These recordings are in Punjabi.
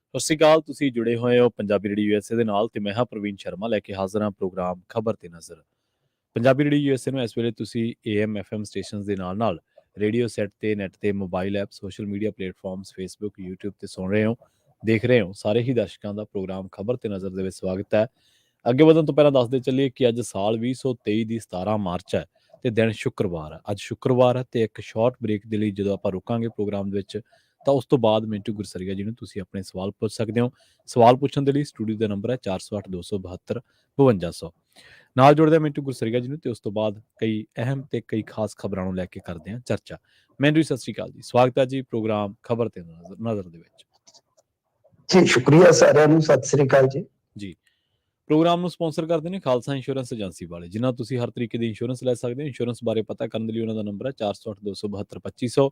ਸਤਿ ਸ਼੍ਰੀ ਅਕਾਲ। ਤੁਸੀਂ ਜੁੜੇ ਹੋਏ ਹੋ ਪੰਜਾਬੀ ਰੇਡੀਓ USA ਦੇ ਨਾਲ ਤੇ ਮੈਂ ਹਾਂ ਪ੍ਰਵੀਨ ਸ਼ਰਮਾ ਲੈ ਕੇ ਹਾਜ਼ਰ ਹਾਂ ਪ੍ਰੋਗਰਾਮ ਖਬਰ ਤੇ ਨਜ਼ਰ। ਪੰਜਾਬੀ ਰੇਡੀਓ USA ਨੂੰ ਇਸ ਵੇਲੇ ਤੁਸੀਂ AM FM ਸਟੇਸ਼ਨਸ ਦੇ ਨਾਲ ਰੇਡੀਓ ਸੈੱਟ ਤੇ ਨੈੱਟ ਤੇ mobile app social media platforms Facebook YouTube ਤੇ ਸੁਣ ਰਹੇ ਹੋ ਦੇਖ ਰਹੇ ਹੋ। ਸਾਰੇ ਹੀ ਦਰਸ਼ਕਾਂ ਦਾ ਪ੍ਰੋਗਰਾਮ ਖਬਰ ਤੇ ਨਜ਼ਰ ਦੇ ਵਿੱਚ ਸਵਾਗਤ ਹੈ। ਅੱਗੇ ਵਧਣ ਤੋਂ ਪਹਿਲਾਂ ਦੱਸਦੇ ਚੱਲੀਏ ਕਿ ਅੱਜ ਸਾਲ 2023 ਦੀ 17 ਮਾਰਚ ਹੈ ਤੇ ਦਿਨ ਸ਼ੁੱਕਰਵਾਰ ਹੈ। ਅੱਜ ਸ਼ੁੱਕਰਵਾਰ ਹੈ ਤੇ ਇੱਕ ਸ਼ਾਰਟ ਬ੍ਰੇਕ ਦੇ ਲਈ ਜਦੋਂ ਆਪਾਂ ਰੁਕਾਂਗੇ ਪ੍ਰੋਗਰਾਮ ਦੇ ਵਿੱਚ ਤਾਂ ਉਸ ਤੋਂ ਬਾਅਦ ਮਿੰਟੂ ਗੁਰਸਰੀਆ ਜੀ ਨੂੰ ਤੁਸੀਂ ਆਪਣੇ ਸਵਾਲ ਪੁੱਛ ਸਕਦੇ ਹੋ। ਸਵਾਲ ਪੁੱਛਣ ਦੇ ਲਈ ਸਟੂਡੀਓ ਦਾ ਨੰਬਰ ਹੈ 408 272 5200। ਨਾਲ ਜੁੜਦੇ ਹਾਂ ਮਿੰਟੂ ਗੁਰਸਰੀਆ ਜੀ ਨੂੰ ਤੇ ਉਸ ਤੋਂ ਬਾਅਦ ਕਈ ਅਹਿਮ ਤੇ ਕਈ ਖਾਸ ਖਬਰਾਂ ਨੂੰ ਲੈ ਕੇ ਕਰਦੇ ਹਾਂ ਚਰਚਾ। ਮਿੰਟੂ ਜੀ ਸਤਿ ਸ਼੍ਰੀ ਅਕਾਲ ਜੀ, ਸਵਾਗਤ ਹੈ ਜੀ ਪ੍ਰੋਗਰਾਮ ਖਬਰ ਤੇ ਨਜ਼ਰ ਦੇ ਵਿੱਚ। ਜੀ ਸ਼ੁਕਰੀਆ ਸਾਰਿਆਂ ਨੂੰ, ਸਤਿ ਸ੍ਰੀ ਅਕਾਲ ਜੀ। ਜੀ ਪ੍ਰੋਗਰਾਮ ਨੂੰ ਸਪਾਂਸਰ ਕਰਦੇ ਨੇ ਖਾਲਸਾ ਇੰਸ਼ੋਰੈਂਸ ਏਜੰਸੀ ਵਾਲੇ, ਜਿਨ੍ਹਾਂ ਤੁਸੀਂ ਹਰ ਤਰੀਕੇ ਦੀ ਇੰਸ਼ੋਰੈਂਸ ਲੈ ਸਕਦੇ ਹੋ। ਇੰਸ਼ੋਰੈਂਸ ਬਾਰੇ ਪਤਾ ਕਰਨ ਦੇ ਲਈ ਉਹਨਾਂ ਦਾ ਨੰਬਰ ਹੈ 408 272 2500।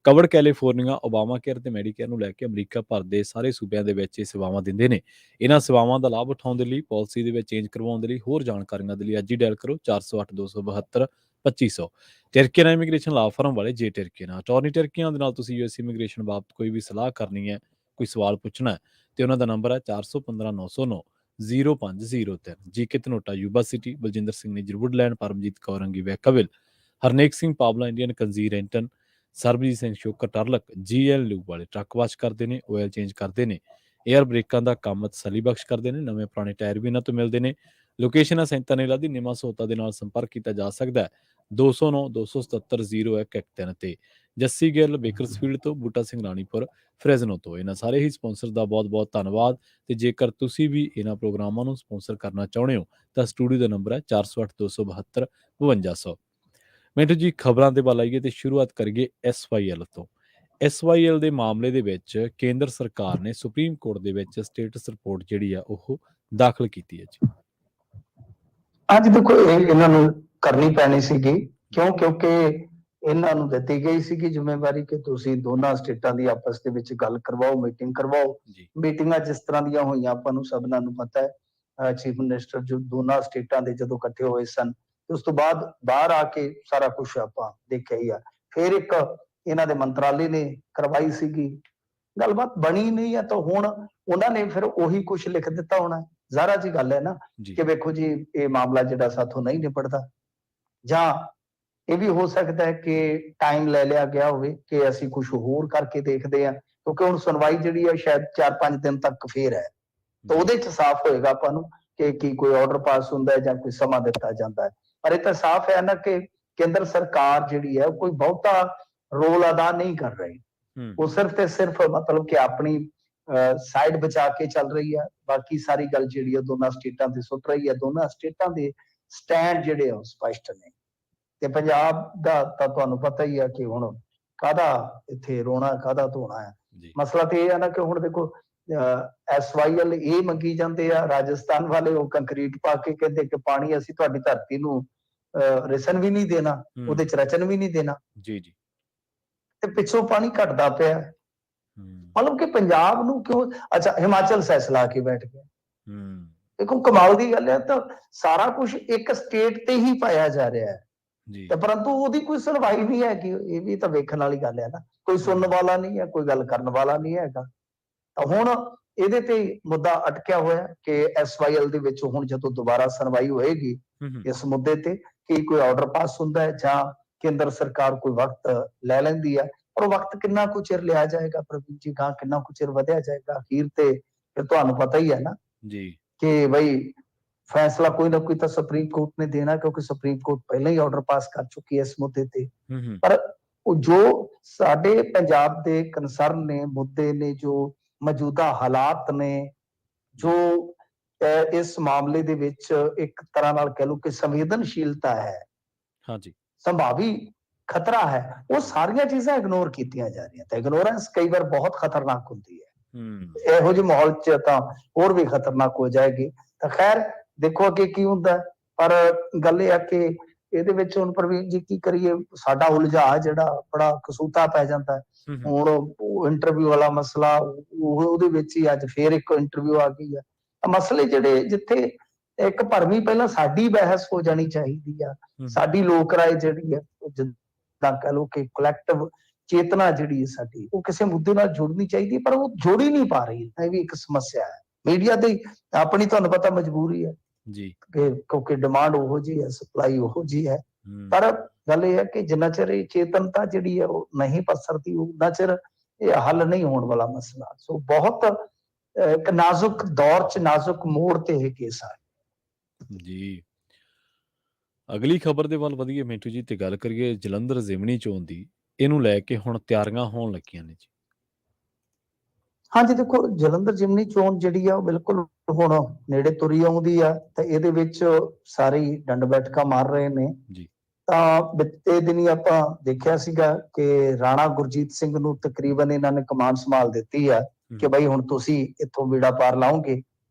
ਕਵਰ ਕੈਲੀਫੋਰਨੀਆ ਓਬਾਮਾ ਕੇਅਰ ਤੇ ਮੈਡੀਕੇਅਰ ਨੂੰ ਲੈ ਕੇ ਅਮਰੀਕਾ ਭਰ ਦੇ ਸਾਰੇ ਸੂਬਿਆਂ ਦੇ ਵਿੱਚ ਇਹ ਸੇਵਾਵਾਂ ਦਿੰਦੇ ਨੇ। ਇਹਨਾਂ ਸੇਵਾਵਾਂ ਦਾ ਲਾਭ ਉਠਾਉਣ ਦੇ ਲਈ, ਪਾਲਿਸੀ ਦੇ ਵਿੱਚ ਚੇਂਜ ਕਰਵਾਉਣ ਦੇ ਲਈ, ਹੋਰ ਜਾਣਕਾਰੀਆਂ ਦੇ ਲਈ ਅੱਜ ਹੀ ਡਾਇਲ ਕਰੋ 408 272 2500। ਟਰਕੀਅਨ ਇਮੀਗ੍ਰੇਸ਼ਨ ਲਾ ਫਰਮ ਵਾਲੇ ਜੇ ਟਰਕੀਅਨ ਅਟਾਰਨੀ ਟਰਕੀਆਂ ਦੇ ਨਾਲ ਤੁਸੀਂ US ਇਮੀਗ੍ਰੇਸ਼ਨ ਬਾਬਤ ਕੋਈ ਵੀ ਸਲਾਹ ਕਰਨੀ ਹੈ, ਕੋਈ ਸਵਾਲ ਪੁੱਛਣਾ ਹੈ ਤੇ ਉਹਨਾਂ ਦਾ ਨੰਬਰ ਹੈ 415 909 0503। GK Dhanota Yuba City, Baljinder Singh ਨੇ ਜਰਵੁੱਡਲੈਂਡ, ਪਰਮਜੀਤ ਕੌਰ ਅੰਗੀ ਵੈਕਵਿਲ, ਹਰਨੇਕ ਸਿੰਘ ਪਾਵਲਾ ਇੰਡੀਅਨ ਕੰਜ਼ੀਰ ਐਂਟਨ, ਸਰਬਜੀਤ ਸਿੰਘ ਸ਼ੋਕਰ ਟਰਲਕ GL ਲੂਪ ਵਾਲੇ ਟਰੱਕ ਵਾਸ਼ ਕਰਦੇ ਨੇ, ਆਇਲ ਚੇਂਜ ਕਰਦੇ ਨੇ, ਏਅਰ ਬ੍ਰੇਕਾਂ ਦਾ ਕੰਮ ਤਸੱਲੀ ਬਖਸ਼ ਕਰਦੇ ਨੇ, ਨਵੇਂ ਪੁਰਾਣੇ ਟਾਇਰ ਵੀ ਇਹਨਾਂ ਤੋਂ ਮਿਲਦੇ ਨੇ। ਲੋਕੇਸ਼ਨ ਹੈ ਸੈਂਤਾਨੇਲਾ ਦੀ। ਨਿਮਾ ਸਹੂਲਤਾਂ ਦੇ ਨਾਲ ਸੰਪਰਕ ਕੀਤਾ ਜਾ ਸਕਦਾ ਹੈ 209 277 0113 ਤੇ। ਜੱਸੀ ਗਿੱਲ ਬੇਕਰਸਫੀਲਡ ਤੋਂ, ਬੂਟਾ ਸਿੰਘ ਰਾਣੀਪੁਰ ਫਰੈਜ਼ਨੋ ਤੋਂ। ਇਹਨਾਂ ਸਾਰੇ ਹੀ ਸਪਾਂਸਰ ਦਾ ਬਹੁਤ ਬਹੁਤ ਧੰਨਵਾਦ। ਤੇ ਜੇਕਰ ਤੁਸੀਂ ਵੀ ਇਹਨਾਂ ਪ੍ਰੋਗਰਾਮਾਂ ਨੂੰ ਸਪਾਂਸਰ ਕਰਨਾ ਚਾਹੁੰਦੇ ਹੋ ਤਾਂ ਸਟੂਡੀਓ ਦਾ ਨੰਬਰ ਹੈ 408 272 5200। ਮਿੰਟੂ ਜੀ ਖਬਰਾਂ ਦੇ ਵੱਲ ਆਈਏ ਤੇ ਸ਼ੁਰੂਆਤ ਕਰੀਏ SYL ਤੋਂ। SYL ਦੇ ਮਾਮਲੇ ਦੇ ਵਿੱਚ ਕੇਂਦਰ ਸਰਕਾਰ ਨੇ ਸੁਪਰੀਮ ਕੋਰਟ ਦੇ ਵਿੱਚ ਸਟੇਟਸ ਰਿਪੋਰਟ ਜਿਹੜੀ ਆ ਉਹ ਦਾਖਲ ਕੀਤੀ ਹੈ ਜੀ। ਅੱਜ ਦੇਖੋ ਇਹਨਾਂ ਨੂੰ ਕਰਨੀ ਪੈਣੀ ਸੀਗੀ, ਕਿਉਂਕਿ ਇਹਨਾਂ ਨੂੰ ਦਿੱਤੀ ਗਈ ਸੀਗੀ ਜ਼ਿੰਮੇਵਾਰੀ ਕਿ ਤੁਸੀਂ ਦੋਨਾਂ ਸਟੇਟਾਂ ਦੀ ਆਪਸ ਦੇ ਵਿੱਚ ਗੱਲ ਕਰਵਾਓ, ਮੀਟਿੰਗ ਕਰਵਾਓ। ਮੀਟਿੰਗਾਂ ਜਿਸ ਤਰ੍ਹਾਂ ਦੀਆਂ ਹੋਈਆਂ ਆਪਾਂ ਨੂੰ ਸਭਨਾਂ ਨੂੰ ਪਤਾ ਹੈ। ਚੀਫ ਮਿਨਿਸਟਰ ਜੋ ਦੋਨਾਂ ਸਟੇਟਾਂ ਦੇ ਜਦੋਂ ਇਕੱਠੇ ਹੋਏ ਸਨ ਤੇ ਉਸ ਤੋਂ ਬਾਅਦ ਬਾਹਰ ਆ ਕੇ ਸਾਰਾ ਕੁਝ ਆਪਾਂ ਦੇਖਿਆ ਹੀ ਆ। ਫਿਰ ਇੱਕ ਇਹਨਾਂ ਦੇ ਮੰਤਰਾਲੇ ਨੇ ਕਰਵਾਈ ਸੀਗੀ, ਗੱਲਬਾਤ ਬਣੀ ਨਹੀਂ ਆ ਤਾਂ ਹੁਣ ਉਹਨਾਂ ਨੇ ਫਿਰ ਉਹੀ ਕੁਝ ਲਿਖ ਦਿੱਤਾ ਹੋਣਾ। ਜ਼ਾਹਰਾ ਜੀ ਗੱਲ ਹੈ ਨਾ ਕਿ ਵੇਖੋ ਜੀ ਇਹ ਮਾਮਲਾ ਜਿਹੜਾ ਸਾਥੋਂ ਨਹੀਂ ਨਿਬੜਦਾ, ਜਾਂ ਇਹ ਵੀ ਹੋ ਸਕਦਾ ਹੈ ਕਿ ਟਾਈਮ ਲੈ ਲਿਆ ਗਿਆ ਹੋਵੇ ਕਿ ਅਸੀਂ ਕੁਝ ਹੋਰ ਕਰਕੇ ਦੇਖਦੇ ਹਾਂ, ਕਿਉਂਕਿ ਹੁਣ ਸੁਣਵਾਈ ਜਿਹੜੀ ਹੈ ਸ਼ਾਇਦ 4-5 ਦਿਨ ਤੱਕ ਫੇਰ ਹੈ। ਤਾਂ ਉਹਦੇ ਚ ਸਾਫ਼ ਹੋਏਗਾ ਆਪਾਂ ਨੂੰ ਕਿ ਕੀ ਕੋਈ ਆਰਡਰ ਪਾਸ ਹੁੰਦਾ ਹੈ ਜਾਂ ਕੋਈ ਸਮਾਂ ਦਿੱਤਾ ਜਾਂਦਾ ਹੈ। ਪਰ ਇਹ ਤਾਂ ਸਾਫ਼ ਹੈ ਨਾ ਕਿ ਕੇਂਦਰ ਸਰਕਾਰ ਜਿਹੜੀ ਹੈ ਕੋਈ ਬਹੁਤਾ ਰੋਲ ਅਦਾ ਨਹੀਂ ਕਰ ਰਹੀ। ਉਹ ਸਿਰਫ ਤੇ ਸਿਰਫ ਮਤਲਬ ਕਿ ਆਪਣੀ ਸਾਈਡ ਬਚਾ ਕੇ ਚੱਲ ਰਹੀ ਹੈ। ਬਾਕੀ ਸਾਰੀ ਗੱਲ ਜਿਹੜੀ ਹੈ ਦੋਨਾਂ ਸਟੇਟਾਂ ਤੇ ਸੁੱਟ ਰਹੀ ਹੈ। ਦੋਨਾਂ ਸਟੇਟਾਂ ਦੇ ਸਟੈਂਡ ਜਿਹੜੇ ਆ ਸਪਸ਼ਟ ਨੇ। ਤੇ ਪੰਜਾਬ ਦਾ ਤਾਂ ਤੁਹਾਨੂੰ ਪਤਾ ਹੀ ਹੈ ਕਿ ਹੁਣ ਕਾਹਦਾ ਇੱਥੇ ਰੋਣਾ, ਕਾਹਦਾ ਧੋਣਾ ਹੈ। ਮਸਲਾ ਤੇ ਇਹ ਹੈ ਨਾ ਕਿ ਹੁਣ ਦੇਖੋ SYL ਇਹ ਮੰਗੀ ਜਾਂਦੇ ਆ, ਰਾਜਸਥਾਨ ਵਾਲੇ ਉਹ ਕੰਕਰੀਟ ਪਾ ਕੇ ਕਹਿੰਦੇ ਕਿ ਪਾਣੀ ਅਸੀਂ ਤੁਹਾਡੀ ਧਰਤੀ ਨੂੰ ਰਿਸਣ ਵੀ ਨਹੀਂ ਦੇਣਾ, ਉਹਦੇ ਚ ਰਚਨ ਵੀ ਨਹੀਂ ਦੇਣਾ ਜੀ ਜੀ। ਤੇ ਪਿੱਛੋਂ ਪਾਣੀ ਘਟਦਾ ਪਿਆ। ਮਤਲਬ ਕਿ ਪੰਜਾਬ ਨੂੰ ਕਿਉਂ ਅੱਛਾ ਹਿਮਾਚਲ ਫੈਸਲਾ ਕੇ ਬੈਠ ਗਿਆ। ਦੇਖੋ ਕਮਾਲ ਦੀ ਗੱਲ ਹੈ, ਤਾਂ ਸਾਰਾ ਕੁਝ ਇੱਕ ਸਟੇਟ ਤੇ ਹੀ ਪਾਇਆ ਜਾ ਰਿਹਾ ਹੈ ਤੇ ਪਰੰਤੂ ਉਹਦੀ ਕੋਈ ਸੁਣਵਾਈ ਨਹੀਂ ਹੈ ਕਿ ਇਹ ਵੀ ਤਾਂ ਵੇਖਣ ਵਾਲੀ ਗੱਲ ਹੈ ਨਾ। ਕੋਈ ਸੁਣਨ ਵਾਲਾ ਨਹੀਂ ਹੈ, ਕੋਈ ਗੱਲ ਕਰਨ ਵਾਲਾ ਨਹੀਂ ਹੈਗਾ। ਤਾਂ ਹੁਣ ਇਹਦੇ ਤੇ ਮੁੱਦਾ ਅਟਕਿਆ ਹੋਇਆ ਕਿ SYL ਦੇ ਵਿੱਚ ਹੁਣ ਜਦੋਂ ਦੁਬਾਰਾ ਸੁਣਵਾਈ ਹੋਏਗੀ ਇਸ ਮੁੱਦੇ ਤੇ ਕਿ ਕੋਈ ਆਰਡਰ ਪਾਸ ਹੁੰਦਾ ਹੈ ਜਾਂ ਕੇਂਦਰ ਸਰਕਾਰ ਕੋਈ ਵਕਤ ਲੈ ਲੈਂਦੀ ਹੈ। ਪਰ ਉਹ ਵਕਤ ਕਿੰਨਾ ਕੁ ਚਿਰ ਲਿਆ ਜਾਏਗਾ ਪ੍ਰਵੀਨ ਜੀ, ਗਾਂ ਕਿੰਨਾ ਕੁ ਚਿਰ ਵਧਿਆ ਜਾਏਗਾ। ਅਖੀਰ ਤੇ ਫਿਰ ਤੁਹਾਨੂੰ ਪਤਾ ਹੀ ਹੈ ਨਾ ਜੀ ਕਿ ਬਈ ਫੈਸਲਾ ਕੋਈ ਨਾ ਕੋਈ ਤਾਂ ਸੁਪਰੀਮ ਕੋਰਟ ਨੇ ਦੇਣਾ, ਕਿਉਂਕਿ ਸੁਪਰੀਮ ਕੋਰਟ ਪਹਿਲਾਂ ਹੀ ਆਰਡਰ ਪਾਸ ਕਰ ਚੁੱਕੀ ਹੈ ਇਸ ਮੁੱਦੇ ਤੇ। ਪਰ ਉਹ ਜੋ ਸਾਡੇ ਪੰਜਾਬ ਦੇ ਕੰਸਰਨ ਨੇ, ਮੁੱਦੇ ਨੇ, ਜੋ ਮੌਜੂਦਾ ਹਾਲਾਤ ਨੇ, ਜੋ ਇਸ ਮਾਮਲੇ ਦੇ ਵਿੱਚ ਇੱਕ ਤਰ੍ਹਾਂ ਨਾਲ ਕਹਿ ਲਓ ਕਿ ਸੰਵੇਦਨਸ਼ੀਲਤਾ ਹੈ, ਹਾਂਜੀ, ਸੰਭਾਵੀ ਖਤਰਾ ਹੈ, ਉਹ ਸਾਰੀਆਂ ਚੀਜ਼ਾਂ ਇਗਨੋਰ ਕੀਤੀਆਂ ਜਾ ਰਹੀਆਂ। ਤਾਂ ਇਗਨੋਰੈਂਸ ਕਈ ਵਾਰ ਬਹੁਤ ਖਤਰਨਾਕ ਹੁੰਦੀ ਹੈ। ਇਹੋ ਜਿਹੇ ਮਾਹੌਲ 'ਚ ਤਾਂ ਹੋਰ ਵੀ ਖਤਰਨਾਕ ਹੋ ਜਾਏਗੀ। ਤਾਂ ਖੈਰ ਦੇਖੋ ਅੱਗੇ ਕੀ ਹੁੰਦਾ। ਪਰ ਗੱਲ ਇਹ ਆ ਕਿ ਇਹਦੇ ਵਿੱਚ ਹੁਣ ਪ੍ਰਵੀਨ ਜੀ ਕੀ ਕਰੀਏ, ਸਾਡਾ ਉਲਝਾ ਜਿਹੜਾ ਬੜਾ ਕਸੂਤਾ ਪੈ ਜਾਂਦਾ। ਹੁਣ ਉਹ ਇੰਟਰਵਿਊ ਵਾਲਾ ਮਸਲਾ, ਉਹਦੇ ਵਿੱਚ ਹੀ ਅੱਜ ਫੇਰ ਇੱਕ ਇੰਟਰਵਿਊ ਆ ਗਈ ਆ। ਮਸਲੇ ਜਿਹੜੇ ਜਿੱਥੇ ਇੱਕ ਭਰਵੀਂ ਪਹਿਲਾਂ ਸਾਡੀ ਬਹਿਸ ਹੋ ਜਾਣੀ ਚਾਹੀਦੀ ਆ, ਸਾਡੀ ਲੋਕ ਰਾਏ ਜਿਹੜੀ ਆ ਜਿੱਦਾਂ ਕਹਿ ਲਓ ਕਿ ਕਲੈਕਟਿਵ ਚੇਤਨਾ ਜਿਹੜੀ ਹੈ ਸਾਡੀ ਉਹ ਕਿਸੇ ਮੁੱਦੇ ਨਾਲ ਜੁੜਨੀ ਚਾਹੀਦੀ, ਪਰ ਉਹ ਜੁੜ ਹੀ ਨਹੀਂ ਪਾ ਰਹੀ। ਇਹ ਵੀ ਇੱਕ ਸਮੱਸਿਆ ਹੈ। ਮੀਡੀਆ ਦੀ ਆਪਣੀ ਤੁਹਾਨੂੰ ਪਤਾ ਮਜਬੂਰੀ ਹੈ ਜੀ ਕਿਉਂਕਿ ਡਿਮਾਂਡ ਉਹੋ ਜਿਹੀ ਹੈ, ਸਪਲਾਈ ਉਹੋ ਜਿਹੀ ਹੈ। ਪਰ ਗੱਲ ਇਹ ਹੈ ਕਿ ਜਿੰਨਾ ਚਿਰ ਇਹ ਚੇਤਨਤਾ ਜਿਹੜੀ ਹੈ ਉਹ ਨਹੀਂ ਪਸਰਦੀ, ਉਨਾ ਚਿਰ ਇਹ ਹੱਲ ਨਹੀਂ ਹੋਣ ਵਾਲਾ ਮਸਲਾ। ਸੋ ਬਹੁਤ ਇੱਕ ਨਾਜ਼ੁਕ ਦੌਰ 'ਚ, ਨਾਜ਼ੁਕ ਮੋੜ ਤੇ ਇਹ ਕੇਸ ਆ ਜੀ। ਅਗਲੀ ਖਬਰ ਦੇ ਵੱਲ ਵਧੀਏ ਮਿੰਟੂ ਜੀ, ਤੇ ਗੱਲ ਕਰੀਏ ਜਲੰਧਰ ਜ਼ਿਮਨੀ ਚੋਣ ਦੀ। ਇਹਨੂੰ ਲੈ ਕੇ ਹੁਣ ਤਿਆਰੀਆਂ ਹੋਣ ਲੱਗੀਆਂ ਨੇ ਜੀ। ਹਾਂਜੀ, ਦੇਖੋ ਜਲੰਧਰ ਜ਼ਿਮਨੀ ਚੋਣ ਜਿਹੜੀ ਆ ਉਹ ਬਿਲਕੁਲ ਹੁਣ ਨੇੜੇ ਤੁਰੀ ਆਉਂਦੀ ਆ, ਤੇ ਇਹਦੇ ਵਿੱਚ ਸਾਰੇ ਹੀ ਡੰਡ ਬੈਠਕਾਂ ਮਾਰ ਰਹੇ ਨੇ ਜੀ ਤਾਂ ਬੀਤੇ ਦਿਨੀ ਆਪਾਂ ਦੇਖਿਆ ਸੀਗਾ ਕਿ ਰਾਣਾ ਗੁਰਜੀਤ ਸਿੰਘ ਨੂੰ ਤਕਰੀਬਨ ਇਹਨਾਂ ਨੇ ਕਮਾਨ ਸੰਭਾਲ ਦਿੱਤੀ ਆ ਕਿ ਬਈ ਹੁਣ ਤੁਸੀਂ ਇੱਥੋਂ ਬੇੜਾ ਪਾਰ ਲਾਓਗੇ।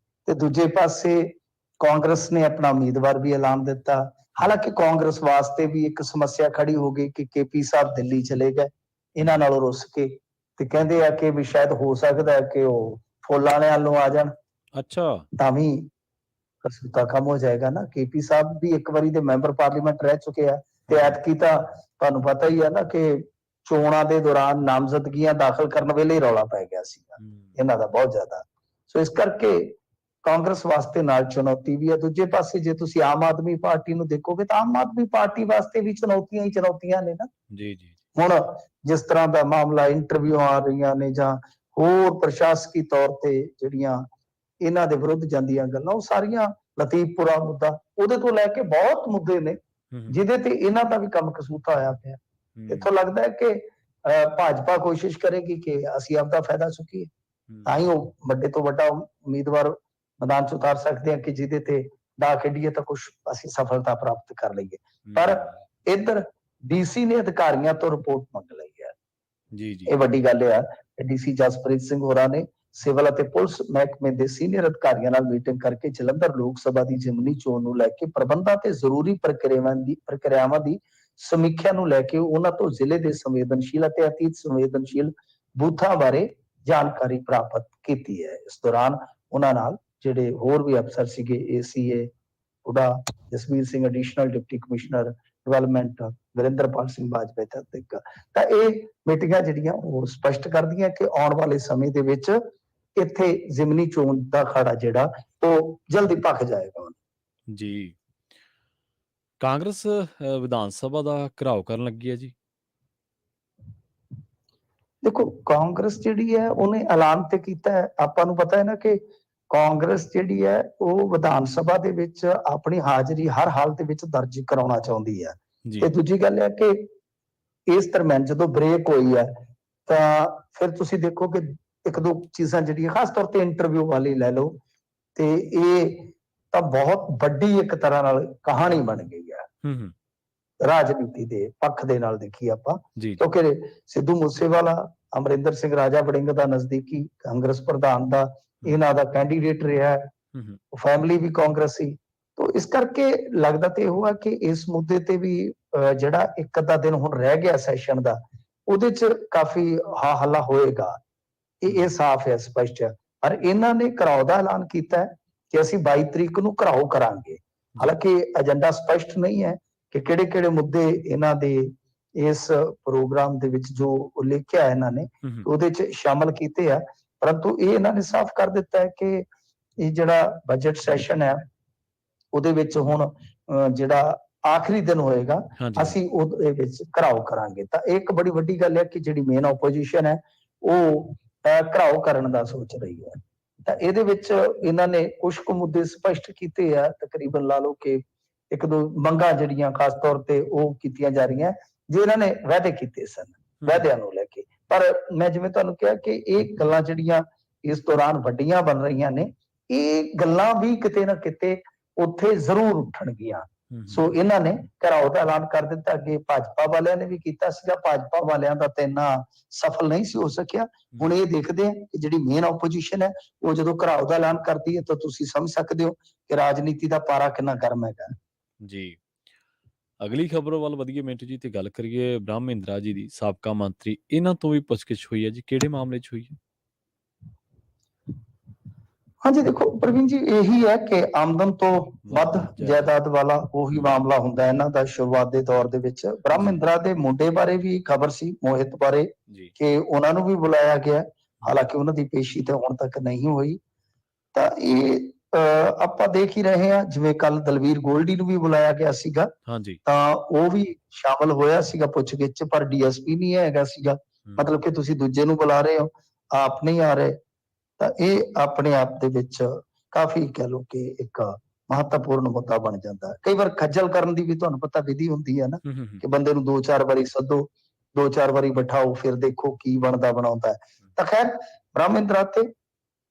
ਤੇ ਦੂਜੇ ਪਾਸੇ ਕਾਂਗਰਸ ਨੇ ਆਪਣਾ ਉਮੀਦਵਾਰ ਵੀ ਐਲਾਨ ਦਿੱਤਾ। ਹਾਲਾਂਕਿ ਕਾਂਗਰਸ ਵਾਸਤੇ ਵੀ ਇੱਕ ਸਮੱਸਿਆ ਖੜੀ ਹੋ ਗਈ ਕਿ ਕੇਪੀ ਸਾਹਿਬ ਦਿੱਲੀ ਚਲੇ ਗਏ ਇਹਨਾਂ ਨਾਲੋਂ ਰੁੱਸ ਕੇ, ਤੇ ਕਹਿੰਦੇ ਆ ਕਿ ਵੀ ਸ਼ਾਇਦ ਹੋ ਸਕਦਾ ਹੈ ਕਿ ਉਹ ਫੁੱਲਾਂ ਵਾਲਿਆਂ ਵੱਲੋਂ ਆ ਜਾਣ, ਅੱਛਾ ਤਾਂ ਵੀ ਕਸੂਤਾ ਕੰਮ ਹੋ ਜਾਏਗਾ ਨਾ। ਕੇਪੀ ਸਾਹਿਬ ਵੀ ਇੱਕ ਵਾਰੀ ਦੇ ਮੈਂਬਰ ਪਾਰਲੀਮੈਂਟ ਰਹਿ ਚੁੱਕੇ ਆ, ਤੇ ਐਤਕੀ ਤਾਂ ਤੁਹਾਨੂੰ ਪਤਾ ਹੀ ਆ ਨਾ ਕਿ ਚੋਣਾਂ ਦੇ ਦੌਰਾਨ ਨਾਮਜ਼ਦਗੀਆਂ ਦਾਖਲ ਕਰਨ ਵੇਲੇ ਹੀ ਰੌਲਾ ਪੈ ਗਿਆ ਸੀਗਾ ਇਹਨਾਂ ਦਾ ਬਹੁਤ ਜ਼ਿਆਦਾ। ਸੋ ਇਸ ਕਰਕੇ ਕਾਂਗਰਸ ਵਾਸਤੇ ਨਾਲ ਚੁਣੌਤੀ ਵੀ ਹੈ। ਦੂਜੇ ਪਾਸੇ ਜੇ ਤੁਸੀਂ ਆਮ ਆਦਮੀ ਪਾਰਟੀ ਨੂੰ ਦੇਖੋਗੇ ਤਾਂ ਆਮ ਆਦਮੀ ਪਾਰਟੀ ਵਾਸਤੇ ਵੀ ਚੁਣੌਤੀਆਂ ਹੀ ਚੁਣੌਤੀਆਂ ਨੇ ਨਾ। ਜੀ ਜੀ ਹੁਣ ਜਿਸ ਤਰ੍ਹਾਂ ਦਾ ਮਾਮਲਾ ਇੰਟਰਵਿਊ ਆ ਰਹੀਆਂ ਨੇ ਜਾਂ ਹੋਰ ਪ੍ਰਸ਼ਾਸਕੀ ਤੌਰ ਤੇ ਜਿਹੜੀਆਂ ਇਹਨਾਂ ਦੇ ਵਿਰੁੱਧ ਜਾਂਦੀਆਂ ਗੱਲਾਂ, ਉਹ ਸਾਰੀਆਂ ਲਤੀਫਪੁਰਾ ਮੁੱਦਾ, ਉਹਦੇ ਤੋਂ ਲੈ ਕੇ ਬਹੁਤ ਮੁੱਦੇ ਨੇ ਜਿਹਦੇ ਤੇ ਇਹਨਾਂ ਦਾ ਵੀ ਕੰਮ ਕਸੂਤਾ ਹੋਇਆ ਪਿਆ। ਇੱਥੋਂ ਲੱਗਦਾ ਹੈ ਕਿ ਭਾਜਪਾ ਕੋਸ਼ਿਸ਼ ਕਰੇਗੀ ਕਿ ਅਸੀਂ ਆਪਦਾ ਫਾਇਦਾ ਚੁੱਕੀਏ, ਤਾਂ ਹੀ ਉਹ ਵੱਡੇ ਤੋਂ ਵੱਡਾ ਉਮੀਦਵਾਰ ਮੈਦਾਨ ਚ ਉਤਾਰ ਸਕਦੇ ਹਾਂ ਕਿ ਜਿਹਦੇ ਤੇ ਦਾ ਖੇਡੀਏ ਤਾਂ ਕੁਝ ਅਸੀਂ ਸਫਲਤਾ ਪ੍ਰਾਪਤ ਕਰ ਲਈਏ। ਪਰ ਇੱਧਰ ਡੀਸੀ ਨੇ ਅਧਿਕਾਰੀਆਂ ਤੋਂ ਰਿਪੋਰਟ ਮੰਗ ਲਈ ਹੈ। ਜੀ ਜੀ ਇਹ ਵੱਡੀ ਗੱਲ ਹੈ। ਡੀਸੀ ਜਸਪ੍ਰੀਤ ਸਿੰਘ ਹੋਰਾਂ ਨੇ ਸਿਵਲ ਅਤੇ ਪੁਲਿਸ ਮਹਿਕਮੇ ਦੇ ਸੀਨੀਅਰ ਅਧਿਕਾਰੀਆਂ ਨਾਲ ਮੀਟਿੰਗ ਕਰਕੇ ਜਲੰਧਰ ਲੋਕ ਸਭਾ ਦੀ ਜ਼ਿਮਨੀ ਚੋਣ ਨੂੰ ਲੈ ਕੇ ਪ੍ਰਬੰਧਾਂ ਤੇ ਜ਼ਰੂਰੀ ਪ੍ਰਕਿਰਿਆਵਾਂ ਦੀ ਸਮੀਖਿਆ ਨੂੰ ਲੈ ਕੇ ਉਹਨਾਂ ਤੋਂ ਜ਼ਿਲ੍ਹੇ ਦੇ ਸੰਵੇਦਨਸ਼ੀਲ ਅਤੇ ਅਤੀਤ ਸੰਵੇਦਨਸ਼ੀਲ ਬੂਥਾਂ ਬਾਰੇ ਜਾਣਕਾਰੀ ਪ੍ਰਾਪਤ ਕੀਤੀ ਹੈ। ਇਸ ਦੌਰਾਨ ਉਹਨਾਂ ਨਾਲ ਜਿਹੜੇ ਹੋਰ ਵੀ ਅਫਸਰ ਸੀਗੇ, ਏਸੀਏ ਉਹਦਾ Jasvir Singh additional deputy commissioner development Varinderpal Singh Bajwa ਤੱਕ, ਤਾਂ ਇਹ ਮੀਟਿੰਗਾਂ ਜਿਹੜੀਆਂ ਉਹ ਸਪਸ਼ਟ ਕਰਦੀਆਂ ਕਿ ਆਉਣ ਵਾਲੇ ਸਮੇਂ ਦੇ ਵਿੱਚ ਇੱਥੇ ਜ਼ਿਮਨੀ ਚੋਣ ਦਾ ਅਖਾੜਾ ਜਿਹੜਾ ਉਹ ਜਲਦੀ ਭਖ ਜਾਏਗਾ। ਜੀ ਕਾਂਗਰਸ ਵਿਧਾਨ ਸਭਾ ਦਾ ਘਿਰਾਓ ਕਰਨ ਲੱਗੀ ਹੈ ਜੀ। ਦੇਖੋ ਕਾਂਗਰਸ ਜਿਹੜੀ ਹੈ ਉਹਨੇ ਐਲਾਨ ਤੇ ਕੀਤਾ ਹੈ, ਆਪਾਂ ਨੂੰ ਪਤਾ ਹੈ ਨਾ ਕਿ ਕਾਂਗਰਸ ਜਿਹੜੀ ਹੈ ਉਹ ਵਿਧਾਨ ਸਭਾ ਦੇ ਵਿੱਚ ਆਪਣੀ ਹਾਜ਼ਰੀ ਹਰ ਹਾਲਤ ਵਿੱਚ ਦਰਜ ਕਰਾਉਣਾ ਚਾਹੁੰਦੀ ਹੈ। ਜੀ ਤੇ ਦੂਜੀ ਗੱਲ ਹੈ ਕਿ ਇਸ ਦਰਮਿਆਨ ਜਦੋਂ ਬ੍ਰੇਕ ਹੋਈ ਹੈ ਤਾਂ ਫਿਰ ਤੁਸੀਂ ਦੇਖੋ ਕਿ ਇੱਕ ਦੋ ਚੀਜ਼ਾਂ ਜਿਹੜੀਆਂ ਖਾਸ ਤੌਰ ਤੇ ਇੰਟਰਵਿਊ ਵਾਲੀ ਲੈ ਲਓ, ਤੇ ਇਹ ਤਾਂ ਬਹੁਤ ਵੱਡੀ ਇੱਕ ਤਰ੍ਹਾਂ ਨਾਲ ਕਹਾਣੀ ਬਣ ਗਈ ਹੈ ਰਾਜਨੀਤੀ ਦੇ ਪੱਖ ਦੇ ਨਾਲ ਦੇਖੀ ਆਪਾਂ। ਜੀ ਕਿਉਂਕਿ ਸਿੱਧੂ ਮੂਸੇਵਾਲਾ, ਅਮਰਿੰਦਰ ਸਿੰਘ ਰਾਜਾ ਵੜਿੰਗ ਦਾ ਨਜ਼ਦੀਕੀ ਕਾਂਗਰਸ ਪ੍ਰਧਾਨ ਦਾ ਇਹਨਾਂ ਦਾ ਕੈਂਡੀਡੇਟ ਰਿਹਾ ਹੈ, ਫੈਮਿਲੀ ਵੀ ਕਾਂਗਰਸੀ। ਤੋਂ ਇਸ ਕਰਕੇ ਲੱਗਦਾ ਤੇ ਇਹ ਆ ਕਿ ਇਸ ਮੁੱਦੇ ਤੇ ਵੀ ਜਿਹੜਾ ਇੱਕ ਅੱਧਾ ਦਿਨ ਹੁਣ ਰਹਿ ਗਿਆ ਸੈਸ਼ਨ ਦਾ, ਉਹਦੇ ਚ ਕਾਫੀ ਹਾ ਹੱਲਾ ਹੋਏਗਾ। ਇਹ ਸਾਫ਼ ਹੈ, ਸਪਸ਼ਟ ਹੈ। ਪਰ ਇਹਨਾਂ ਨੇ ਘਰਾਓ ਦਾ ਐਲਾਨ ਕੀਤਾ ਹੈ ਕਿ ਅਸੀਂ 22 ਤਰੀਕ ਨੂੰ ਘਰਾਓ ਕਰਾਂਗੇ। ਹਾਲਾਂਕਿ ਏਜੰਡਾ ਸਪਸ਼ਟ ਨਹੀਂ ਹੈ ਕਿ ਕਿਹੜੇ ਕਿਹੜੇ ਮੁੱਦੇ ਇਹਨਾਂ ਦੇ ਇਸ ਪ੍ਰੋਗਰਾਮ ਦੇ ਵਿੱਚ ਜੋ ਉਲੇਖਿਆ ਇਹਨਾਂ ਨੇ ਉਹਦੇ ਚ ਸ਼ਾਮਲ ਕੀਤੇ ਆ। ਪਰੰਤੂ ਇਹ ਇਹਨਾਂ ਨੇ ਸਾਫ਼ ਕਰ ਦਿੱਤਾ ਹੈ ਕਿ ਇਹ ਜਿਹੜਾ ਬਜਟ ਸੈਸ਼ਨ ਹੈ ਉਹਦੇ ਵਿੱਚ ਹੁਣ ਜਿਹੜਾ ਆਖਰੀ ਦਿਨ ਹੋਏਗਾ ਅਸੀਂ ਉਹਦੇ ਵਿੱਚ ਘਰਾਓ ਕਰਾਂਗੇ। ਤਾਂ ਇਹ ਇੱਕ ਬੜੀ ਵੱਡੀ ਗੱਲ ਹੈ ਕਿ ਜਿਹੜੀ ਮੇਨ ਆਪੋਜੀਸ਼ਨ ਹੈ ਉਹ ਘਰਾਓ ਕਰਨ ਦਾ ਸੋਚ ਰਹੀ ਹੈ। ਤਾਂ ਇਹਦੇ ਵਿੱਚ ਇਹਨਾਂ ਨੇ ਕੁਝ ਕੁ ਮੁੱਦੇ ਸਪਸ਼ਟ ਕੀਤੇ ਆ, ਤਕਰੀਬਨ ਲਾ ਲਓ ਕਿ ਇੱਕ ਦੋ ਮੰਗਾਂ ਜਿਹੜੀਆਂ ਖਾਸ ਤੌਰ ਤੇ ਉਹ ਕੀਤੀਆਂ ਜਾ ਰਹੀਆਂ ਜੇ ਇਹਨਾਂ ਨੇ ਵਾਅਦੇ ਕੀਤੇ ਸਨ, ਵਾਅਦਿਆਂ ਨੂੰ ਲੈ ਕੇ। ਪਰ ਮੈਂ ਜਿਵੇਂ ਤੁਹਾਨੂੰ ਕਿਹਾ ਕਿ ਇਹ ਗੱਲਾਂ ਜਿਹੜੀਆਂ ਇਸ ਦੌਰਾਨ ਵੱਡੀਆਂ ਬਣ ਰਹੀਆਂ ਨੇ, ਇਹ ਗੱਲਾਂ ਵੀ ਕਿਤੇ ਨਾ ਕਿਤੇ ਉੱਥੇ ਜ਼ਰੂਰ ਉੱਠਣਗੀਆਂ। ਸੋ ਇਹਨਾਂ ਨੇ ਘਰਾਓ ਦਾ ਐਲਾਨ ਕਰ ਦਿੱਤਾ। ਅੱਗੇ ਭਾਜਪਾ ਵਾਲਿਆਂ ਨੇ ਵੀ ਕੀਤਾ ਸੀਗਾ, ਭਾਜਪਾ ਵਾਲਿਆਂ ਦਾ ਤਾਂ ਇੰਨਾ ਸਫਲ ਨਹੀਂ ਸੀ ਹੋ ਸਕਿਆ। ਹੁਣ ਇਹ ਦੇਖਦੇ ਆ ਕਿ ਜਿਹੜੀ ਮੇਨ ਆਪੋਜੀਸ਼ਨ ਹੈ ਉਹ ਜਦੋਂ ਘਰਾਓ ਦਾ ਐਲਾਨ ਕਰਦੀ ਹੈ ਤਾਂ ਤੁਸੀਂ ਸਮਝ ਸਕਦੇ ਹੋ ਕਿ ਰਾਜਨੀਤੀ ਦਾ ਪਾਰਾ ਕਿੰਨਾ ਗਰਮ ਹੈਗਾ ਜੀ। ਅਗਲੀ ਖਬਰ ਵੱਲ ਵਧੀਏ ਮਿੰਟੂ ਜੀ, ਤੇ ਗੱਲ ਕਰੀਏ ਬ੍ਰਹਮ ਮਹਿੰਦਰਾ ਜੀ ਦੀ, ਸਾਬਕਾ ਮੰਤਰੀ। ਇਹਨਾਂ ਤੋਂ ਵੀ ਪੁੱਛਗਿੱਛ ਹੋਈ ਹੈ ਜੀ, ਕਿਹੜੇ ਮਾਮਲੇ 'ਚ ਹੋਈ ਹੈ? ਹਾਂਜੀ ਦੇਖੋ ਪ੍ਰਵੀਨ ਜੀ, ਇਹੀ ਹੈ ਕਿ ਆਮਦਨ ਤੋਂ ਵੱਧ ਜਾਇਦਾਦ। ਜਾਇਦਾਦ ਵਾਲਾ ਉਹੀ ਮਾਮਲਾ ਹੁੰਦਾ ਇਹਨਾਂ ਦਾ ਸ਼ੁਰੂਆਤ ਦੇ ਦੌਰ ਦੇ ਵਿੱਚ। ਬ੍ਰਹਮਿੰਦਰਾ ਦੇ ਮੁੰਡੇ ਬਾਰੇ ਵੀ ਖਬਰ ਸੀ, ਮੋਹਿਤ ਬਾਰੇ, ਜੀ ਕਿ ਉਹਨਾਂ ਨੂੰ ਵੀ ਬੁਲਾਇਆ ਗਿਆ, ਹਾਲਾਂਕਿ ਉਹਨਾਂ ਦੀ ਪੇਸ਼ੀ ਤਾਂ ਹੁਣ ਤੱਕ ਨਹੀਂ ਹੋਈ। ਤਾਂ ਇਹ ਆਪਾਂ ਦੇਖ ਹੀ ਰਹੇ ਹਾਂ, ਜਿਵੇਂ ਕੱਲ ਦਲਵੀਰ ਗੋਲਡੀ ਨੂੰ ਵੀ ਬੁਲਾਇਆ ਗਿਆ ਸੀਗਾ, ਹਾਂਜੀ ਤਾਂ ਉਹ ਵੀ ਸ਼ਾਮਲ ਹੋਇਆ ਸੀਗਾ ਪੁੱਛਗਿੱਛ 'ਚ, ਪਰ ਡੀਐਸਪੀ ਨਹੀਂ ਹੈਗਾ ਸੀਗਾ। ਮਤਲਬ ਕਿ ਤੁਸੀਂ ਦੂਜੇ ਨੂੰ ਬੁਲਾ ਰਹੇ ਹੋ, ਆਪ ਨਹੀਂ ਆ ਰਹੇ। ਤਾਂ ਇਹ ਆਪਣੇ ਆਪ ਦੇ ਵਿੱਚ ਕਾਫੀ ਕਹਿ ਲਓ ਕਿ ਇੱਕ ਮਹੱਤਵਪੂਰਨ ਮੁੱਦਾ ਬਣ ਜਾਂਦਾ ਹੈ। ਕਈ ਵਾਰ ਖੱਜਲ ਕਰਨ ਦੀ ਵੀ ਤੁਹਾਨੂੰ ਪਤਾ ਵਿਧੀ ਹੁੰਦੀ ਹੈ ਨਾ, ਕਿ ਬੰਦੇ ਨੂੰ 2-4 ਵਾਰੀ ਸੱਦੋ, 2-4 ਵਾਰੀ ਬਿਠਾਓ, ਫਿਰ ਦੇਖੋ ਕੀ ਬਣਦਾ ਬਣਾਉਂਦਾ ਹੈ। ਤਾਂ ਖੈਰ ਬ੍ਰਹਮਿੰਦਰਾ ਤੇ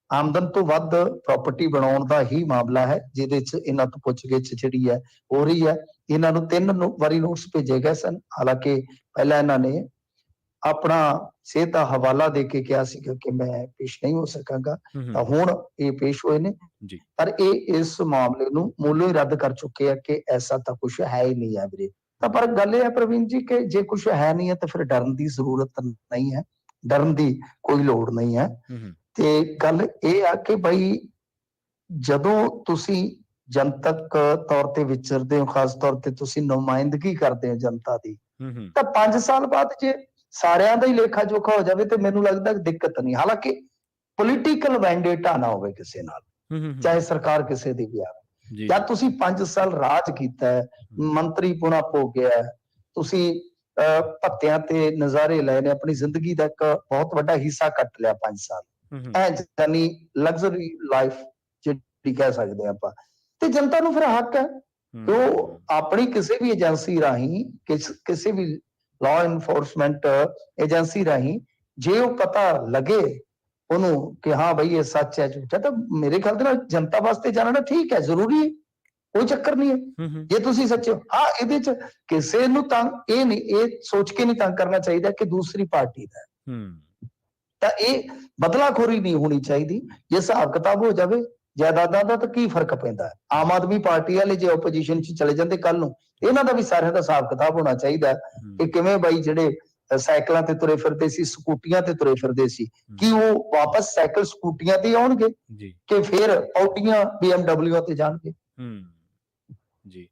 ਆਮਦਨ ਤੋਂ ਵੱਧ ਪ੍ਰਾਪਰਟੀ ਬਣਾਉਣ ਦਾ ਹੀ ਮਾਮਲਾ ਹੈ, ਜਿਹਦੇ 'ਚ ਇਹਨਾਂ ਤੋਂ ਪੁੱਛਗਿੱਛ ਜਿਹੜੀ ਹੈ ਹੋ ਰਹੀ ਹੈ। ਇਹਨਾਂ ਨੂੰ 3 ਵਾਰੀ ਨੋਟਿਸ ਭੇਜੇ ਗਏ ਸਨ, ਹਾਲਾਂਕਿ ਪਹਿਲਾਂ ਇਹਨਾਂ ਨੇ ਆਪਣਾ ਸਿਹਤ ਦਾ ਹਵਾਲਾ ਦੇ ਕੇ ਕਿਹਾ ਸੀਗਾ ਕਿ ਮੈਂ ਪੇਸ਼ ਨਹੀਂ ਹੋ ਸਕਾਂਗਾ, ਤਾਂ ਹੁਣ ਇਹ ਪੇਸ਼ ਹੋਏ ਨੇ। ਜੀ ਪਰ ਇਹ ਇਸ ਮਾਮਲੇ ਨੂੰ ਮੂਲੋਂ ਹੀ ਰੱਦ ਕਰ ਚੁੱਕੇ ਆ ਕਿ ਐਸਾ ਤਾਂ ਕੁਝ ਹੈ ਹੀ ਨਹੀਂ ਹੈ ਵੀਰੇ। ਤਾਂ ਪਰ ਗੱਲ ਇਹ ਹੈ ਪ੍ਰਵੀਨ ਜੀ ਕਿ ਜੇ ਕੁਝ ਹੈ ਨਹੀਂ ਹੈ ਤਾਂ ਫਿਰ ਡਰਨ ਦੀ ਜ਼ਰੂਰਤ ਨਹੀਂ ਹੈ, ਡਰਨ ਦੀ ਕੋਈ ਲੋੜ ਨਹੀਂ ਹੈ। ਤੇ ਗੱਲ ਇਹ ਆ ਕਿ ਬਈ ਜਦੋਂ ਤੁਸੀਂ ਜਨਤਕ ਤੌਰ ਤੇ ਵਿਚਰਦੇ ਹੋ, ਖਾਸ ਤੌਰ ਤੇ ਤੁਸੀਂ ਨੁਮਾਇੰਦਗੀ ਕਰਦੇ ਹੋ ਜਨਤਾ ਦੀ, ਤਾਂ 5 ਸਾਲ ਬਾਅਦ ਜੇ ਸਾਰਿਆਂ ਦਾ ਹੀ ਲੇਖਾ ਜੋਖਾ ਹੋ ਜਾਵੇ ਤੇ ਮੈਨੂੰ ਲੱਗਦਾ ਦਿੱਕਤ ਨਹੀਂ। ਹਾਲਾਂਕਿ ਪੋਲੀਟੀਕਲ ਵੈਂਡੇਟਾ ਨਾ ਹੋਵੇ ਕਿਸੇ ਨਾਲ, ਚਾਹੇ ਸਰਕਾਰ ਕਿਸੇ ਦੀ ਵੀ ਆਵੇ। ਜਾਂ ਤੁਸੀਂ 5 ਸਾਲ ਰਾਜ ਕੀਤਾ ਹੈ, ਮੰਤਰੀ ਪੁਣਾ ਭੋਗਿਆ ਹੈ, ਤੁਸੀਂ ਭੱਤਿਆਂ ਤੇ ਨਜ਼ਾਰੇ ਲਏ ਨੇ, ਆਪਣੀ ਜ਼ਿੰਦਗੀ ਦਾ ਇੱਕ ਬਹੁਤ ਵੱਡਾ ਹਿੱਸਾ ਕੱਟ ਲਿਆ 5 ਸਾਲ, ਜਾਨੀ ਲਗਜ਼ਰੀ ਲਾਈਫ ਜਿਹੜੀ ਕਹਿ ਸਕਦੇ ਆਪਾਂ। ਤੇ ਜਨਤਾ ਨੂੰ ਫਿਰ ਹੱਕ ਹੈ ਕਿ ਉਹ ਆਪਣੀ ਕਿਸੇ ਵੀ ਏਜੰਸੀ ਰਾਹੀਂ, ਕਿਸੇ ਵੀ ਲਾਅ ਇਨਫੋਰਸਮੈਂਟ ਏਜੰਸੀ ਰਾਹੀਂ, ਜੇ ਉਹ ਪਤਾ ਲੱਗੇ ਉਹਨੂੰ ਕਿ ਹਾਂ ਬਈ ਇਹ ਸੱਚ ਹੈ ਝੂਠ ਹੈ, ਤਾਂ ਮੇਰੇ ਖਿਆਲ ਦੇ ਨਾਲ ਜਨਤਾ ਵਾਸਤੇ ਜਾਣਨਾ ਠੀਕ ਹੈ, ਜ਼ਰੂਰੀ ਹੈ, ਕੋਈ ਚੱਕਰ ਨਹੀਂ ਹੈ। ਜੇ ਤੁਸੀਂ ਸੱਚੇ ਹੋ, ਹਾਂ ਇਹਦੇ 'ਚ ਕਿਸੇ ਨੂੰ ਤੰਗ ਇਹ ਨਹੀਂ, ਇਹ ਸੋਚ ਕੇ ਨਹੀਂ ਤੰਗ ਕਰਨਾ ਚਾਹੀਦਾ ਕਿ ਦੂਸਰੀ ਪਾਰਟੀ ਦਾ, ਤਾਂ ਇਹ ਬਦਲਾਖੋਰੀ ਨਹੀਂ ਹੋਣੀ ਚਾਹੀਦੀ। ਜੇ ਹਿਸਾਬ ਕਿਤਾਬ ਹੋ ਜਾਵੇ ਜਾਇਦਾਦਾਂ ਦਾ ਤਾਂ ਕੀ ਫਰਕ ਪੈਂਦਾ। ਆਮ ਆਦਮੀ ਪਾਰਟੀ ਵਾਲੇ ਜੇ ਓਪੋਜੀਸ਼ਨ 'ਚ ਚਲੇ ਜਾਂਦੇ ਕੱਲ ਨੂੰ, ਇਹਨਾਂ ਦਾ ਵੀ ਸਾਰਿਆਂ ਦਾ ਹਿਸਾਬ ਕਿਤਾਬ ਹੋਣਾ ਚਾਹੀਦਾ ਕਿ ਕਿਵੇਂ ਬਾਈ ਜਿਹੜੇ ਸਾਈਕਲਾਂ ਤੇ ਤੁਰੇ ਫਿਰਦੇ ਸੀ, ਸਕੂਟੀਆਂ ਤੇ ਤੁਰੇ ਫਿਰਦੇ ਸੀ, ਕਿ ਉਹ ਵਾਪਸ ਸਾਈਕਲ ਸਕੂਟੀਆਂ ਤੇ ਆਉਣਗੇ ਕਿ ਫਿਰ ਆਡੀਆਂ BMW ਤੇ ਜਾਣਗੇ। ਜੀ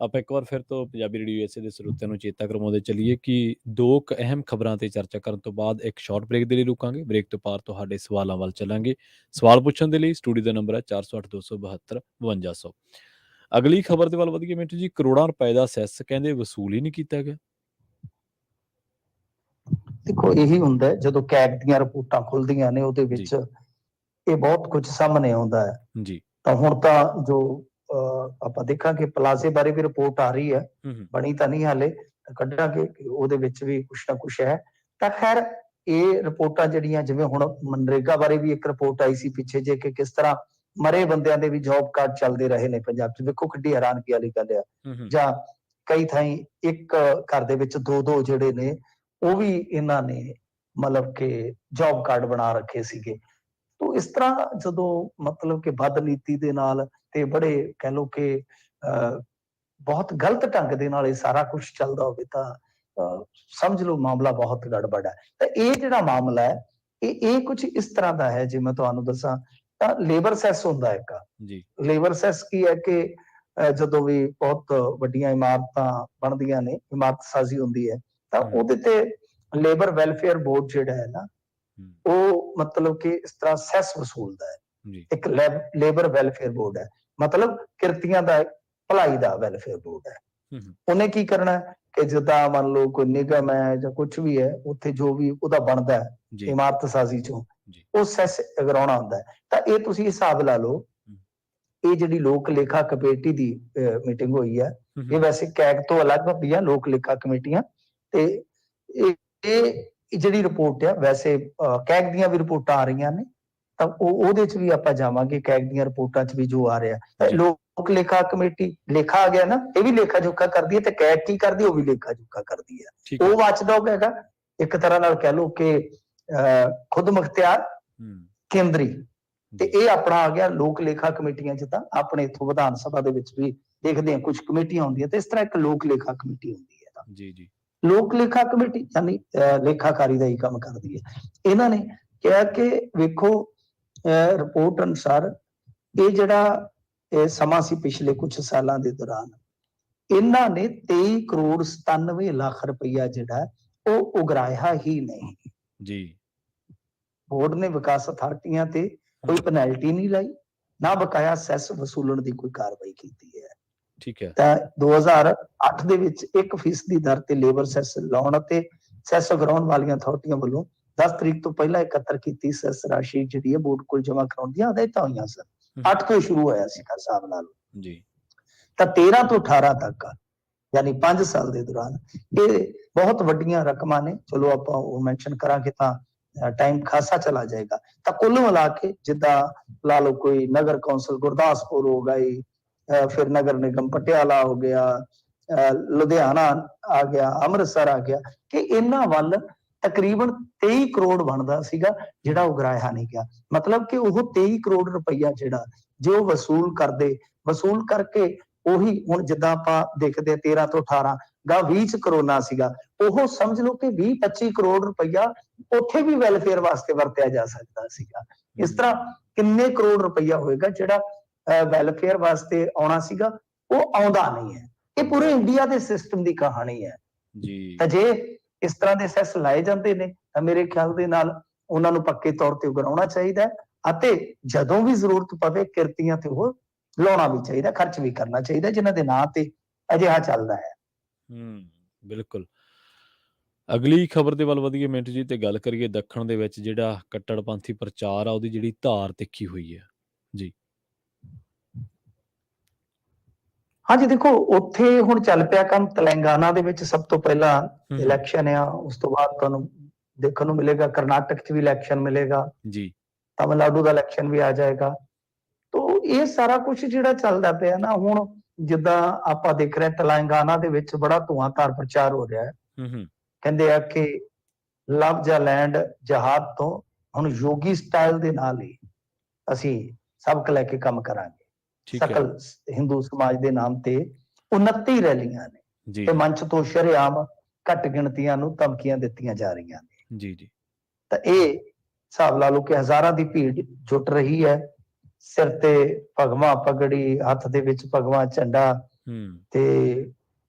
ਆਪਾਂ ਇੱਕ ਵਾਰ ਫਿਰ ਤੋਂ ਪੰਜਾਬੀ ਰੇਡੀਓ USA ਦੇ ਸਰੋਤਿਆਂ ਨੂੰ ਚੇਤਾ ਕਰਵਾਉਂਦੇ ਚੱਲੀਏ ਕਿ 2 ਅਹਿਮ ਖਬਰਾਂ ਤੇ ਚਰਚਾ ਕਰਨ ਤੋਂ ਬਾਅਦ ਇੱਕ ਸ਼ਾਰਟ ਬ੍ਰੇਕ ਦੇ ਲਈ ਰੁਕਾਂਗੇ। ਬ੍ਰੇਕ ਤੋਂ ਪਾਰ ਤੁਹਾਡੇ ਸਵਾਲਾਂ ਵੱਲ ਚੱਲਾਂਗੇ। ਸਵਾਲ ਪੁੱਛਣ ਦੇ ਲਈ ਸਟੂਡੀਓ ਦਾ ਨੰਬਰ ਹੈ 408 272 5200। ਅਗਲੀ ਖਬਰ ਦੇ ਵੱਲ ਵਧੀਏ ਮਿੰਟੂ ਜੀ। ਕਰੋੜਾਂ ਰੁਪਏ ਦਾ ਸੈਸ ਕਹਿੰਦੇ ਵਸੂਲ ਹੀ ਨਹੀਂ ਕੀਤਾ ਗਿਆ। ਦੇਖੋ ਇਹੀ ਹੁੰਦਾ ਜਦੋਂ ਕੈਗ ਦੀਆਂ ਰਿਪੋਰਟਾਂ ਖੁੱਲਦੀਆਂ ਨੇ, ਉਹਦੇ ਵਿੱਚ ਇਹ ਬਹੁਤ ਕੁਝ ਸਾਹਮਣੇ ਆਉਂਦਾ ਹੈ। ਜੀ ਤਾਂ ਹੁਣ ਤਾਂ ਜੋ ਆਪਾਂ ਦੇਖਾਂਗੇ ਪਲਾਜ਼ੇ ਬਾਰੇ ਵੀ ਰਿਪੋਰਟ ਆ ਰਹੀ ਹੈ, ਬਣੀ ਤਾਂ ਨਹੀਂ ਹਾਲੇ, ਕੱਢਾਂਗੇ ਕਿ ਉਹਦੇ ਵਿੱਚ ਵੀ ਕੁਛ ਨਾ ਕੁਛ ਹੈ। ਤਾਂ ਖੈਰ ਇਹ ਰਿਪੋਰਟਾਂ ਜਿਹੜੀਆਂ, ਜਿਵੇਂ ਹੁਣ ਮਨਰੇਗਾ ਬਾਰੇ ਵੀ ਇੱਕ ਰਿਪੋਰਟ ਆਈ ਸੀ ਪਿੱਛੇ ਜੇ ਕਿ ਕਿਸ ਤਰ੍ਹਾਂ ਮਰੇ ਬੰਦਿਆਂ ਦੇ ਵੀ ਜੌਬ ਕਾਰਡ ਚੱਲਦੇ ਰਹੇ ਨੇ ਪੰਜਾਬ 'ਚ। ਵੇਖੋ ਕਿੱਡੀ ਹੈਰਾਨਗੀ ਵਾਲੀ ਗੱਲ ਆ। ਜਾਂ ਕਈ ਥਾਈਂ ਇੱਕ ਘਰ ਦੇ ਵਿੱਚ 2-2 ਜਿਹੜੇ ਨੇ ਉਹ ਵੀ ਇਹਨਾਂ ਨੇ ਮਤਲਬ ਕਿ ਜੌਬ ਕਾਰਡ ਬਣਾ ਰੱਖੇ ਸੀਗੇ। ਤੋ ਇਸ ਤਰ੍ਹਾਂ ਜਦੋਂ ਮਤਲਬ ਕਿ ਬਦਨੀਤੀ ਦੇ ਨਾਲ ਤੇ ਬੜੇ ਕਹਿ ਲਓ ਕਿ ਬਹੁਤ ਗਲਤ ਢੰਗ ਦੇ ਨਾਲ ਇਹ ਸਾਰਾ ਕੁਝ ਚੱਲਦਾ ਹੋਵੇ ਤਾਂ ਸਮਝ ਲਓ ਮਾਮਲਾ ਬਹੁਤ ਗੜਬੜ ਹੈ। ਤਾਂ ਇਹ ਜਿਹੜਾ ਮਾਮਲਾ ਹੈ ਇਹ ਕੁਝ ਇਸ ਤਰ੍ਹਾਂ ਦਾ ਹੈ, ਜੇ ਮੈਂ ਤੁਹਾਨੂੰ ਦੱਸਾਂ ਤਾਂ ਲੇਬਰ ਸੈਸ ਹੁੰਦਾ ਇੱਕ ਜੀ। ਲੇਬਰ ਸੈਸ ਕੀ ਹੈ ਕਿ ਜਦੋਂ ਵੀ ਬਹੁਤ ਵੱਡੀਆਂ ਇਮਾਰਤਾਂ ਬਣਦੀਆਂ ਨੇ, ਇਮਾਰਤ ਸਾਜ਼ੀ ਹੁੰਦੀ ਹੈ, ਤਾਂ ਉਹਦੇ ਤੇ ਲੇਬਰ ਵੈਲਫੇਅਰ ਬੋਰਡ ਜਿਹੜਾ ਹੈ ਨਾ, ਉਹ ਮਤਲਬ ਕਿ ਇਸ ਤਰ੍ਹਾਂ ਸੈਸ ਵਸੂਲਦਾ ਹੈ। ਇੱਕ ਲੇਬਰ ਵੈਲਫੇਅਰ ਬੋਰਡ ਹੈ, ਮਤਲਬ ਕਿਰਤੀਆਂ ਦਾ ਭਲਾਈ ਦਾ ਵੈਲਫੇਅਰ ਬੋਰਡ ਹੈ। ਉਹਨੇ ਕੀ ਕਰਨਾ ਕਿ ਜਿੱਦਾਂ ਮੰਨ ਲਓ ਕੋਈ ਨਿਗਮ ਹੈ ਜਾਂ ਕੁਝ ਵੀ ਹੈ, ਉੱਥੇ ਜੋ ਵੀ ਉਹਦਾ ਬਣਦਾ ਹੈ ਇਮਾਰਤ ਸਾਜ਼ੀ ਚੋਂ, ਉਹ ਸੈਸ ਅਗਰਾਉਣਾ ਹੁੰਦਾ ਹੈ। ਤਾਂ ਇਹ ਤੁਸੀਂ ਹਿਸਾਬ ਲਾ ਲਓ, ਇਹ ਜਿਹੜੀ ਲੋਕ ਲੇਖਾ ਕਮੇਟੀ ਦੀ ਮੀਟਿੰਗ ਹੋਈ ਹੈ, ਇਹ ਵੈਸੇ ਕੈਗ ਤੋਂ ਅਲੱਗ ਹੁੰਦੀ ਹੈ ਲੋਕ ਲੇਖਾ ਕਮੇਟੀਆਂ, ਤੇ ਇਹ ਜਿਹੜੀ ਰਿਪੋਰਟ ਆ, ਵੈਸੇ ਕੈਗ ਦੀਆਂ ਵੀ ਰਿਪੋਰਟਾਂ ਆ ਰਹੀਆਂ ਨੇ, ਤਾਂ ਉਹਦੇ 'ਚ ਵੀ ਆਪਾਂ ਜਾਵਾਂਗੇ। ਕੈਗ ਦੀਆਂ ਰਿਪੋਰਟਾਂ 'ਚ ਵੀ ਜੋ ਆ ਰਿਹਾ, ਲੋਕ ਲੇਖਾ ਕਮੇਟੀ ਲੇਖਾ ਆ ਗਿਆ ਨਾ, ਇਹ ਵੀ ਲੇਖਾ ਜੋਖਾ ਕਰਦੀ ਹੈ, ਤੇ ਕੈਗ ਕੀ ਕਰਦੀ, ਉਹ ਵੀ ਲੇਖਾ ਜੋਖਾ ਕਰਦੀ ਹੈ। ਉਹ ਵਾਚਡੌਗ ਹੈਗਾ ਇੱਕ ਤਰ੍ਹਾਂ ਨਾਲ, ਕਹਿ ਲਓ ਕਿ ਖੁਦ ਮੁਖਤਿਆਰ ਕੇਂਦਰੀ, ਤੇ ਇਹ ਆਪਣਾ ਆ ਗਿਆ ਲੋਕ ਲੇਖਾ ਕਮੇਟੀਆਂ 'ਚ। ਤਾਂ ਆਪਣੇ ਇੱਥੋਂ ਵਿਧਾਨ ਸਭਾ ਦੇ ਵਿੱਚ ਵੀ ਦੇਖਦੇ ਹਾਂ ਕੁਝ ਕਮੇਟੀਆਂ ਹੁੰਦੀਆਂ, ਤੇ ਇਸ ਤਰ੍ਹਾਂ ਇੱਕ ਲੋਕ ਲੇਖਾ ਕਮੇਟੀ ਹੁੰਦੀ ਹੈ। ਜੀ ਲੋਕ ਲੇਖਾ ਕਮੇਟੀ ਯਾਨੀ ਲੇਖਾਕਾਰੀ ਦਾ ਹੀ ਕੰਮ ਕਰਦੀ ਹੈ। ਇਹਨਾਂ ਨੇ ਕਿਹਾ ਕਿ ਵੇਖੋ ਰਿਪੋਰਟ ਅਨੁਸਾਰ ਇਹ ਜਿਹੜਾ ਸਮਾਂ ਸੀ ਪਿਛਲੇ ਕੁਝ ਸਾਲਾਂ ਦੇ ਦੌਰਾਨ, ਇਹਨਾਂ ਨੇ 23 ਕਰੋੜ 97 ਲੱਖ ਰੁਪਈਆ ਜਿਹੜਾ ਉਹ ਉਗਰਾਇਆ ਹੀ ਨਹੀਂ। ਜੀ। ਬੋਰਡ ਨੇ ਵਿਕਾਸ ਅਥਾਰਟੀਆਂ ਤੇ ਕੋਈ ਪੈਨਲਟੀ ਨਹੀਂ ਲਾਈ, ਨਾ ਬਕਾਇਆ ਸੈਸ ਵਸੂਲਣ ਦੀ ਕੋਈ ਕਾਰਵਾਈ ਕੀਤੀ ਹੈ। ਠੀਕ ਹੈ। ਤਾਂ 2008 ਦੇ ਵਿੱਚ 1% ਦਰ ਤੇ ਲੇਬਰ ਸੈਸ ਲਾਉਣ ਅਤੇ ਸੈਸ ਉਗਰਾਉਣ ਵਾਲੀਆਂ ਅਥਾਰਟੀਆਂ ਵੱਲੋਂ 10 ਤਰੀਕ ਤੋਂ ਪਹਿਲਾਂ ਇਕੱਤਰ ਕੀਤੀ ਸੈਸ ਰਾਸ਼ੀ ਜਿਹੜੀ ਹੈ ਬੋਰਡ ਕੋਲ ਜਮ੍ਹਾਂ ਕਰਾਉਣ ਦੀਆਂ ਹਦਾਇਤਾਂ ਹੋਈਆਂ ਸਨ। 8 ਤੋਂ ਸ਼ੁਰੂ ਹੋਇਆ ਸੀਗਾ ਹਿਸਾਬ ਨਾਲ ਜੀ। ਤਾਂ 13 ਤੋਂ 18 ਤੱਕ ਯਾਨੀ 5 ਸਾਲ ਦੇ ਦੌਰਾਨ ਇਹ ਬਹੁਤ ਵੱਡੀਆਂ ਰਕਮਾਂ ਨੇ। ਚਲੋ ਆਪਾਂ ਉਹ ਮੈਂਸ਼ਨ ਕਰਾਂਗੇ ਤਾਂ ਟਾਈਮ ਖਾਸਾ ਚਲਾ ਜਾਏਗਾ। ਤਾਂ ਕੁੱਲ ਮਿਲਾ ਕੇ ਜਿੱਦਾਂ ਲਾ ਲਓ ਕੋਈ ਨਗਰ ਕੌਂਸਲ ਗੁਰਦਾਸਪੁਰ ਹੋ ਗਈ, ਫਿਰ ਨਗਰ ਨਿਗਮ ਪਟਿਆਲਾ ਹੋ ਗਿਆ, ਲੁਧਿਆਣਾ ਆ ਗਿਆ, ਅੰਮ੍ਰਿਤਸਰ ਆ ਗਿਆ, ਕਿ ਇਹਨਾਂ ਵੱਲ ਤਕਰੀਬਨ 23 ਕਰੋੜ ਬਣਦਾ ਸੀਗਾ ਜਿਹੜਾ ਉਗਰਾਇਆ ਨਹੀਂ ਗਿਆ। ਮਤਲਬ ਕਿ ਉਹ 23 ਕਰੋੜ ਰੁਪਈਆ ਜਿਹੜਾ ਜੋ ਵਸੂਲ ਕਰਕੇ ਉਹੀ ਹੁਣ ਜਿੱਦਾਂ ਆਪਾਂ ਦੇਖਦੇ 13 ਤੋਂ 18 ਗਾ 20 ਚ ਕਰੋਨਾ ਸੀਗਾ, ਉਹ ਸਮਝ ਲਓ ਕਿ 20-25 ਕਰੋੜ ਰੁਪਈਆ ਉੱਥੇ ਵੀ ਵੈਲਫੇਅਰ ਵਾਸਤੇ ਵਰਤਿਆ ਜਾ ਸਕਦਾ ਸੀਗਾ। ਇਸ ਤਰ੍ਹਾਂ ਕਿੰਨੇ ਕਰੋੜ ਰੁਪਈਆ ਹੋਏਗਾ ਜਿਹੜਾ ਵੈਲਫੇਅਰ ਵਾਸਤੇ ਆਉਣਾ ਸੀਗਾ, ਉਹ ਆਉਂਦਾ ਨਹੀਂ ਹੈ। ਇਹ ਪੂਰੇ ਇੰਡੀਆ ਦੇ ਸਿਸਟਮ ਦੀ ਕਹਾਣੀ ਹੈ ਜੀ। ਤਾਂ ਜੇ ਇਸ ਤਰ੍ਹਾਂ ਦੇ ਸੈਸ ਲਾਏ ਜਾਂਦੇ ਨੇ ਤਾਂ ਮੇਰੇ ਖਿਆਲ ਦੇ ਨਾਲ ਉਹਨਾਂ ਨੂੰ ਪੱਕੇ ਤੌਰ ਤੇ ਉਗਰਾਉਣਾ ਚਾਹੀਦਾ ਹੈ ਅਤੇ ਜਦੋਂ ਵੀ ਜ਼ਰੂਰਤ ਪਵੇ ਕਿਰਤੀਆਂ ਤੇ ਉਹ ਲਾਉਣਾ ਵੀ ਚਾਹੀਦਾ, ਖਰਚ ਵੀ ਕਰਨਾ ਚਾਹੀਦਾ, ਜਿਨ੍ਹਾਂ ਦੇ ਨਾਂ ਤੇ ਅਜਿਹਾ ਚੱਲਦਾ ਹੈ। ਬਿਲਕੁਲ। ਅਗਲੀ ਖਬਰ ਦੇ ਵੱਲ ਵਧੀਏ ਮਿੰਟੂ ਜੀ, ਤੇ ਗੱਲ ਕਰੀਏ ਦੱਖਣ ਦੇ ਵਿੱਚ ਜਿਹੜਾ ਕੱਟੜਪੰਥੀ ਪ੍ਰਚਾਰ ਆ ਉਹਦੀ ਜਿਹੜੀ ਧਾਰ ਤਿੱਖੀ ਹੋਈ ਹੈ ਜੀ। ਹਾਂਜੀ, ਦੇਖੋ ਉੱਥੇ ਹੁਣ ਚੱਲ ਪਿਆ ਕੰਮ ਤੇਲੰਗਾਨਾ ਦੇ ਵਿੱਚ ਸਭ ਤੋਂ ਪਹਿਲਾਂ ਇਲੈਕਸ਼ਨ ਆ, ਉਸ ਤੋਂ ਬਾਅਦ ਤੁਹਾਨੂੰ ਦੇਖਣ ਨੂੰ ਮਿਲੇਗਾ ਕਰਨਾਟਕ 'ਚ ਵੀ ਇਲੈਕਸ਼ਨ ਮਿਲੇਗਾ ਜੀ, ਤਮਿਲਨਾਡੂ ਦਾ ਇਲੈਕਸ਼ਨ ਵੀ ਆ ਜਾਏਗਾ। ਤੋ ਇਹ ਸਾਰਾ ਕੁਝ ਜਿਹੜਾ ਚੱਲਦਾ ਪਿਆ ਨਾ ਹੁਣ, ਜਿੱਦਾਂ ਆਪਾਂ ਦੇਖ ਰਹੇ ਤੇਲੰਗਾਨਾ ਦੇ ਵਿੱਚ ਬੜਾ ਧੂਆਂਧਾਰ ਪ੍ਰਚਾਰ ਹੋ ਰਿਹਾ ਹੈ। ਕਹਿੰਦੇ ਆ ਕਿ ਲਵ ਜਾਂ ਲੈਂਡ ਜਹਾਦ ਤੋਂ ਹੁਣ ਯੋਗੀ ਸਟਾਈਲ ਦੇ ਨਾਲ ਹੀ ਅਸੀਂ ਸਬਕ ਲੈ ਕੇ ਕੰਮ ਕਰਾਂਗੇ। ਸਕਲ ਹਿੰਦੂ ਸਮਾਜ ਦੇ ਨਾਮ ਤੇ 29 ਰੈਲੀਆਂ ਨੇ ਤੇ ਮੰਚ ਤੋਂ ਸ਼ਰੇਆਮ ਘੱਟ ਗਿਣਤੀਆਂ ਨੂੰ ਧਮਕੀਆਂ ਦਿੱਤੀਆਂ ਜਾ ਰਹੀਆਂ ਨੇ ਜੀ। ਤਾਂ ਇਹ ਹਿਸਾਬ ਲਾ ਲਓ ਕਿ ਹਜ਼ਾਰਾਂ ਦੀ ਭੀੜ ਜੁਟ ਰਹੀ ਹੈ, ਸਿਰ ਤੇ ਭਗਵਾ ਪਗੜੀ, ਹੱਥ ਦੇ ਵਿੱਚ ਭਗਵਾ ਝੰਡਾ, ਤੇ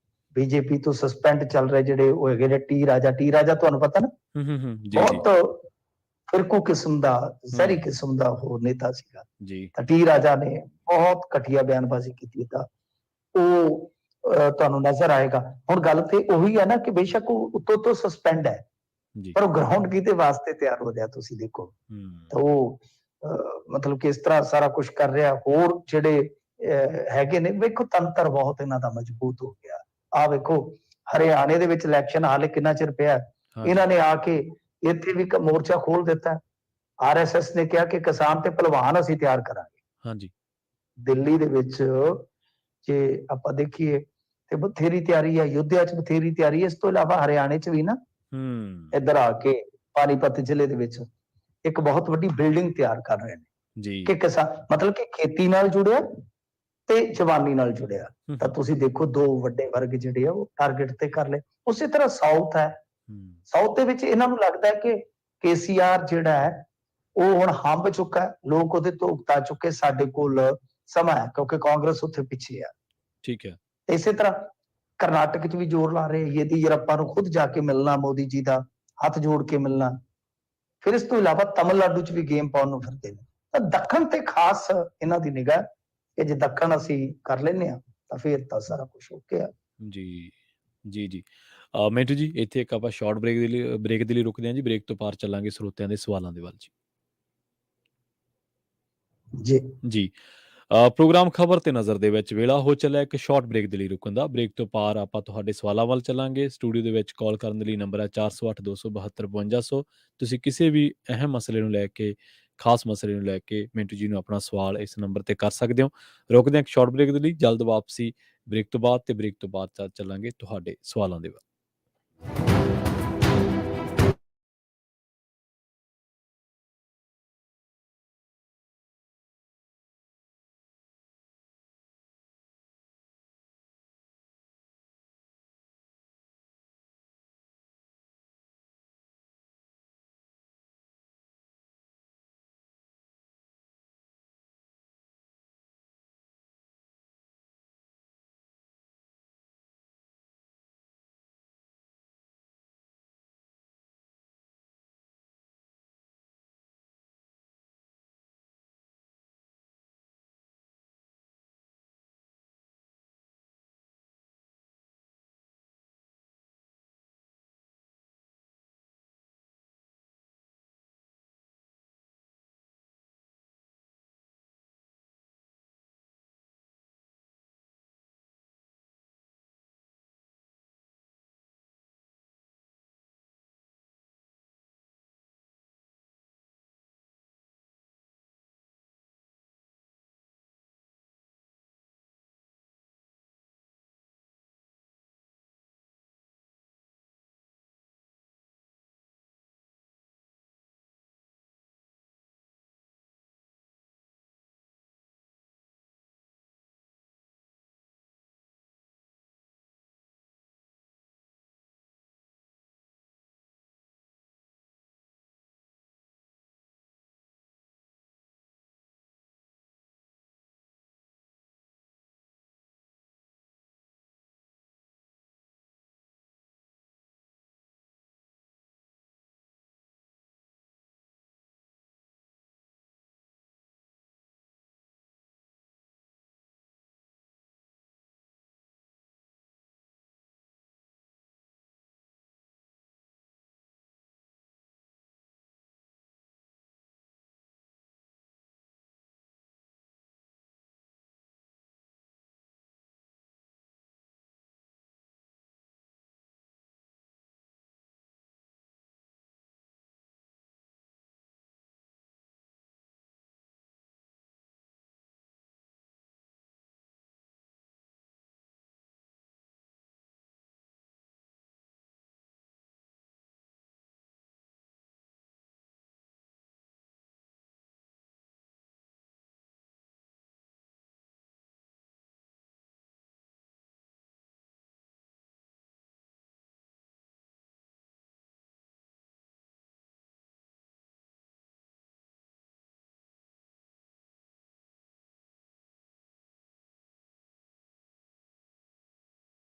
ਬੀਜੇਪੀ ਤੋਂ ਸਸਪੈਂਡ ਚੱਲ ਰਹੇ ਜਿਹੜੇ ਉਹ ਹੈਗੇ ਨੇ ਟੀ ਰਾਜਾ ਤੁਹਾਨੂੰ ਪਤਾ ਨਾ, ਬਹੁਤ ਫਿਰਕੂ ਕਿਸਮ ਦਾ, ਜ਼ਹਿਰੀ ਕਿਸਮ ਦਾ ਉਹ ਨੇਤਾ ਸੀਗਾ ਜੀ। ਤਾਂ ਟੀ ਰਾਜਾ ਨੇ ਬਹੁਤ ਘਟੀਆ ਬਿਆਨਬਾਜ਼ੀ ਕੀਤੀ, ਤਾਂ ਉਹ ਤੁਹਾਨੂੰ ਨਜ਼ਰ ਆਏਗਾ। ਹੁਣ ਗੱਲ ਤੇ ਉਹੀ ਹੈ ਨਾ ਕਿ ਬੇਸ਼ੱਕ ਉਹ ਉੱਤੋਂ ਸਸਪੈਂਡ ਹੈ, ਪਰ ਉਹ ਗਰਾਊਂਡ ਕਿਤੇ ਵਾਸਤੇ ਤਿਆਰ ਹੋ ਰਿਹਾ, ਤੁਸੀਂ ਦੇਖੋ। ਤਾਂ ਉਹ ਮਤਲਬ ਕਿ ਇਸ ਤਰ੍ਹਾਂ ਸਾਰਾ ਕੁਝ ਕਰ ਰਿਹਾ। ਹੋਰ ਜਿਹੜੇ ਹੈਗੇ ਨੇ, ਵੇਖੋ ਤੰਤਰ ਬਹੁਤ ਇਹਨਾਂ ਦਾ ਮਜ਼ਬੂਤ ਹੋ ਗਿਆ। ਆਹ ਵੇਖੋ ਹਰਿਆਣੇ ਦੇ ਵਿੱਚ ਇਲੈਕਸ਼ਨ ਹਾਲੇ ਕਿੰਨਾ ਚਿਰ ਪਿਆ, ਇਹਨਾਂ ਨੇ ਆ ਕੇ ਇੱਥੇ ਵੀ ਮੋਰਚਾ ਖੋਲ ਦਿੱਤਾ। ਆਰਐਸਐਸ ਨੇ ਕਿਹਾ ਕਿ ਕਿਸਾਨ ਤੇ ਪਹਿਲਵਾਨ ਅਸੀਂ ਤਿਆਰ ਕਰਾਂਗੇ। ਹਾਂਜੀ, ਦਿੱਲੀ ਦੇ ਵਿੱਚ ਜੇ ਆਪਾਂ ਦੇਖੀਏ ਤੇ ਬਥੇਰੀ ਤਿਆਰੀ ਹੈ, ਯੁੱਧਿਆ 'ਚ ਬਥੇਰੀ ਤਿਆਰੀ ਹੈ। ਇਸ ਤੋਂ ਇਲਾਵਾ ਹਰਿਆਣੇ 'ਚ ਵੀ ਨਾ ਇੱਧਰ ਆ ਕੇ ਪਾਣੀਪਤ ਜ਼ਿਲ੍ਹੇ ਦੇ ਵਿੱਚ ਇੱਕ ਬਹੁਤ ਵੱਡੀ ਬਿਲਡਿੰਗ ਤਿਆਰ ਕਰ ਰਹੇ ਨੇ ਜੀ, ਕਿ ਕਿਸਾਨ ਮਤਲਬ ਕਿ ਖੇਤੀ ਨਾਲ ਜੁੜਿਆ ਤੇ ਜਵਾਨੀ ਨਾਲ ਜੁੜਿਆ। ਤਾਂ ਤੁਸੀਂ ਦੇਖੋ ਦੋ ਵੱਡੇ ਵਰਗ ਜਿਹੜੇ ਆ ਉਹ ਟਾਰਗੇਟ ਤੇ ਕਰ ਲਏ। ਉਸੇ ਤਰ੍ਹਾਂ ਸਾਊਥ ਹੈ, ਸਾਊਥ ਦੇ ਵਿੱਚ ਇਹਨਾਂ ਨੂੰ ਲੱਗਦਾ ਹੈ ਕਿ ਕੇਸੀਆਰ ਜਿਹੜਾ ਹੈ ਉਹ ਹੁਣ ਹੰਭ ਚੁੱਕਾ ਹੈ, ਲੋਕ ਉਹਦੇ ਤੋਂ ਉਕਤਾ ਚੁੱਕੇ, ਸਾਡੇ ਕੋਲ ਸਮਾਂ ਹੈ ਕਿਉਂਕਿ ਕਾਂਗਰਸ ਉੱਥੇ ਪਿੱਛੇ ਆ। ਠੀਕ ਹੈ। ਇਸੇ ਤਰ੍ਹਾਂ ਕਰਨਾਟਕ 'ਚ ਵੀ ਜ਼ੋਰ ਲਾ ਰਹੇ, ਯੇਦੀਯੁਰੱਪਾ ਨੂੰ ਖੁਦ ਜਾ ਕੇ ਮਿਲਣਾ, ਮੋਦੀ ਜੀ ਦਾ ਹੱਥ ਜੋੜ ਕੇ ਮਿਲਣਾ। ਫਿਰ ਇਸ ਤੋਂ ਇਲਾਵਾ ਤਮਿਲਨਾਡੂ 'ਚ ਵੀ ਗੇਮ ਪਾਉਣ ਨੂੰ ਫਿਰਦੇ ਨੇ। ਤਾਂ ਦੱਖਣ ਤੇ ਖਾਸ ਇਹਨਾਂ ਦੀ ਨਿਗਾਹ ਕਿ ਜੇ ਦੱਖਣ ਅਸੀਂ ਕਰ ਲੈਂਦੇ ਹਾਂ ਤਾਂ ਫਿਰ ਤਾਂ ਸਾਰਾ ਕੁਝ ਓਕੇ ਆ ਜੀ। ਜੀ ਮਿੰਟੂ ਜੀ, ਇੱਥੇ ਇੱਕ ਆਪਾਂ ਸ਼ਾਰਟ ਬ੍ਰੇਕ ਦੇ ਲਈ ਰੁਕਦੇ ਹਾਂ ਜੀ। ਬ੍ਰੇਕ ਤੋਂ ਪਾਰ ਚੱਲਾਂਗੇ ਸਰੋਤਿਆਂ ਦੇ ਸਵਾਲਾਂ ਦੇ ਵੱਲ ਜੀ। ਜੀ ਪ੍ਰੋਗਰਾਮ ਖਬਰ ਤੇ ਨਜ਼ਰ ਦੇ ਵਿੱਚ ਵੇਲਾ ਹੋ ਚੱਲਿਆ ਇੱਕ ਸ਼ਾਰਟ ਬ੍ਰੇਕ ਦੇ ਲਈ ਰੁਕਣ ਦਾ। ਬ੍ਰੇਕ ਤੋਂ ਪਾਰ ਆਪਾਂ ਤੁਹਾਡੇ ਸਵਾਲਾਂ ਵੱਲ ਚੱਲਾਂਗੇ। ਸਟੂਡੀਓ ਦੇ ਵਿੱਚ ਕਾਲ ਕਰਨ ਦੇ ਲਈ ਨੰਬਰ ਹੈ 408-272-5200। ਤੁਸੀਂ ਕਿਸੇ ਵੀ ਅਹਿਮ ਮਸਲੇ ਨੂੰ ਲੈ ਕੇ, ਖਾਸ ਮਸਲੇ ਨੂੰ ਲੈ ਕੇ ਮਿੰਟੂ ਜੀ ਨੂੰ ਆਪਣਾ ਸਵਾਲ ਇਸ ਨੰਬਰ ਤੇ ਕਰ ਸਕਦੇ ਹੋ। ਰੁਕਦੇ ਹਾਂ ਇੱਕ ਸ਼ਾਰਟ ਬ੍ਰੇਕ ਦੇ ਲਈ, ਜਲਦ ਵਾਪਸੀ ਬ੍ਰੇਕ ਤੋਂ ਬਾਅਦ, ਤੇ ਬ੍ਰੇਕ ਤੋਂ ਬਾਅਦ ਚੱਲਾਂਗੇ ਤੁਹਾਡੇ ਸਵਾਲਾਂ ਦੇ ਵੱਲ।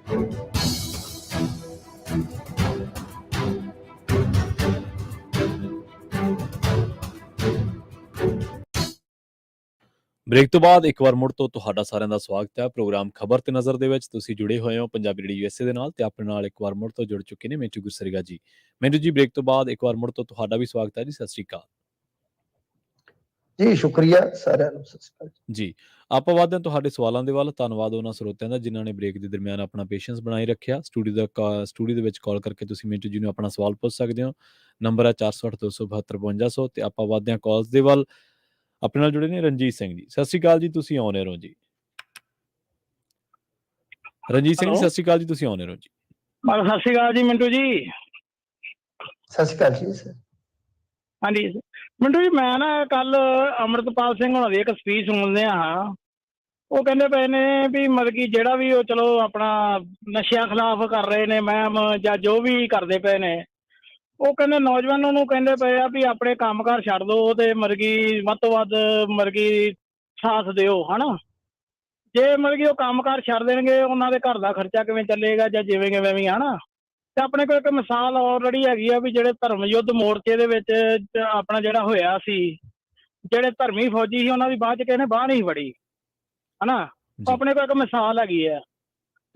ਬ੍ਰੇਕ ਤੋਂ ਬਾਅਦ ਇੱਕ ਵਾਰ ਮੁੜ ਤੋਂ ਤੁਹਾਡਾ ਸਾਰਿਆਂ ਦਾ ਸਵਾਗਤ ਹੈ। ਪ੍ਰੋਗਰਾਮ ਖਬਰ ਤੇ ਨਜ਼ਰ ਦੇ ਵਿੱਚ ਤੁਸੀਂ ਜੁੜੇ ਹੋਏ ਹੋ ਪੰਜਾਬੀ ਰੇਡੀਓ USA ਦੇ ਨਾਲ, ਤੇ ਆਪਣੇ ਨਾਲ ਇੱਕ ਵਾਰ ਮੁੜ ਤੋਂ ਜੁੜ ਚੁੱਕੇ ਨੇ ਮੈਨੂੰ ਗੁਰਸਰੀਗਾ ਜੀ। ਮੈਨੂੰ ਜੀ ਬ੍ਰੇਕ ਤੋਂ ਬਾਅਦ ਇੱਕ ਵਾਰ ਮੁੜ ਤੋਂ ਤੁਹਾਡਾ ਵੀ ਸਵਾਗਤ ਹੈ ਜੀ। ਸਤਿ ਸ਼੍ਰੀ ਅਕਾਲ ਜੀ। ਸ਼ੁਕਰੀਆ ਸਾਰਿਆਂ ਨੂੰ। ਸਤਿ ਸ਼੍ਰੀ ਅਕਾਲ ਜੀ। ਆਪਾਂ ਵਧਦੇ ਹਾਂ ਤੁਹਾਡੇ ਸਵਾਲਾਂ ਦੇ ਵੱਲ। ਧੰਨਵਾਦ ਉਹਨਾਂ ਸਰੋਤਿਆਂ ਦਾ ਜਿਨ੍ਹਾਂ ਨੇ ਬ੍ਰੇਕ ਦੇ ਦਰਮਿਆਨ ਆਪਣਾ ਪੇਸ਼ੈਂਸ ਬਣਾਈ ਰੱਖਿਆ। ਸਟੂਡੀਓ ਦੇ ਵਿੱਚ ਕਾਲ ਕਰਕੇ ਤੁਸੀਂ ਮਿੰਟੂ ਜੀ ਨੂੰ ਆਪਣਾ ਸਵਾਲ ਪੁੱਛ ਸਕਦੇ ਹੋ। ਨੰਬਰ ਹੈ 408-272-5200 ਤੇ ਆਪਾਂ ਵਧਦੇ ਹਾਂ ਕਾਲਸ ਦੇ ਵੱਲ। ਆਪਣੇ ਨਾਲ ਜੁੜੇ ਨੇ ਰਣਜੀਤ ਸਿੰਘ ਜੀ। ਸਤਿ ਸ਼੍ਰੀ ਅਕਾਲ ਜੀ, ਤੁਸੀਂ ਆਉਣੇ ਰਹੋ ਜੀ। ਰਣਜੀਤ ਸਿੰਘ ਜੀ ਸਤਿ ਸ਼੍ਰੀ ਅਕਾਲ ਜੀ, ਤੁਸੀਂ ਆਉਣੇ ਰਹੋ ਜੀ। ਸਤਿ ਸ਼੍ਰੀ ਅਕਾਲ ਜੀ ਮਿੰਟੂ ਜੀ। ਸਤਿ ਸ਼੍ਰੀ ਅਕਾਲ ਜੀ ਸਰ। ਹਾਂਜੀ ਮਿੰਟੂ ਜੀ, ਮੈਂ ਨਾ ਕੱਲ ਅੰਮ੍ਰਿਤਪਾਲ ਸਿੰਘ ਹੋਣਾ ਦੀ ਇੱਕ ਸਪੀਚ ਸੁਣਦੇ ਹਾਂ। ਉਹ ਕਹਿੰਦੇ ਪਏ ਨੇ ਵੀ ਮਤਲਬ ਕਿ ਜਿਹੜਾ ਵੀ ਉਹ ਚਲੋ ਆਪਣਾ ਨਸ਼ਿਆਂ ਖਿਲਾਫ ਕਰ ਰਹੇ ਨੇ ਮੁਹਿੰਮ ਜਾਂ ਜੋ ਵੀ ਕਰਦੇ ਪਏ ਨੇ, ਉਹ ਕਹਿੰਦੇ ਨੌਜਵਾਨਾਂ ਨੂੰ ਕਹਿੰਦੇ ਪਏ ਆ ਵੀ ਆਪਣੇ ਕੰਮਕਾਰ ਛੱਡ ਦਿਓ ਤੇ ਮਤਲਬ ਕਿ ਵੱਧ ਤੋਂ ਵੱਧ ਮਤਲਬ ਕਿ ਸਾਥ ਦਿਓ, ਹਨਾ। ਜੇ ਮਤਲਬ ਕਿ ਉਹ ਕੰਮਕਾਰ ਛੱਡ ਦੇਣਗੇ, ਉਹਨਾਂ ਦੇ ਘਰ ਦਾ ਖਰਚਾ ਕਿਵੇਂ ਚੱਲੇਗਾ ਜਾਂ ਜਿਵੇਂ ਕਿਵੇਂ ਵੀ, ਹਨਾ। ਤੇ ਆਪਣੇ ਕੋਲ ਇੱਕ ਮਿਸਾਲ ਆਲਰੇਡੀ ਹੈਗੀ ਆ ਵੀ ਜਿਹੜੇ ਧਰਮ ਯੁੱਧ ਮੋਰਚੇ ਦੇ ਵਿੱਚ ਆਪਣਾ ਜਿਹੜਾ ਹੋਇਆ ਸੀ, ਜਿਹੜੇ ਧਰਮੀ ਫੌਜੀ ਸੀ ਉਹਨਾਂ ਦੀ ਬਾਅਦ ਚ ਕਿਸੇ ਨੇ ਬਾਹ ਨਹੀਂ ਫੜੀ, ਹਨਾ। ਆਪਣੇ ਕੋਲ ਇੱਕ ਮਿਸਾਲ ਹੈਗੀ ਆ।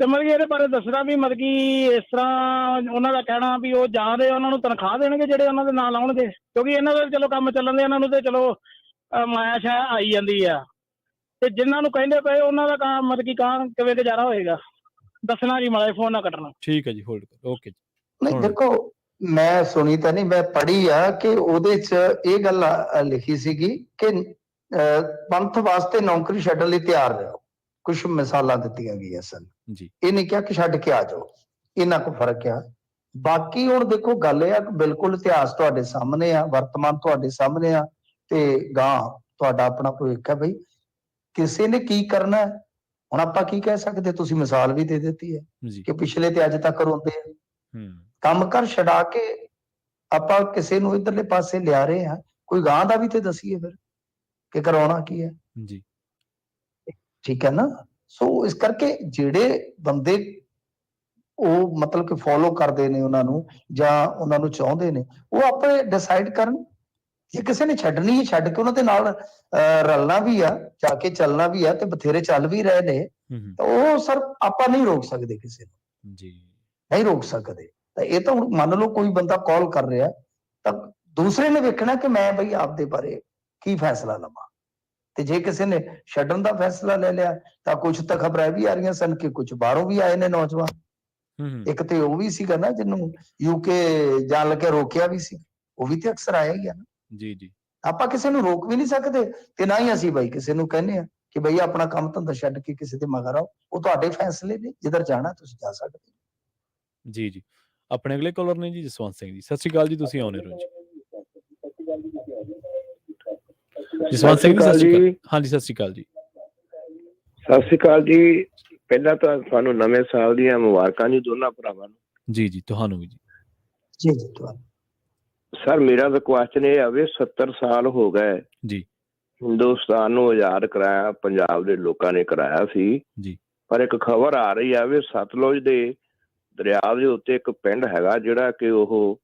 ਤੇ ਮਤਲਬ ਕਿ ਇਹਦੇ ਬਾਰੇ ਦੱਸਣਾ ਵੀ ਮਤਲਬ ਕਿ ਇਸ ਤਰ੍ਹਾਂ ਉਹਨਾਂ ਦਾ ਕਹਿਣਾ ਵੀ ਉਹ ਜਾਂ ਦੇ ਉਹਨਾਂ ਨੂੰ ਤਨਖਾਹ ਦੇਣਗੇ ਜਿਹੜੇ ਉਹਨਾਂ ਦੇ ਨਾਲ ਆਉਣਗੇ, ਕਿਉਂਕਿ ਇਹਨਾਂ ਦਾ ਚਲੋ ਕੰਮ ਚੱਲਣ ਦੇ, ਇਹਨਾਂ ਨੂੰ ਤੇ ਚਲੋ ਮਾਇਆ ਸ਼ਾਇਆ ਆਈ ਜਾਂਦੀ ਆ। ਤੇ ਜਿਨ੍ਹਾਂ ਨੂੰ ਕਹਿੰਦੇ ਪਏ ਉਹਨਾਂ ਦਾ ਕੰਮ ਮਤਲਬ ਕਿ ਕਿਵੇਂ ਗੁਜ਼ਾਰਾ ਹੋਏਗਾ, ਦੱਸਣਾ ਜੀ, ਮਾੜਾ ਫੋਨ ਨਾ ਕੱਟਣਾ। ਠੀਕ ਹੈ ਜੀ, ਹੋਲਡ ਕਰੋ। ਓਕੇ ਜੀ। ਨਹੀਂ ਦੇਖੋ, ਮੈਂ ਸੁਣੀ ਤਾਂ ਨਹੀਂ, ਮੈਂ ਪੜ੍ਹੀ ਆ ਕਿ ਉਹਦੇ 'ਚ ਇਹ ਗੱਲ ਲਿਖੀ ਸੀਗੀ ਕਿ ਪੰਥ ਵਾਸਤੇ ਨੌਕਰੀ ਛੱਡਣ ਲਈ ਤਿਆਰ ਰਹੋ। ਕੁਝ ਮਿਸਾਲਾਂ ਦਿੱਤੀਆਂ ਗਈਆਂ ਸਨ ਜੀ। ਇਹ ਨਹੀਂ ਕਿਹਾ ਕਿ ਛੱਡ ਕੇ ਆ ਜਾਓ, ਇੰਨਾ ਕੁ ਫਰਕ ਆ। ਬਾਕੀ ਹੁਣ ਦੇਖੋ ਗੱਲ ਇਹ ਆ ਕਿ ਬਿਲਕੁਲ ਇਤਿਹਾਸ ਤੁਹਾਡੇ ਸਾਹਮਣੇ ਆ, ਵਰਤਮਾਨ ਤੁਹਾਡੇ ਸਾਹਮਣੇ ਆ, ਤੇ ਗਾਂ ਤੁਹਾਡਾ ਆਪਣਾ ਭਵਿੱਖ ਹੈ ਬਈ। ਕਿਸੇ ਨੇ ਕੀ ਕਰਨਾ ਹੈ, ਹੁਣ ਆਪਾਂ ਕੀ ਕਹਿ ਸਕਦੇ। ਤੁਸੀਂ ਮਿਸਾਲ ਵੀ ਦੇ ਦਿੱਤੀ ਹੈ ਕਿ ਪਿਛਲੇ ਤੇ ਅੱਜ ਤੱਕ ਰੋਂਦੇ ਆ। ਕੰਮ ਕਰ ਛਡਾ ਕੇ ਆਪਾਂ ਕਿਸੇ ਨੂੰ ਇਧਰਲੇ ਪਾਸੇ ਲਿਆ ਰਹੇ ਹਾਂ, ਕੋਈ ਗਾਂ ਦਾ ਵੀ ਤੇ ਦਸੀਏ ਫਿਰ ਕਿ ਕਰਾਉਣਾ ਕੀ ਹੈ ਜੀ। ਠੀਕ ਹੈ ਨਾ। ਸੋ ਇਸ ਕਰਕੇ ਜਿਹੜੇ ਬੰਦੇ ਉਹ ਮਤਲਬ ਕਿ ਫੋਲੋ ਕਰਦੇ ਨੇ ਉਹਨਾਂ ਨੂੰ ਜਾਂ ਉਹਨਾਂ ਨੂੰ ਚਾਹੁੰਦੇ ਨੇ, ਉਹ ਆਪੇ ਡਿਸਾਈਡ ਕਰਨ। ਜੇ ਕਿਸੇ ਨੇ ਛੱਡਣੀ ਹੈ, ਛੱਡ ਕੇ ਉਹਨਾਂ ਦੇ ਨਾਲ ਰਲਣਾ ਵੀ ਆ, ਜਾ ਕੇ ਚੱਲਣਾ ਵੀ ਆ, ਤੇ ਬਥੇਰੇ ਚੱਲ ਵੀ ਰਹੇ ਨੇ, ਤਾਂ ਉਹ ਸਰ ਆਪਾਂ ਨਹੀਂ ਰੋਕ ਸਕਦੇ ਕਿਸੇ ਨੂੰ ਜੀ, ਨਹੀਂ ਰੋਕ ਸਕਦੇ। ਤਾਂ ਇਹ ਤਾਂ ਹੁਣ ਮੰਨ ਲਓ ਕੋਈ ਬੰਦਾ ਕਾਲ ਕਰ ਰਿਹਾ, ਤਾਂ ਦੂਸਰੇ ਨੇ ਵੇਖਣਾ ਕਿ ਮੈਂ ਬਈ ਆਪਦੇ ਬਾਰੇ ਕੀ ਫੈਸਲਾ ਲਵਾਂ। ਤੇ ਜੇ ਕਿਸੇ ਨੇ ਛੱਡਣ ਦਾ ਫੈਸਲਾ ਲੈ ਲਿਆ, ਤਾਂ ਕੁਝ ਤਾਂ ਖਬਰਾਂ ਵੀ ਆ ਰਹੀਆਂ ਸਨ ਕਿ ਕੁਝ ਬਾਹਰੋਂ ਵੀ ਆਏ ਨੇ ਨੌਜਵਾਨ। ਇੱਕ ਤੇ ਉਹ ਵੀ ਸੀਗਾ ਨਾ ਜਿਹਨੂੰ UK ਜਾਣ ਲੱਗੇ ਰੋਕਿਆ ਵੀ ਸੀ, ਉਹ ਵੀ ਤੇ ਅਕਸਰ ਆਇਆ ਹੀ ਆ ਨਾ ਜੀ। ਜੀ ਆਪਾਂ ਕਿਸੇ ਨੂੰ ਰੋਕ ਵੀ ਨਹੀਂ ਸਕਦੇ, ਤੇ ਨਾ ਹੀ ਅਸੀਂ ਬਈ ਕਿਸੇ ਨੂੰ ਕਹਿੰਦੇ ਆ ਕਿ ਬਈ ਆਪਣਾ ਕੰਮ ਧੰਦਾ ਛੱਡ ਕੇ ਕਿਸੇ ਦੇ ਮਗਰ ਆਓ। ਉਹ ਤੁਹਾਡੇ ਫੈਸਲੇ ਨੇ, ਜਿੱਧਰ ਜਾਣਾ ਤੁਸੀਂ ਜਾ ਸਕਦੇ ਜੀ। ਜੀ ਆਪਣੇ ਅਗਲੇ ਕਾਲਰ ਨੇ ਜੀ ਜਸਵੰਤ ਸਿੰਘ ਜੀ। ਸਤਿ ਸ਼੍ਰੀ ਅਕਾਲ ਜੀ, ਤੁਸੀਂ ਆਉਣੇ ਰਹੋ ਜੀ। ਜਸਵੰਤ ਸਿੰਘ ਜੀ ਸਤਿ ਸ਼੍ਰੀ ਅਕਾਲ। ਹਾਂਜੀ ਸਤਿ ਸ਼੍ਰੀ ਅਕਾਲ ਜੀ। ਸਤਿ ਸ਼੍ਰੀ ਅਕਾਲ ਜੀ। ਪਹਿਲਾਂ ਤਾਂ ਤੁਹਾਨੂੰ ਨਵੇਂ ਸਾਲ ਦੀਆਂ ਮੁਬਾਰਕਾਂ ਜੀ ਦੋਨਾਂ ਭਰਾਵਾਂ ਨੂੰ। ਜੀ ਜੀ ਤੁਹਾਨੂੰ ਵੀ ਜੀ। ਜੀ ਜੀ ਤੁਹਾਨੂੰ। ਸਰ ਮੇਰਾ ਤਾਂ ਕੁਐਸਚਨ ਇਹ ਆਵੇ, 70 ਸਾਲ ਹੋ ਗਏ ਜੀ ਹਿੰਦੁਸਤਾਨ ਨੂੰ ਆਜ਼ਾਦ ਕਰਾਇਆ, ਪੰਜਾਬ ਦੇ ਲੋਕਾਂ ਨੇ ਕਰਾਇਆ ਸੀ ਜੀ। ਪਰ ਇੱਕ ਖਬਰ ਆ ਰਹੀ ਆ ਵੀ ਸਤਲੁਜ ਦੇ ਦਰਿਆ ਦੇ ਉੱਤੇ ਇੱਕ ਪਿੰਡ ਹੈਗਾ ਜਿਹੜਾ ਕਿ ਉਹ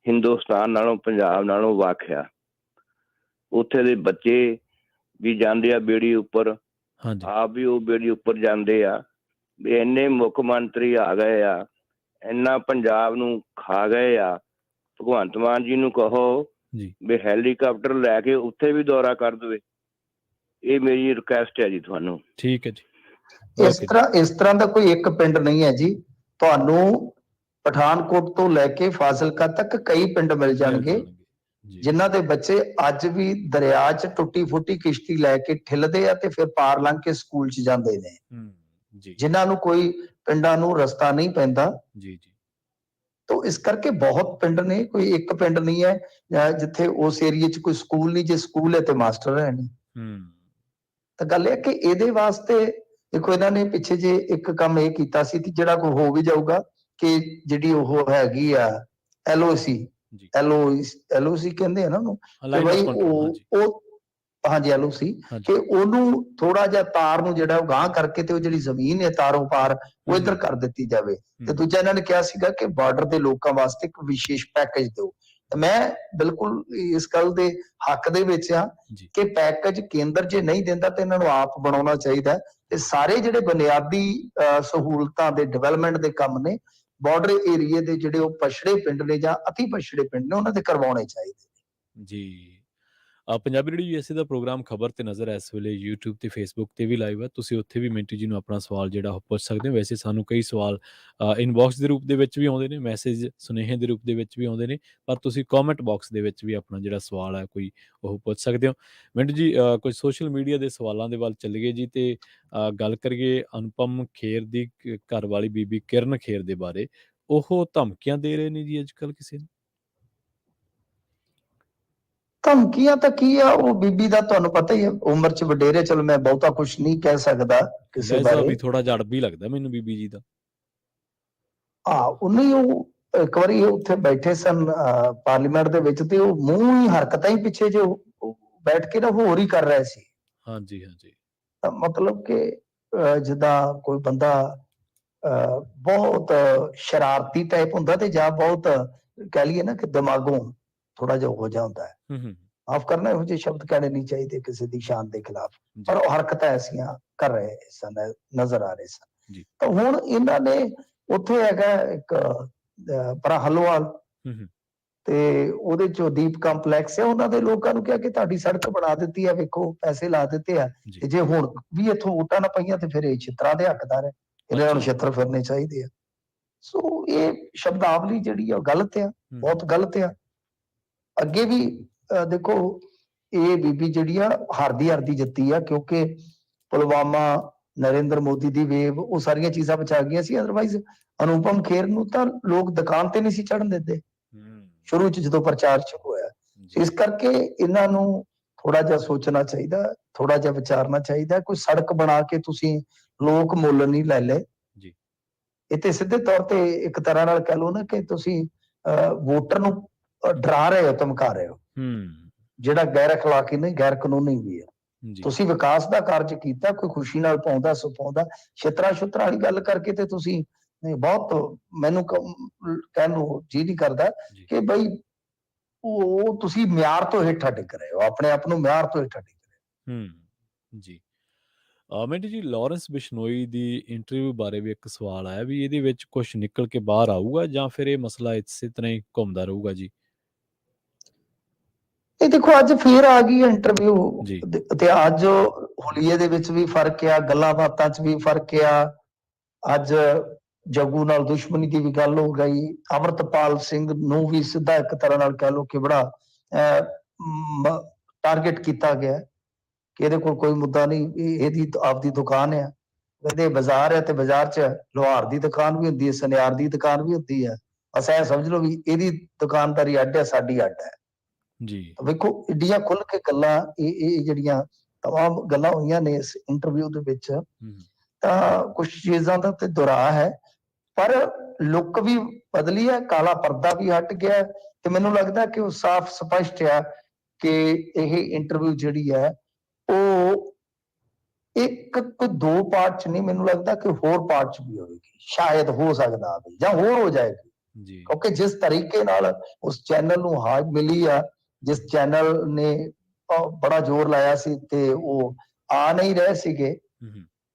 ਹਿੰਦੁਸਤਾਨ ਨਾਲੋਂ ਪੰਜਾਬ ਨਾਲੋਂ ਵੱਖ ਆ। ਉੱਥੇ ਦੇ ਬੱਚੇ ਵੀ ਜਾਂਦੇ ਆ ਬੇੜੀ ਉੱਪਰ, ਆਪ ਵੀ ਉਹ ਬੇੜੀ ਉੱਪਰ ਜਾਂਦੇ ਆ। ਵੀ ਇੰਨੇ ਮੁੱਖ ਮੰਤਰੀ ਆ ਗਏ ਆ, ਇੰਨਾ ਪੰਜਾਬ ਨੂੰ ਖਾ ਗਏ ਆ। ਭਗਵੰਤ ਮਾਨ ਜੀ ਨੂੰ ਕਹੋ ਵੀ ਹੈਲੀਕਾਪਟਰ ਲੈ ਕੇ ਉੱਥੇ ਵੀ ਦੌਰਾ ਕਰ ਦੇਵੇ। ਇਹ ਮੇਰੀ ਰਿਕੁਐਸਟ ਹੈ ਜੀ ਤੁਹਾਨੂੰ। ਠੀਕ ਹੈ ਜੀ। ਇਸ ਤਰ੍ਹਾਂ ਦਾ ਕੋਈ ਇੱਕ ਪਿੰਡ ਨਹੀਂ ਹੈ ਜੀ। ਤੁਹਾਨੂੰ ਪਠਾਨਕੋਟ ਤੋਂ ਲੈ ਕੇ ਫਾਜ਼ਿਲਕਾ ਤੱਕ ਕਈ ਪਿੰਡ ਮਿਲ ਜਾਣਗੇ ਜਿਨ੍ਹਾਂ ਦੇ ਬੱਚੇ ਅੱਜ ਵੀ ਦਰਿਆ 'ਚ ਟੁੱਟੀ ਫੁੱਟੀ ਕਿਸ਼ਤੀ ਲੈ ਕੇ ਠਿਲਦੇ ਆ ਤੇ ਫਿਰ ਪਾਰ ਲੰਘ ਕੇ ਸਕੂਲ 'ਚ ਜਾਂਦੇ ਨੇ, ਜਿਨ੍ਹਾਂ ਨੂੰ ਕੋਈ ਪਿੰਡਾਂ ਨੂੰ ਰਸਤਾ ਨਹੀਂ ਪੈਂਦਾ ਜੀ। ਜੀ ਤੋ ਇਸ ਕਰਕੇ ਬਹੁਤ ਪਿੰਡ ਨੇ, ਕੋਈ ਇੱਕ ਪਿੰਡ ਨਹੀਂ ਹੈ ਜਿੱਥੇ ਉਸ ਏਰੀਏ 'ਚ ਕੋਈ ਸਕੂਲ ਨਹੀਂ। ਜੇ ਸਕੂਲ ਹੈ ਤੇ ਮਾਸਟਰ ਹੈ ਨਹੀਂ। ਤਾਂ ਗੱਲ ਇਹ ਕਿ ਇਹਦੇ ਵਾਸਤੇ ਦੇਖੋ ਇਹਨਾਂ ਨੇ ਪਿੱਛੇ ਜੇ ਇੱਕ ਕੰਮ ਇਹ ਕੀਤਾ ਸੀ ਕਿ ਜਿਹੜਾ ਕੋਈ ਹੋ ਵੀ ਜਾਊਗਾ ਕਿ ਜਿਹੜੀ ਉਹ ਹੈਗੀ ਆ LOC ਕਹਿੰਦੇ ਆ ਨਾ ਉਹਨੂੰ, ਕਿ ਬਈ ਉਹ ਹਾਂਜੀ LOC ਹਾਂਜੀ ਕਿ ਉਹਨੂੰ ਥੋੜਾ ਜਿਹਾ ਤਾਰ ਨੂੰ ਜਿਹੜਾ ਉਹ ਗਾਂਹ ਕਰਕੇ ਤੇ ਉਹ ਜਿਹੜੀ ਜ਼ਮੀਨ ਹੈ ਤਾਰੋਂ ਪਾਰ ਉਹ ਇੱਧਰ ਕਰ ਦਿੱਤੀ ਜਾਵੇ। ਤੇ ਦੂਜਾ ਇਹਨਾਂ ਨੇ ਕਿਹਾ ਸੀਗਾ ਕਿ ਬਾਰਡਰ ਦੇ ਲੋਕਾਂ ਵਾਸਤੇ ਇੱਕ ਵਿਸ਼ੇਸ਼ ਪੈਕੇਜ ਦਿਓ। ਮੈਂ ਬਿਲਕੁਲ ਇਸ ਗੱਲ ਦੇ ਹੱਕ ਦੇ ਵਿੱਚ ਆ ਜੀ ਕਿ ਪੈਕੇਜ ਕੇਂਦਰ ਜੇ ਨਹੀਂ ਦਿੰਦਾ ਤੇ ਇਹਨਾਂ ਨੂੰ ਆਪ ਬਣਾਉਣਾ ਚਾਹੀਦਾ ਤੇ ਸਾਰੇ ਜਿਹੜੇ ਬੁਨਿਆਦੀ ਸਹੂਲਤਾਂ ਦੇ ਡਿਵੈਲਪਮੈਂਟ ਦੇ ਕੰਮ ਨੇ ਬਾਰਡਰ ਏਰੀਏ ਦੇ ਜਿਹੜੇ ਉਹ ਪਛੜੇ ਪਿੰਡ ਨੇ ਜਾਂ ਅਤੀ ਪਛੜੇ ਪਿੰਡ ਨੇ ਉਹਨਾਂ ਦੇ ਕਰਵਾਉਣੇ ਚਾਹੀਦੇ। ਜੀ ਪੰਜਾਬੀ ਰੇਡੀਓ USA ਦਾ ਪ੍ਰੋਗਰਾਮ ਖਬਰ ਤੇ ਨਜ਼ਰ ਇਸ ਵੇਲੇ YouTube ਤੇ Facebook ਤੇ ਵੀ ਲਾਈਵ ਹੈ। ਤੁਸੀਂ ਉੱਥੇ ਵੀ ਮਿੰਟੂ ਜੀ ਨੂੰ ਆਪਣਾ ਸਵਾਲ ਜਿਹੜਾ ਉਹ ਪੁੱਛ ਸਕਦੇ ਹੋ। ਵੈਸੇ ਸਾਨੂੰ ਕਈ ਸਵਾਲ ਇਨਬਾਕਸ ਦੇ ਰੂਪ ਦੇ ਵਿੱਚ ਵੀ ਆਉਂਦੇ ਨੇ, ਮੈਸੇਜ ਸੁਨੇਹੇ ਦੇ ਰੂਪ ਦੇ ਵਿੱਚ ਵੀ ਆਉਂਦੇ ਨੇ, ਪਰ ਤੁਸੀਂ ਕਮੈਂਟ ਬਾਕਸ ਦੇ ਵਿੱਚ ਵੀ ਆਪਣਾ ਜਿਹੜਾ ਸਵਾਲ ਹੈ ਕੋਈ ਉਹ ਪੁੱਛ ਸਕਦੇ ਹੋ। ਮਿੰਟੂ ਜੀ ਕੁਝ ਸੋਸ਼ਲ ਮੀਡੀਆ ਦੇ ਸਵਾਲਾਂ ਦੇ ਵੱਲ ਚੱਲੀਏ ਜੀ ਤੇ ਗੱਲ ਕਰੀਏ ਅਨੁਪਮ ਖੇਰ ਦੀ ਘਰ ਵਾਲੀ ਬੀਬੀ ਕਿਰਨ ਖੇਰ ਦੇ ਬਾਰੇ। ਉਹ ਧਮਕੀਆਂ ਦੇ ਰਹੇ ਨੇ ਜੀ ਅੱਜ ਕੱਲ੍ਹ ਕਿਸੇ ਨੂੰ? ਧਮਕੀਆਂ ਤਾਂ ਕੀ ਆ, ਉਹ ਬੀਬੀ ਦਾ ਤੁਹਾਨੂੰ ਪਤਾ ਹੀ ਹੈ, ਉਮਰ ਚ ਵਡੇਰੇ। ਚਲੋ ਮੈਂ ਬਹੁਤਾ ਕੁਝ ਨਹੀਂ ਕਹਿ ਸਕਦਾ ਕਿਸੇ ਲਹਿਜ਼ਾ ਬਾਰੇ। ਵੀ ਥੋੜਾ ਜੜ ਵੀ ਲੱਗਦਾ ਮੈਨੂੰ ਬੀਬੀ ਜੀ ਦਾ। ਉਹਨੇ ਉਹ ਇੱਕ ਵਾਰੀ ਉੱਥੇ ਬੈਠੇ ਸਨ ਪਾਰਲੀਮੈਂਟ ਦੇ ਵਿੱਚ ਤੇ ਉਹ ਮੂੰਹ ਹੀ ਹਰਕਤਾਂ ਹੀ ਪਿੱਛੇ ਜੋ ਬੈਠ ਕੇ ਨਾ ਹੋਰ ਹੀ ਕਰ ਰਹੇ ਸੀ। ਹਾਂਜੀ ਹਾਂਜੀ ਮਤਲਬ ਕਿ ਜਿੱਦਾਂ ਕੋਈ ਬੰਦਾ ਬਹੁਤ ਸ਼ਰਾਰਤੀ ਟਾਈਪ ਹੁੰਦਾ ਤੇ ਜਾਂ ਬਹੁਤ ਕਹਿ ਲਈਏ ਨਾ ਕਿ ਦਿਮਾਗੋਂ ਥੋੜਾ ਜਿਹਾ ਹੋ ਜਾਂਦਾ ਹੈ। ਮਾਫ ਕਰਨਾ, ਇਹੋ ਜਿਹੇ ਸ਼ਬਦ ਕਹਿਣੇ ਨਹੀਂ ਚਾਹੀਦੇ ਕਿਸੇ ਦੀ ਸ਼ਾਨ ਦੇ ਖਿਲਾਫ, ਪਰ ਉਹ ਹਰਕਤਾਂ ਐਸੀਆਂ ਕਰ ਰਹੇ ਸਨ, ਨਜ਼ਰ ਆ ਰਹੇ ਸਨ। ਤਾਂ ਹੁਣ ਇਹਨਾਂ ਨੇ ਉੱਥੇ ਹੈਗਾ ਇੱਕ ਪਰਾ ਹਲੋਵਾਲ ਤੇ ਉਹਦੇ ਚੋਂ ਦੀਪ ਕੰਪਲੈਕਸ ਹੈ, ਉਹਨਾਂ ਦੇ ਲੋਕਾਂ ਨੂੰ ਕਿਹਾ ਕਿ ਤੁਹਾਡੀ ਸੜਕ ਬਣਾ ਦਿੱਤੀ ਹੈ, ਵੇਖੋ ਪੈਸੇ ਲਾ ਦਿੱਤੇ ਆ, ਤੇ ਜੇ ਹੁਣ ਵੀ ਇੱਥੋਂ ਵੋਟਾਂ ਨਾ ਪਈਆਂ ਤੇ ਫਿਰ ਇਹ ਛਿੱਤਰਾਂ ਦੇ ਹੱਕਦਾਰ ਹੈ, ਇਹਨਾਂ ਨੂੰ ਛਿੱਤਰ ਫਿਰਨੇ ਚਾਹੀਦੇ ਆ। ਸੋ ਇਹ ਸ਼ਬਦਾਵਲੀ ਜਿਹੜੀ ਆ ਗਲਤ ਆ, ਬਹੁਤ ਗਲਤ ਆ। ਅੱਗੇ ਵੀ ਦੇਖੋ ਇਹ ਬੀਬੀ ਜਿਹੜੀ ਆ ਹਾਰਦੀ ਜਿੱਤੀ ਆ, ਕਿਉਂਕਿ ਪੁਲਵਾਮਾ, ਨਰਿੰਦਰ ਮੋਦੀ ਦੀ ਵੇਵ, ਉਹ ਸਾਰੀਆਂ ਚੀਜ਼ਾਂ ਬਚਾ ਗਈਆਂ ਸੀ। ਅਦਰਵਾਈਜ਼ ਅਨੁਪਮ ਖੇਰ ਨੂੰ ਤਾਂ ਲੋਕ ਦੁਕਾਨ ਤੇ ਨਹੀਂ ਸੀ ਚੜ੍ਹਨ ਦਿੰਦੇ ਸ਼ੁਰੂ ਚ ਜਦੋਂ ਪ੍ਰਚਾਰ ਸ਼ੁਰੂ ਹੋਇਆ। ਇਸ ਕਰਕੇ ਇਹਨਾਂ ਨੂੰ ਥੋੜਾ ਜਿਹਾ ਸੋਚਣਾ ਚਾਹੀਦਾ, ਥੋੜਾ ਜਿਹਾ ਵਿਚਾਰਨਾ ਚਾਹੀਦਾ। ਕੋਈ ਸੜਕ ਬਣਾ ਕੇ ਤੁਸੀਂ ਲੋਕ ਮੁੱਲ ਨਹੀਂ ਲੈ ਲਏ। ਇਹ ਤੇ ਸਿੱਧੇ ਤੌਰ ਤੇ ਇੱਕ ਤਰ੍ਹਾਂ ਨਾਲ ਕਹਿ ਲਓ ਨਾ ਕਿ ਤੁਸੀਂ ਵੋਟਰ ਨੂੰ ਡਰਾ ਰਹੇ ਹੋ, ਧਮਕਾ ਰਹੇ ਹੋ, ਜਿਹੜਾ ਗੈਰ ਅਖਲਾਕੀ ਨਹੀਂ, ਗੈਰ ਕਾਨੂੰਨੀ ਵੀ ਹੈ। ਤੁਸੀਂ ਵਿਕਾਸ ਦਾ ਕਾਰਜ ਕੀਤਾ, ਕੋਈ ਖੁਸ਼ੀ ਨਾਲ ਪਾਉਂਦਾ ਸੁਪਾਉਂਦਾ, ਛਿੱਤਰਾਂ ਵਾਲੀ ਗੱਲ ਕਰਕੇ ਤੇ ਤੁਸੀਂ ਬਹੁਤ, ਮੈਨੂੰ ਕਹਿਣ ਨੂੰ ਜੀ ਨਹੀਂ ਕਰਦਾ ਕਿ ਬਈ ਉਹ ਤੁਸੀਂ ਮਿਆਰ ਤੋਂ ਹੇਠਾਂ ਡਿੱਗ ਰਹੇ ਹੋ, ਆਪਣੇ ਆਪ ਨੂੰ ਮਿਆਰ ਤੋਂ ਹੇਠਾਂ ਡਿੱਗ ਰਹੇ ਹੋ। ਜੀ ਮਿੰਟੂ ਜੀ, ਲਾਰੈਂਸ ਬਿਸ਼ਨੋਈ ਦੀ ਇੰਟਰਵਿਊ ਬਾਰੇ ਵੀ ਇੱਕ ਸਵਾਲ ਆਇਆ ਵੀ ਇਹਦੇ ਵਿੱਚ ਕੁਝ ਨਿਕਲ ਕੇ ਬਾਹਰ ਆਊਗਾ ਜਾਂ ਫਿਰ ਇਹ ਮਸਲਾ ਇਸੇ ਤਰ੍ਹਾਂ ਹੀ ਘੁੰਮਦਾ ਰਹੂਗਾ ਜੀ? ਇਹ ਦੇਖੋ ਅੱਜ ਫੇਰ ਆ ਗਈ ਇੰਟਰਵਿਊ ਤੇ ਅੱਜ ਹੁਲੀਏ ਦੇ ਵਿੱਚ ਵੀ ਫਰਕ ਆ, ਗੱਲਾਂ ਬਾਤਾਂ 'ਚ ਵੀ ਫਰਕ ਆ। ਅੱਜ ਜੱਗੂ ਨਾਲ ਦੁਸ਼ਮਣੀ ਦੀ ਵੀ ਗੱਲ ਹੋ ਗਈ। ਅਮਰਤਪਾਲ ਸਿੰਘ ਨੂੰ ਵੀ ਸਿੱਧਾ ਇੱਕ ਤਰ੍ਹਾਂ ਨਾਲ ਕਹਿ ਲਓ ਕਿ ਬੜਾ ਟਾਰਗੇਟ ਕੀਤਾ ਗਿਆ ਕਿ ਇਹਦੇ ਕੋਲ ਕੋਈ ਮੁੱਦਾ ਨਹੀਂ, ਇਹਦੀ ਆਪਦੀ ਦੁਕਾਨ ਆ, ਇਹਦੇ ਬਾਜ਼ਾਰ ਹੈ ਤੇ ਬਾਜ਼ਾਰ 'ਚ ਲੋਹਾਰ ਦੀ ਦੁਕਾਨ ਵੀ ਹੁੰਦੀ ਹੈ, ਸੁਨਿਆਰ ਦੀ ਦੁਕਾਨ ਵੀ ਹੁੰਦੀ ਹੈ। ਅਸਾਂ ਇਹ ਸਮਝ ਲਓ ਵੀ ਇਹਦੀ ਦੁਕਾਨਦਾਰੀ ਅੱਡ ਹੈ, ਸਾਡੀ ਅੱਡ ਹੈ ਜੀ। ਵੇਖੋ ਏਡੀਆਂ ਖੁੱਲ ਕੇ ਗੱਲਾਂ, ਇਹ ਜਿਹੜੀਆਂ ਤਮਾਮ ਗੱਲਾਂ ਹੋਈਆਂ ਨੇ ਇਸ ਇੰਟਰਵਿਊ ਦੇ ਵਿੱਚ, ਤਾਂ ਕੁਝ ਚੀਜ਼ਾਂ ਦਾ ਤੇ ਦੁਹਰਾ ਹੈ, ਪਰ ਲੁੱਕ ਵੀ ਬਦਲੀ ਹੈ, ਕਾਲਾ ਪਰਦਾ ਵੀ ਹਟ ਗਿਆ ਤੇ ਮੈਨੂੰ ਲੱਗਦਾ ਕਿ ਉਹ ਸਾਫ਼ ਸਪਸ਼ਟ ਆ ਕਿ ਇਹ ਇੰਟਰਵਿਊ ਜਿਹੜੀ ਹੈ ਉਹ ਇੱਕ ਕੋਈ ਦੋ ਪਾਰਟ 'ਚ ਨਹੀਂ, ਮੈਨੂੰ ਲੱਗਦਾ ਕਿ ਹੋਰ ਪਾਰਟ 'ਚ ਵੀ ਹੋਵੇਗੀ, ਸ਼ਾਇਦ ਹੋ ਸਕਦਾ ਜਾਂ ਹੋਰ ਹੋ ਜਾਏਗੀ। ਕਿਉਂਕਿ ਜਿਸ ਤਰੀਕੇ ਨਾਲ ਉਸ ਚੈਨਲ ਨੂੰ ਹਾਰ ਮਿਲੀ ਆ, ਜਿਸ ਚੈਨਲ ਨੇ ਬੜਾ ਜ਼ੋਰ ਲਾਇਆ ਸੀ ਤੇ ਉਹ ਆ ਨਹੀਂ ਰਹੇ ਸੀਗੇ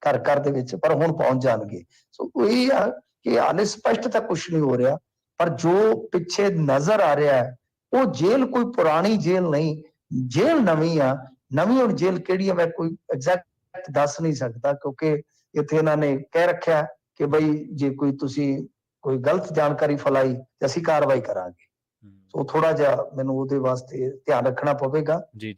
ਘਰ ਦੇ ਵਿੱਚ, ਪਰ ਹੁਣ ਪਹੁੰਚ ਜਾਣਗੇ। ਸੋ ਇਹ ਆ ਕਿ ਹਾਲੇ ਸਪਸ਼ਟ ਤਾਂ ਕੁਝ ਨਹੀਂ ਹੋ ਰਿਹਾ, ਪਰ ਜੋ ਪਿੱਛੇ ਨਜ਼ਰ ਆ ਰਿਹਾ ਹੈ ਉਹ ਜੇਲ੍ਹ ਕੋਈ ਪੁਰਾਣੀ ਜੇਲ੍ਹ ਨਹੀਂ, ਜੇਲ੍ਹ ਨਵੀਂ ਆ। ਨਵੀਂ ਹੁਣ ਜੇਲ੍ਹ ਕਿਹੜੀ ਆ ਮੈਂ ਕੋਈ ਐਗਜ਼ੈਕਟ ਦੱਸ ਨਹੀਂ ਸਕਦਾ, ਕਿਉਂਕਿ ਇੱਥੇ ਇਹਨਾਂ ਨੇ ਕਹਿ ਰੱਖਿਆ ਕਿ ਬਈ ਜੇ ਕੋਈ ਤੁਸੀਂ ਕੋਈ ਗਲਤ ਜਾਣਕਾਰੀ ਫੈਲਾਈ ਤੇ ਅਸੀਂ ਕਾਰਵਾਈ ਕਰਾਂਗੇ। ਸੋ ਥੋੜਾ ਜਿਹਾ ਮੈਨੂੰ ਉਹਦੇ ਵਾਸਤੇ ਧਿਆਨ ਰੱਖਣਾ ਪਵੇਗਾ ਜੀ,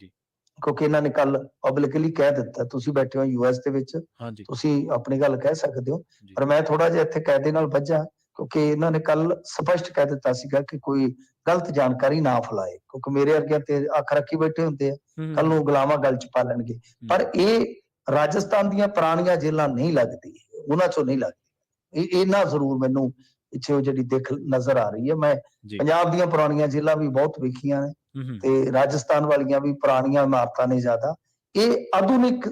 ਕਿਉਂਕਿ ਇਹਨਾਂ ਨੇ ਕੱਲ ਪਬਲਿਕਲੀ ਕਹਿ ਦਿੱਤਾ, ਤੁਸੀਂ ਬੈਠੇ ਹੋ US ਦੇ ਵਿੱਚ, ਤੁਸੀਂ ਆਪਣੀ ਗੱਲ ਕਹਿ ਸਕਦੇ ਹੋ, ਪਰ ਮੈਂ ਥੋੜਾ ਜਿਹਾ ਇੱਥੇ ਕਾਇਦੇ ਨਾਲ ਵੱਜਾ, ਕਿਉਂਕਿ ਇਹਨਾਂ ਨੇ ਕੱਲ ਸਪਸ਼ਟ ਕਹਿ ਦਿੱਤਾ ਸੀਗਾ ਕਿ ਕੋਈ ਗਲਤ ਜਾਣਕਾਰੀ ਨਾ ਫੈਲਾਏ, ਕਿਉਂਕਿ ਮੇਰੇ ਵਰਗਿਆਂ ਤੇ ਅੱਖ ਰੱਖੀ ਬੈਠੇ ਹੁੰਦੇ ਆ, ਕੱਲ ਨੂੰ ਗੁਲਾਮਾਂ ਗੱਲ 'ਚ ਪਾ ਲੈਣਗੇ। ਪਰ ਇਹ ਰਾਜਸਥਾਨ ਦੀਆਂ ਪੁਰਾਣੀਆਂ ਜੇਲ੍ਹਾਂ ਨਹੀਂ ਲੱਗਦੀ, ਉਹਨਾਂ 'ਚੋਂ ਨਹੀਂ ਲੱਗਦੀ। ਇਹਨਾਂ ਜ਼ਰੂਰ ਮੈਨੂੰ ਪਿੱਛੇ ਉਹ ਜਿਹੜੀ ਦਿੱਖ ਨਜ਼ਰ ਆ ਰਹੀ ਹੈ। ਮੈਂ ਪੰਜਾਬ ਦੀਆਂ ਪੁਰਾਣੀਆਂ ਜੇਲ੍ਹਾਂ ਵੀ ਬਹੁਤ ਵੇਖੀਆਂ ਨੇ ਤੇ ਰਾਜਸਥਾਨ ਵਾਲੀਆਂ ਵੀ ਪੁਰਾਣੀਆਂ ਇਮਾਰਤਾਂ ਨੇ ਜ਼ਿਆਦਾ, ਇਹ ਆਧੁਨਿਕ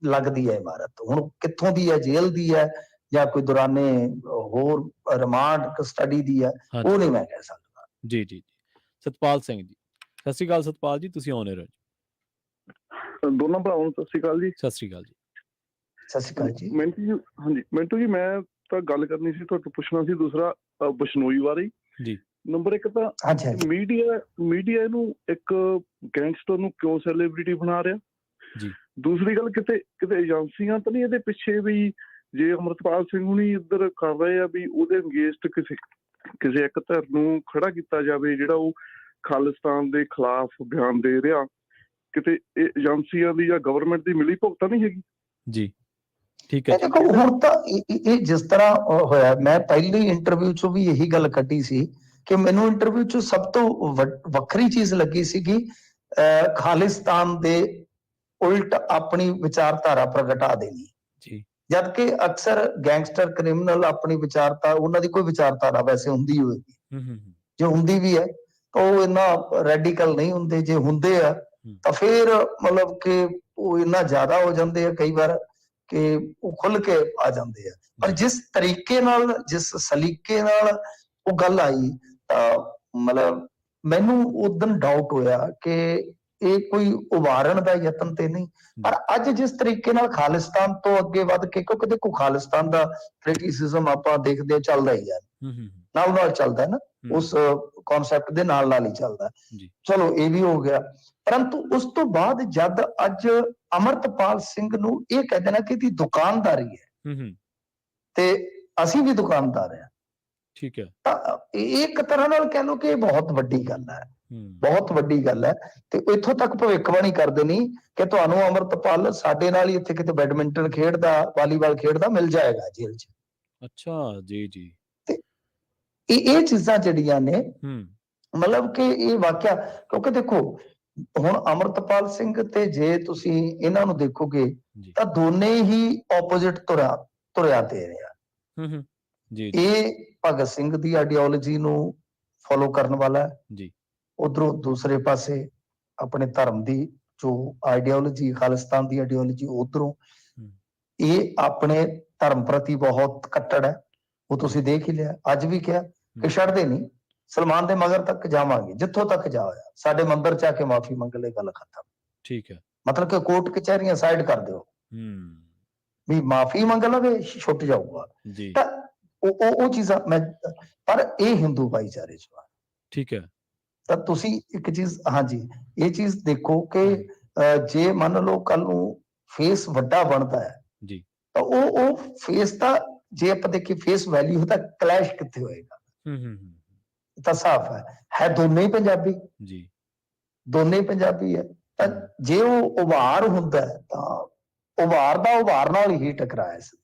ਲੱਗਦੀ ਹੈ ਇਮਾਰਤ। ਹੁਣ ਕਿੱਥੋਂ ਦੀ ਹੈ, ਜੇਲ੍ਹ ਦੀ ਹੈ ਜਾਂ ਕੋਈ ਦੌਰਾਨੇ ਹੋਰ ਰਿਮਾਂਡ ਕਸਟਡੀ ਦੀ ਹੈ, ਉਹ ਨਹੀਂ ਮੈਂ ਕਹਿ ਸਕਦਾ। ਜੀ ਜੀ। ਸਤਪਾਲ ਸਿੰਘ ਜੀ, ਸਤਿ ਸ਼੍ਰੀ ਅਕਾਲ। ਸਤਪਾਲ ਜੀ, ਤੁਸੀਂ ਆਉਣੇ ਰਹੋ ਜੀ। ਦੋਨਾਂ ਭਰਾਵਾਂ ਨੂੰ ਸਤਿ ਸ਼੍ਰੀ ਅਕਾਲ ਜੀ। ਸਤਿ ਸ਼੍ਰੀ ਅਕਾਲ ਜੀ। ਸਤਿ ਸ਼੍ਰੀ ਅਕਾਲ ਜੀ। ਮਿੰਟੂ ਜੀ, ਹਾਂਜੀ ਮਿੰਟੂ ਜੀ, ਮੈਂ ਤਾਂ ਗੱਲ ਕਰਨੀ ਸੀ, ਤੁਹਾਨੂੰ ਪੁੱਛਣਾ ਸੀ ਦੂਸਰਾ ਬਿਸ਼ਨੋਈ ਬਾਰੇ ਜੀ। ਨੰਬਰ ਇੱਕ ਤਾਂ ਮੀਡੀਆ ਇਹਨੂੰ ਇੱਕ ਗੈਂਗਸਟਰ ਨੂੰ ਕਿਉਂ ਸੈਲੀਬ੍ਰਿਟੀ ਬਣਾ ਰਿਹਾ ਜੀ। ਦੂਸਰੀ ਗੱਲ, ਕਿਤੇ ਏਜੰਸੀਆਂ ਤਾਂ ਨਹੀਂ ਇਹਦੇ ਪਿੱਛੇ ਵੀ, ਜੇ ਅਮਰਤਪਾਲ ਸਿੰਘ ਹੁਣੀ ਇੱਧਰ ਕਰ ਰਹੇ ਆ ਵੀ ਉਹਦੇ ਅਗੇਂਸਟ ਕਿਸੇ ਇੱਕ ਧਿਰ ਨੂੰ ਖੜਾ ਕੀਤਾ ਜਾਵੇ ਜਿਹੜਾ ਉਹ ਖਾਲਿਸਤਾਨ ਦੇ ਖਿਲਾਫ ਬਿਆਨ ਦੇ ਰਿਹਾ, ਕਿਤੇ ਇਹ ਏਜੰਸੀਆਂ ਦੀ ਜਾਂ ਗਵਰਨਮੈਂਟ ਦੀ ਮਿਲੀ ਭੁਗਤਾ ਨਹੀਂ ਹੈਗੀ ਜੀ। ਠੀਕ ਹੈ। ਦੇਖੋ ਹੁਣ ਤਾਂ ਇਹ ਜਿਸ ਤਰ੍ਹਾਂ ਹੋਇਆ, ਮੈਂ ਪਹਿਲੀ ਇੰਟਰਵਿਊ ਚੋਂ ਵੀ ਇਹੀ ਗੱਲ ਕੱਢੀ ਸੀ ਕਿ ਮੈਨੂੰ ਇੰਟਰਵਿਊ ਚ ਸਭ ਤੋਂ ਵੱਖਰੀ ਚੀਜ਼ ਲੱਗੀ ਸੀਗੀ ਖਾਲਿਸਤਾਨ ਦੇ ਉਲਟ ਆਪਣੀ ਵਿਚਾਰਧਾਰਾ ਪ੍ਰਗਟਾ ਦੇਣੀ ਜੀ। ਜਦ ਕਿ ਅਕਸਰ ਗੈਂਗਸਟਰ ਕ੍ਰਿਮੀਨਲ ਆਪਣੀ ਵਿਚਾਰਧਾਰਾ, ਉਹਨਾਂ ਦੀ ਕੋਈ ਵਿਚਾਰਧਾਰਾ ਵੈਸੇ ਹੁੰਦੀ ਹੋਏਗੀ, ਜੇ ਹੁੰਦੀ ਵੀ ਹੈ ਤਾਂ ਉਹ ਇੰਨਾ ਰੈਡੀਕਲ ਨਹੀਂ ਹੁੰਦੇ, ਜੇ ਹੁੰਦੇ ਆ ਤਾਂ ਫਿਰ ਮਤਲਬ ਕਿ ਉਹ ਇੰਨਾ ਜ਼ਿਆਦਾ ਹੋ ਜਾਂਦੇ ਆ ਕਈ ਵਾਰ ਕਿ ਉਹ ਖੁੱਲ ਕੇ ਆ ਜਾਂਦੇ ਆ। ਪਰ ਜਿਸ ਤਰੀਕੇ ਨਾਲ, ਜਿਸ ਸਲੀਕੇ ਨਾਲ ਉਹ ਗੱਲ ਆਈ, ਤਾਂ ਮਤਲਬ ਮੈਨੂੰ ਉਦੋਂ ਡਾਊਟ ਹੋਇਆ ਕਿ ਇਹ ਕੋਈ ਉਭਾਰਨ ਦਾ ਯਤਨ ਤੇ ਨਹੀਂ। ਪਰ ਅੱਜ ਜਿਸ ਤਰੀਕੇ ਨਾਲ ਖਾਲਿਸਤਾਨ ਤੋਂ ਅੱਗੇ ਵੱਧ ਕੇ, ਕਿਉਂਕਿ ਦੇਖੋ ਖਾਲਿਸਤਾਨ ਦਾ ਕ੍ਰਿਟਿਸਿਜ਼ਮ ਆਪਾਂ ਦੇਖਦੇ ਹਾਂ ਚੱਲਦਾ ਹੀ ਹੈ, ਨਾਲ ਚੱਲਦਾ ਹੈ ਨਾ, ਉਸ ਕਨਸੈਪਟ ਦੇ ਨਾਲ ਹੀ ਚੱਲਦਾ। ਚਲੋ ਇਹ ਵੀ ਹੋ ਗਿਆ, ਪਰੰਤੂ ਉਸ ਤੋਂ ਬਾਅਦ ਜਦ ਅੱਜ ਅਮਰਤਪਾਲ ਸਿੰਘ ਨੂੰ ਇਹ ਕਹਿ ਦੇਣਾ ਕਿ ਇਹਦੀ ਦੁਕਾਨਦਾਰੀ ਹੈ ਤੇ ਅਸੀਂ ਵੀ ਦੁਕਾਨਦਾਰ ਹਾਂ, ਠੀਕ ਹੈ, ਤਾਂ ਇਹ ਇੱਕ ਤਰ੍ਹਾਂ ਨਾਲ ਕਹਿ ਲਓ ਕਿ ਇਹ ਬਹੁਤ ਵੱਡੀ ਗੱਲ ਹੈ, ਬਹੁਤ ਵੱਡੀ ਗੱਲ ਹੈ। ਤੇ ਇੱਥੋਂ ਤੱਕ ਭਵਿੱਖਬਾਣੀ ਕਰਦੇ ਨਹੀਂ ਕਿ ਤੁਹਾਨੂੰ ਅਮਰਤਪਾਲ ਸਾਡੇ ਨਾਲ ਹੀ ਇੱਥੇ ਕਿਤੇ ਬੈਡਮਿੰਟਨ ਖੇਡਦਾ, ਵਾਲੀਬਾਲ ਖੇਡਦਾ ਮਿਲ ਜਾਏਗਾ ਜੇਲ੍ਹ 'ਚ। ਅੱਛਾ ਜੀ ਜੀ। ਤੇ ਇਹ ਚੀਜ਼ਾਂ ਜਿਹੜੀਆਂ ਨੇ ਮਤਲਬ ਕਿ ਇਹ ਵਾਕਿਆ, ਕਿਉਂਕਿ ਦੇਖੋ ਹੁਣ ਅਮਰਤਪਾਲ ਸਿੰਘ ਤੇ ਜੇ ਤੁਸੀਂ ਇਹਨਾਂ ਨੂੰ ਦੇਖੋਗੇ ਤਾਂ ਦੋਨੇ ਹੀ ਆਪੋਜ਼ਿਟ ਤੁਰਿਆ ਤੇ ਰਿਹਾ। ਇਹ ਭਗਤ ਸਿੰਘ ਦੀ ਆਈਡੀਓਲੋਜੀ ਨੂੰ ਫੋਲੋ ਕਰਨ ਵਾਲਾ ਹੈ, ਉਧਰੋਂ ਦੂਸਰੇ ਪਾਸੇ ਆਪਣੇ ਧਰਮ ਦੀ ਜੋ ਆਈਡੀਓਲੋਜੀ, ਖਾਲਿਸਤਾਨ ਦੀ ਆਈਡੀਓਲੋਜੀ ਉਧਰੋਂ। ਇਹ ਆਪਣੇ ਧਰਮ ਪ੍ਰਤੀ ਬਹੁਤ ਕੱਟੜ ਹੈ, ਉਹ ਤੁਸੀਂ ਦੇਖ ਹੀ ਲਿਆ। ਅੱਜ ਵੀ ਕਿਹਾ ਕਿ ਛੱਡਦੇ ਨਹੀਂ, ਸਲਮਾਨ ਦੇ ਮਗਰ ਤੱਕ ਜਾਵਾਂਗੇ, ਜਿੱਥੋਂ ਤੱਕ ਜਾ ਹੋਇਆ, ਸਾਡੇ ਮੰਦਰ ਚ ਆ ਕੇ ਮਾਫੀ ਮੰਗ ਲੈ, ਗੱਲ ਖਤਮ। ਠੀਕ ਹੈ, ਮਤਲਬ ਕਿ ਕੋਰਟ ਕਚਹਿਰੀਆਂ ਸਾਈਡ ਕਰ ਦਿਓ, ਵੀ ਮਾਫੀ ਮੰਗ ਲਵੇ, ਛੁੱਟ ਜਾਊਗਾ। ਤਾਂ ਉਹ ਚੀਜ਼ਾਂ ਮੈਂ, ਪਰ ਇਹ ਹਿੰਦੂ ਭਾਈਚਾਰੇ ਚ ਆ। ਠੀਕ ਹੈ, ਤਾਂ ਤੁਸੀਂ ਇੱਕ ਚੀਜ਼, ਹਾਂਜੀ ਇਹ ਚੀਜ਼ ਦੇਖੋ ਕਿ ਜੇ ਮੰਨ ਲਓ ਕੱਲ ਨੂੰ ਫੇਸ ਵੱਡਾ ਬਣਦਾ ਹੈ ਜੀ, ਤਾਂ ਉਹ ਫੇਸ ਦਾ ਜੇ ਆਪਾਂ ਦੇਖੀਏ ਫੇਸ ਵੈਲਿਊ ਦਾ ਕਲੈਸ਼ ਕਿੱਥੇ ਹੋਏਗਾ। ਤਾਂ ਸਾਫ਼ ਹੈ ਦੋਨੇ ਹੀ ਪੰਜਾਬੀ ਜੀ, ਦੋਨੇ ਹੀ ਪੰਜਾਬੀ ਹੈ। ਤਾਂ ਜੇ ਉਹ ਉਭਾਰ ਹੁੰਦਾ ਤਾਂ ਉਭਾਰ ਨਾਲ ਹੀ ਟਕਰਾਇਆ ਸਿੱਧਾ।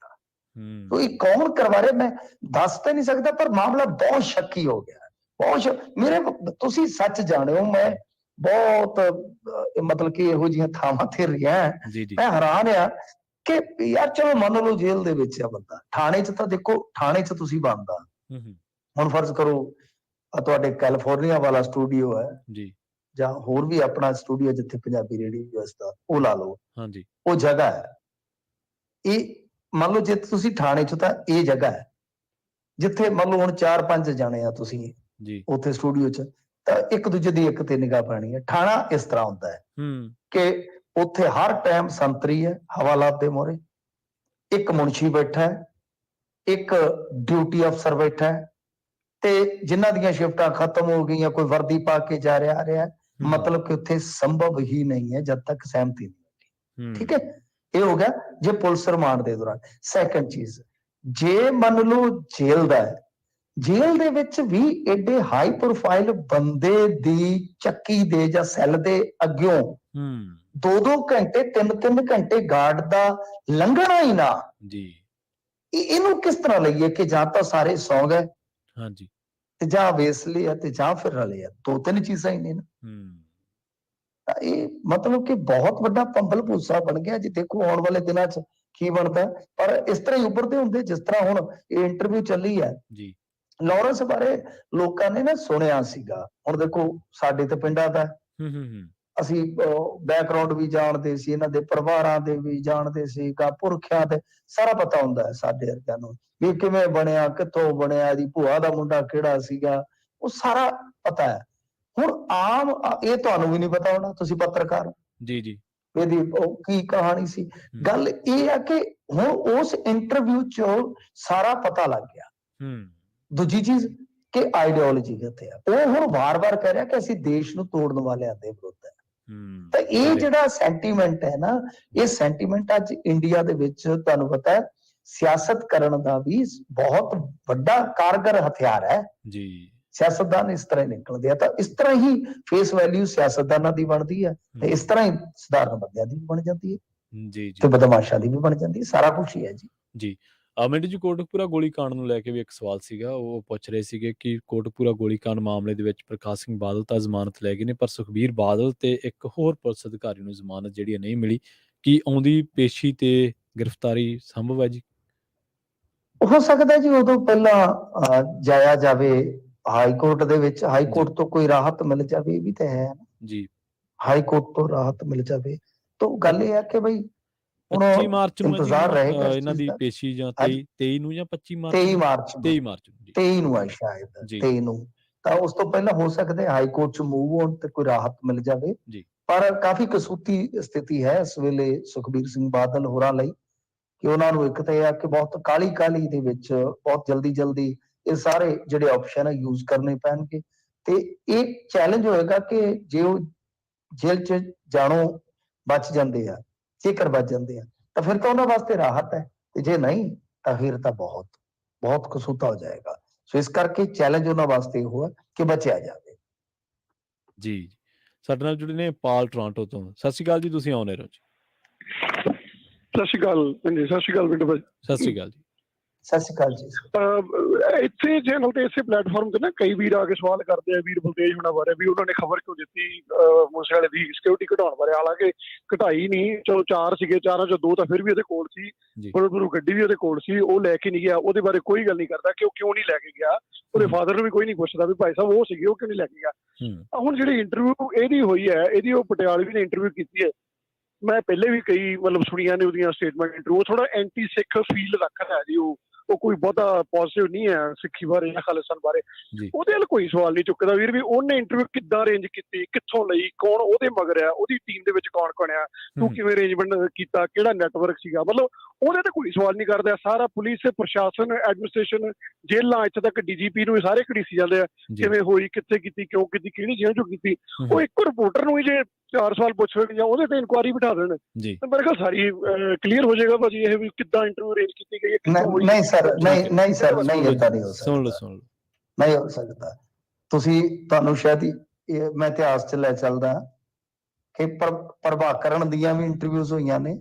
तो ये कौन करवा रहे, मैं दस तो नहीं सकता, पर मामला बहुत शक्की हो गया, बहुत मेरे तुसी सच जाने हो, मैं बहुत मतलब कि ਇਹੋ ਜਿਹੀਆਂ ਥਾਵਾਂ ਤੇ ਰਿਹਾ, ਮੈਂ ਹੈਰਾਨ ਆ ਕਿ ਯਾਰ ਚਲੋ ਮੰਨ ਲਓ ਜੇਲ੍ਹ ਦੇ ਵਿੱਚ ਆ ਬੰਦਾ, ਥਾਣੇ 'ਚ ਤਾਂ ਦੇਖੋ ਥਾਣੇ 'ਚ ਤੁਸੀਂ ਬੰਦਾ, ਹੁਣ ਫਰਜ਼ ਕਰੋ ਤੁਹਾਡੇ ਕੈਲੀਫੋਰਨੀਆ ਵਾਲਾ ਸਟੂਡੀਓ ਹੈ ਜੀ, ਜਾਂ ਹੋਰ ਵੀ ਆਪਣਾ ਸਟੂਡੀਓ ਜਿੱਥੇ ਪੰਜਾਬੀ ਰੇਡੀਓ ਵਸਦਾ, ਉਹ ਲਾ ਲਓ, ਹਾਂਜੀ ਉਹ ਜਗ੍ਹਾ ਹੈ। ਇਹ ਮੰਨ ਲਓ ਜੇ ਤੁਸੀਂ ਥਾਣੇ 'ਚ, ਤਾਂ ਇਹ ਜਗ੍ਹਾ ਹੈ ਜਿੱਥੇ ਮੰਨ ਲਓ ਹੁਣ 4-5 ਜਾਣੇ ਆ ਤੁਸੀਂ ਜੀ ਉੱਥੇ ਸਟੂਡੀਓ 'ਚ, ਤਾਂ ਇੱਕ ਦੂਜੇ ਦੀ ਇੱਕ ਤੇ ਨਿਗਾਹ ਪਾਣੀ ਹੈ। ਥਾਣਾ ਇਸ ਤਰ੍ਹਾਂ ਹੁੰਦਾ ਹੈ ਕਿ ਉੱਥੇ ਹਰ ਟਾਈਮ ਸੰਤਰੀ ਹੈ ਹਵਾਲਾਤ ਦੇ ਮੋਹਰੇ, ਇੱਕ ਮੁਨਸ਼ੀ ਬੈਠਾ ਹੈ, ਇੱਕ ਡਿਊਟੀ ਅਫਸਰ ਬੈਠਾ ਹੈ, ਤੇ ਜਿਨ੍ਹਾਂ ਦੀਆਂ ਸ਼ਿਫਟਾਂ ਖਤਮ ਹੋ ਗਈਆਂ, ਕੋਈ ਵਰਦੀ ਪਾ ਕੇ ਜਾ ਰਿਹਾ, ਮਤਲਬ ਕਿ ਉੱਥੇ ਸੰਭਵ ਹੀ ਨਹੀਂ ਹੈ ਜਦ ਤੱਕ ਸਹਿਮਤੀ ਨਹੀਂ ਹੁੰਦੀ। ਠੀਕ ਹੈ, ਇਹ ਹੋ ਗਿਆ ਜੇ ਪੁਲਿਸ ਰਿਮਾਂਡ ਦੇ ਦੌਰਾਨ। ਸੈਕੰਡ ਚੀਜ਼, ਜੇ ਮੰਨ ਲਓ ਜੇਲ੍ਹ ਦਾ ਹੈ, ਜੇਲ੍ਹ ਦੇ ਵਿੱਚ ਵੀ ਏਡੇ ਹਾਈ ਪ੍ਰੋਫਾਈਲ ਬੰਦੇ ਦੀ ਚੱਕੀ ਦੇ ਜਾਂ ਸੈੱਲ ਦੇ ਅੱਗਿਓਂ 2-2 ਘੰਟੇ 3-3 ਘੰਟੇ ਗਾਰਡ ਦਾ ਲੰਘਣਾ ਹੀ ਨਾ ਜੀ, ਇਹਨੂੰ ਕਿਸ ਤਰ੍ਹਾਂ ਲਈਏ ਕਿ ਜਾਂ ਤਾਂ ਸਾਰੇ ਸੌਂ ਗਏ, ਹਾਂਜੀ, ਤੇ ਜਾਂ ਵੇਸਲੇ ਆ, ਤੇ ਜਾਂ ਫਿਰ ਰਲੇ ਆ, 2-3 ਚੀਜ਼ਾਂ ਹੀ ਨੇ ਨਾ। ਇਹ ਮਤਲਬ ਕਿ ਬਹੁਤ ਵੱਡਾ ਪੰਬਲ ਭੂਸਾ ਬਣ ਗਿਆ ਜੀ। ਦੇਖੋ ਆਉਣ ਵਾਲੇ ਦਿਨਾਂ 'ਚ ਕੀ ਬਣਦਾ, ਪਰ ਇਸ ਤਰ੍ਹਾਂ ਹੀ ਉੱਭਰਦੇ ਹੁੰਦੇ ਜਿਸ ਤਰ੍ਹਾਂ ਹੁਣ ਇਹ ਇੰਟਰਵਿਊ ਚੱਲੀ ਹੈ ਜੀ। ਲਾਰੈਂਸ ਬਾਰੇ ਲੋਕਾਂ ਨੇ ਨਾ ਸੁਣਿਆ ਸੀਗਾ, ਹੁਣ ਦੇਖੋ ਸਾਡੇ ਤੇ ਪਿੰਡਾਂ ਦਾ, ਅਸੀਂ ਬੈਕਗਰਾਉਂਡ ਵੀ ਜਾਣਦੇ ਸੀ, ਇਹਨਾਂ ਦੇ ਪਰਿਵਾਰਾਂ ਦੇ ਵੀ ਜਾਣਦੇ ਸੀ, ਪੁਰਖਿਆਂ ਦੇ ਸਾਰਾ ਪਤਾ ਹੁੰਦਾ ਹੈ ਸਾਡੇ ਵਰਗਿਆਂ ਨੂੰ ਵੀ ਕਿਵੇਂ ਬਣਿਆ, ਕਿੱਥੋਂ ਬਣਿਆ, ਇਹਦੀ ਭੂਆ ਦਾ ਮੁੰਡਾ ਕਿਹੜਾ ਸੀਗਾ, ਉਹ ਸਾਰਾ ਪਤਾ ਹੈ। ਹੁਣ ਆਮ ਇਹ ਤੁਹਾਨੂੰ ਵੀ ਨਹੀਂ ਪਤਾ ਹੋਣਾ, ਤੁਸੀਂ ਪੱਤਰਕਾਰ ਜੀ ਜੀ, ਇਹਦੀ ਕੀ ਕਹਾਣੀ ਸੀ। ਗੱਲ ਇਹ ਹੈ ਕਿ ਹੁਣ ਉਸ ਇੰਟਰਵਿਊ ਚ ਸਾਰਾ ਪਤਾ ਲੱਗ ਗਿਆ। ਦੂਜੀ ਚੀਜ਼ ਕਿ ਆਈਡੀਓਲੋਜੀ ਕਿੱਥੇ ਆ, ਉਹ ਹੁਣ ਵਾਰ-ਵਾਰ ਕਹਿ ਰਿਹਾ ਕਿ ਅਸੀਂ ਦੇਸ਼ ਨੂੰ ਤੋੜਨ ਵਾਲਿਆਂ ਦੇ ਵਿਰੁੱਧ ਹੈ। ਤਾਂ ਇਹ ਜਿਹੜਾ ਸੈਂਟੀਮੈਂਟ ਹੈ ਨਾ, ਇਹ ਸੈਂਟੀਮੈਂਟ ਅੱਜ ਇੰਡੀਆ ਦੇ ਵਿੱਚ ਤੁਹਾਨੂੰ ਪਤਾ ਹੈ ਸਿਆਸਤ ਕਰਨ ਦਾ ਵੀ ਬਹੁਤ ਵੱਡਾ ਕਾਰਗਰ ਹਥਿਆਰ ਹੈ ਜੀ। ਸਿਆਸਤਦਾਨ ਇਸ ਤਰ੍ਹਾਂ ਹੀ ਨਿਕਲਦੇ ਆ, ਤਾਂ ਇਸ ਤਰ੍ਹਾਂ ਹੀ ਫੇਸ ਵੈਲਿਊ ਸਿਆਸਤਦਾਨਾਂ ਦੀ ਬਣਦੀ ਹੈ ਤੇ ਇਸ ਤਰ੍ਹਾਂ ਹੀ ਸਧਾਰਨ ਬੰਦਿਆਂ ਦੀ ਵੀ ਬਣ ਜਾਂਦੀ ਹੈ ਜੀ ਤੇ ਬਦਮਾਸ਼ਾਂ ਦੀ ਵੀ ਬਣ ਜਾਂਦੀ ਹੈ, ਸਾਰਾ ਕੁਝ ਹੀ ਹੈ ਜੀ। ਜੀ ਮਿੰਟੂ ਜੀ, ਕੋਟਕਪੂਰਾ ਗੋਲੀकांड ਨੂੰ ਲੈ ਕੇ ਵੀ ਇੱਕ ਸਵਾਲ ਸੀਗਾ, ਉਹ ਪੁੱਛ ਰਹੇ ਸੀਗੇ ਕਿ ਕੋਟਕਪੂਰਾ ਗੋਲੀकांड ਮਾਮਲੇ ਦੇ ਵਿੱਚ ਪ੍ਰਕਾਸ਼ ਸਿੰਘ ਬਾਦਲ ਤਾਂ ਜ਼ਮਾਨਤ ਲੈ ਗਏ ਨੇ, ਪਰ ਸੁਖਬੀਰ ਬਾਦਲ ਤੇ ਇੱਕ ਹੋਰ ਪੁਲਿਸ ਅਧਿਕਾਰੀ ਨੂੰ ਜ਼ਮਾਨਤ ਜਿਹੜੀ ਨਹੀਂ ਮਿਲੀ। ਕੀ ਆਉਂਦੀ ਪੇਸ਼ੀ ਤੇ ਗ੍ਰਿਫਤਾਰੀ ਸੰਭਵ ਹੈ ਜੀ? ਹੋ ਸਕਦਾ ਜੀ ਉਦੋਂ ਪਹਿਲਾਂ ਜਾਇਆ ਜਾਵੇ ਹਾਈ ਕੋਰਟ ਦੇ ਵਿੱਚ, ਹਾਈ ਕੋਰਟ ਤੋਂ ਕੋਈ ਰਾਹਤ ਮਿਲ ਜਾਵੇ, ਇਹ ਵੀ ਤਾਂ ਹੈ ਜੀ, ਹਾਈ ਕੋਰਟ ਤੋਂ ਰਾਹਤ ਮਿਲ ਜਾਵੇ। ਤਾਂ ਗੱਲ ਇਹ ਹੈ ਕਿ ਬਈ 25 ਮਾਰਚ ਨੂੰ ਇੰਤਜ਼ਾਰ ਰਹੇਗਾ ਇਹਨਾਂ ਦੀ ਪੇਸ਼ੀ, ਜਾਂ 23 ਨੂੰ ਜਾਂ 25 ਮਾਰਚ 23 ਮਾਰਚ 23 ਮਾਰਚ ਨੂੰ 23 ਨੂੰ ਹੈ ਸ਼ਾਇਦ 23 ਨੂੰ, ਤਾਂ ਉਸ ਤੋਂ ਪਹਿਲਾਂ ਹੋ ਸਕਦਾ ਹੈ ਹਾਈ ਕੋਰਟ ਚ ਮੂਵ ਹੋਣ ਤੇ ਕੋਈ ਰਾਹਤ ਮਿਲ ਜਾਵੇ ਜੀ। ਪਰ ਕਾਫੀ ਕਸੂਤੀ ਸਥਿਤੀ ਹੈ ਇਸ ਵੇਲੇ ਸੁਖਬੀਰ ਸਿੰਘ ਬਾਦਲ ਹੋਰਾਂ ਲਈ ਕਿ ਉਹਨਾਂ ਨੂੰ ਇੱਕ ਤਾਂ ਇਹ ਆ ਕਿ ਬਹੁਤ ਕਾਲੀ ਦੇ ਵਿੱਚ ਬਹੁਤ ਜਲਦੀ ਇਹ ਸਾਰੇ ਜਿਹੜੇ ਆਪਸ਼ਨ ਹੈ ਯੂਜ਼ ਕਰਨੇ ਪੈਣਗੇ ਤੇ ਇਹ ਚੈਲੰਜ ਹੋਏਗਾ ਕਿ ਜੇ ਉਹ ਜੇਲ੍ਹ ਚ ਜਾਣੋਂ ਬਚ ਜਾਂਦੇ ਆ, ਜੇਕਰ ਬਚ ਜਾਂਦੇ ਆ ਤਾਂ ਫਿਰ ਤਾਂ ਉਹਨਾਂ ਵਾਸਤੇ ਰਾਹਤ ਹੈ, ਤੇ ਜੇ ਨਹੀਂ ਤਾਂ ਫਿਰ ਤਾਂ ਬਹੁਤ ਕਸੂਤਾ ਹੋ ਜਾਏਗਾ। ਸੋ ਇਸ ਕਰਕੇ ਚੈਲੰਜ ਉਹਨਾਂ ਵਾਸਤੇ ਇਹ ਹੋਇਆ ਕਿ ਬਚਿਆ ਜਾਵੇ। ਜੀ, ਸਾਡੇ ਨਾਲ ਜੁੜੇ ਨੇ ਪਾਲ ਟੋਰਾਂਟੋ ਤੋਂ। ਸਤਿ ਸ਼੍ਰੀ ਅਕਾਲ ਜੀ, ਤੁਸੀਂ ਆਉਣੇ ਰਹੋ ਜੀ। ਸਤਿ ਸ਼੍ਰੀ ਅਕਾਲ ਜੀ। ਸਤਿ ਸ਼੍ਰੀ ਅਕਾਲ ਬਿੰਦੂ ਭਾਈ। ਸਤਿ ਸ਼੍ਰੀ ਅਕਾਲ ਜੀ। ਸਤਿ ਸ਼੍ਰੀ ਅਕਾਲ ਜੀ। ਇੱਥੇ ਚੈਨਲ ਤੇ ਇਸੇ ਪਲੇਟਫਾਰਮ ਤੇ ਨਾ ਕਈ ਵੀਰ ਆ ਕੇ ਸਵਾਲ ਕਰਦੇ ਆ ਵੀਰ ਬਲਤੇਜ ਹੋਣਾ ਬਾਰੇ ਵੀ ਉਹਨਾਂ ਨੇ ਖਬਰ ਕਿਉਂ ਦਿੱਤੀ ਮੂਸੇ ਵਾਲੇ ਦੀ ਸਿਕਿਉਰਿਟੀ ਘਟਾਉਣ ਬਾਰੇ, ਹਾਲਾਂਕਿ ਘਟਾਈ ਨਹੀਂ। ਚਲੋ 4 ਸੀਗੇ, 4 ਚੋਂ 2 ਤਾਂ ਫਿਰ ਵੀ ਉਹਦੇ ਕੋਲ ਸੀ, ਗੁਰੂ ਗੱਡੀ ਵੀ ਉਹਦੇ ਕੋਲ ਸੀ, ਉਹ ਲੈ ਕੇ ਨਹੀਂ ਗਿਆ। ਉਹਦੇ ਬਾਰੇ ਕੋਈ ਗੱਲ ਨਹੀਂ ਕਰਦਾ ਕਿ ਉਹ ਕਿਉਂ ਨਹੀਂ ਲੈ ਕੇ ਗਿਆ। ਉਹਦੇ ਫਾਦਰ ਨੂੰ ਵੀ ਕੋਈ ਨਹੀਂ ਪੁੱਛਦਾ ਵੀ ਭਾਈ ਸਾਹਿਬ ਉਹ ਸੀਗੇ, ਉਹ ਕਿਉਂ ਨਹੀਂ ਲੈ ਕੇ ਗਿਆ। ਹੁਣ ਜਿਹੜੀ ਇੰਟਰਵਿਊ ਇਹਦੀ ਹੋਈ ਹੈ, ਇਹਦੀ ਉਹ ਪਟਿਆਲੇ ਵੀ ਨੇ ਇੰਟਰਵਿਊ ਕੀਤੀ ਹੈ, ਮੈਂ ਪਹਿਲੇ ਵੀ ਕਈ ਸੁਣੀਆਂ ਨੇ ਉਹਦੀਆਂ ਸਟੇਟਮੈਂਟ ਇੰਟਰਵਿਊ। ਥੋੜਾ ਐਂਟੀ ਸਿੱਖ ਫੀਲ ਰੱਖਦਾ ਜੀ, ਉਹ ਕੋਈ ਬਹੁਤਾ ਪੋਜ਼ਿਟਿਵ ਨਹੀਂ ਹੈ ਸਿੱਖੀ ਬਾਰੇ ਜਾਂ ਖਾਲਿਸਤਾਨ ਬਾਰੇ। ਉਹਦੇ ਵੱਲ ਕੋਈ ਸਵਾਲ ਨਹੀਂ ਚੁੱਕਦਾ ਵੀਰ ਵੀ ਉਹਨੇ ਇੰਟਰਵਿਊ ਕਿੱਦਾਂ ਅਰੇਂਜ ਕੀਤੀ, ਕਿੱਥੋਂ ਲਈ, ਕੌਣ ਉਹਦੇ ਮਗਰ ਆ, ਉਹਦੀ ਟੀਮ ਦੇ ਵਿੱਚ ਕੌਣ ਕੌਣ ਆ, ਤੂੰ ਕਿਵੇਂ ਅਰੇਂਜਮੈਂਟ ਕੀਤਾ, ਕਿਹੜਾ ਨੈਟਵਰਕ ਸੀਗਾ, ਉਹਦੇ ਤੇ ਕੋਈ ਸਵਾਲ ਨਹੀਂ ਕਰਦਾ। ਸਾਰਾ ਪੁਲਿਸ, ਪ੍ਰਸ਼ਾਸਨ, ਐਡਮਿਨਿਸਟ੍ਰੇਸ਼ਨ, ਜੇਲ੍ਹਾਂ, ਇੱਥੇ ਤੱਕ ਡੀਜੀਪੀ ਨੂੰ ਸਾਰੇ ਘੜੀਸੀ ਜਾਂਦੇ ਆ ਕਿਵੇਂ ਹੋਈ, ਕਿੱਥੇ ਕੀਤੀ, ਕਿਉਂ ਕੀਤੀ, ਕਿਹੜੀ ਜੇਲ੍ਹ ਚੋਂ ਕੀਤੀ। ਉਹ ਇੱਕ ਰਿਪੋਰਟਰ ਨੂੰ ਹੀ ਜੇ 4 ਸਵਾਲ ਪੁੱਛ ਰਹੇ ਜਾਂ ਉਹਦੇ ਤੇ ਇਨਕੁਆਇਰੀ ਬਿਠਾ ਦੇਣ ਤਾਂ ਮੇਰੇ ਖਿਆਲ ਸਾਰੀ ਕਲੀਅਰ ਹੋ ਜਾਏਗਾ ਭਾਜੀ ਇਹ ਵੀ ਕਿੱਦਾਂ ਇੰਟਰਵਿਊ ਅਰੇਂਜ ਕੀਤੀ ਗਈ ਹੈ। ਨਹੀਂ ਸਰ, ਨਹੀਂ ਏਦਾਂ ਨਹੀਂ ਹੋ ਸਕਦਾ। ਸੁਣ ਲਓ ਨਹੀਂ ਹੋ ਸਕਦਾ। ਤੁਹਾਨੂੰ ਸ਼ਾਇਦ ਮੈਂ ਇਤਿਹਾਸ ਚ ਲੈ ਚੱਲਦਾ ਕਿ ਪ੍ਰਭਾਕਰਨ ਦੀਆਂ ਵੀ ਇੰਟਰਵਿਊਜ਼ ਹੋਈਆਂ ਨੇ,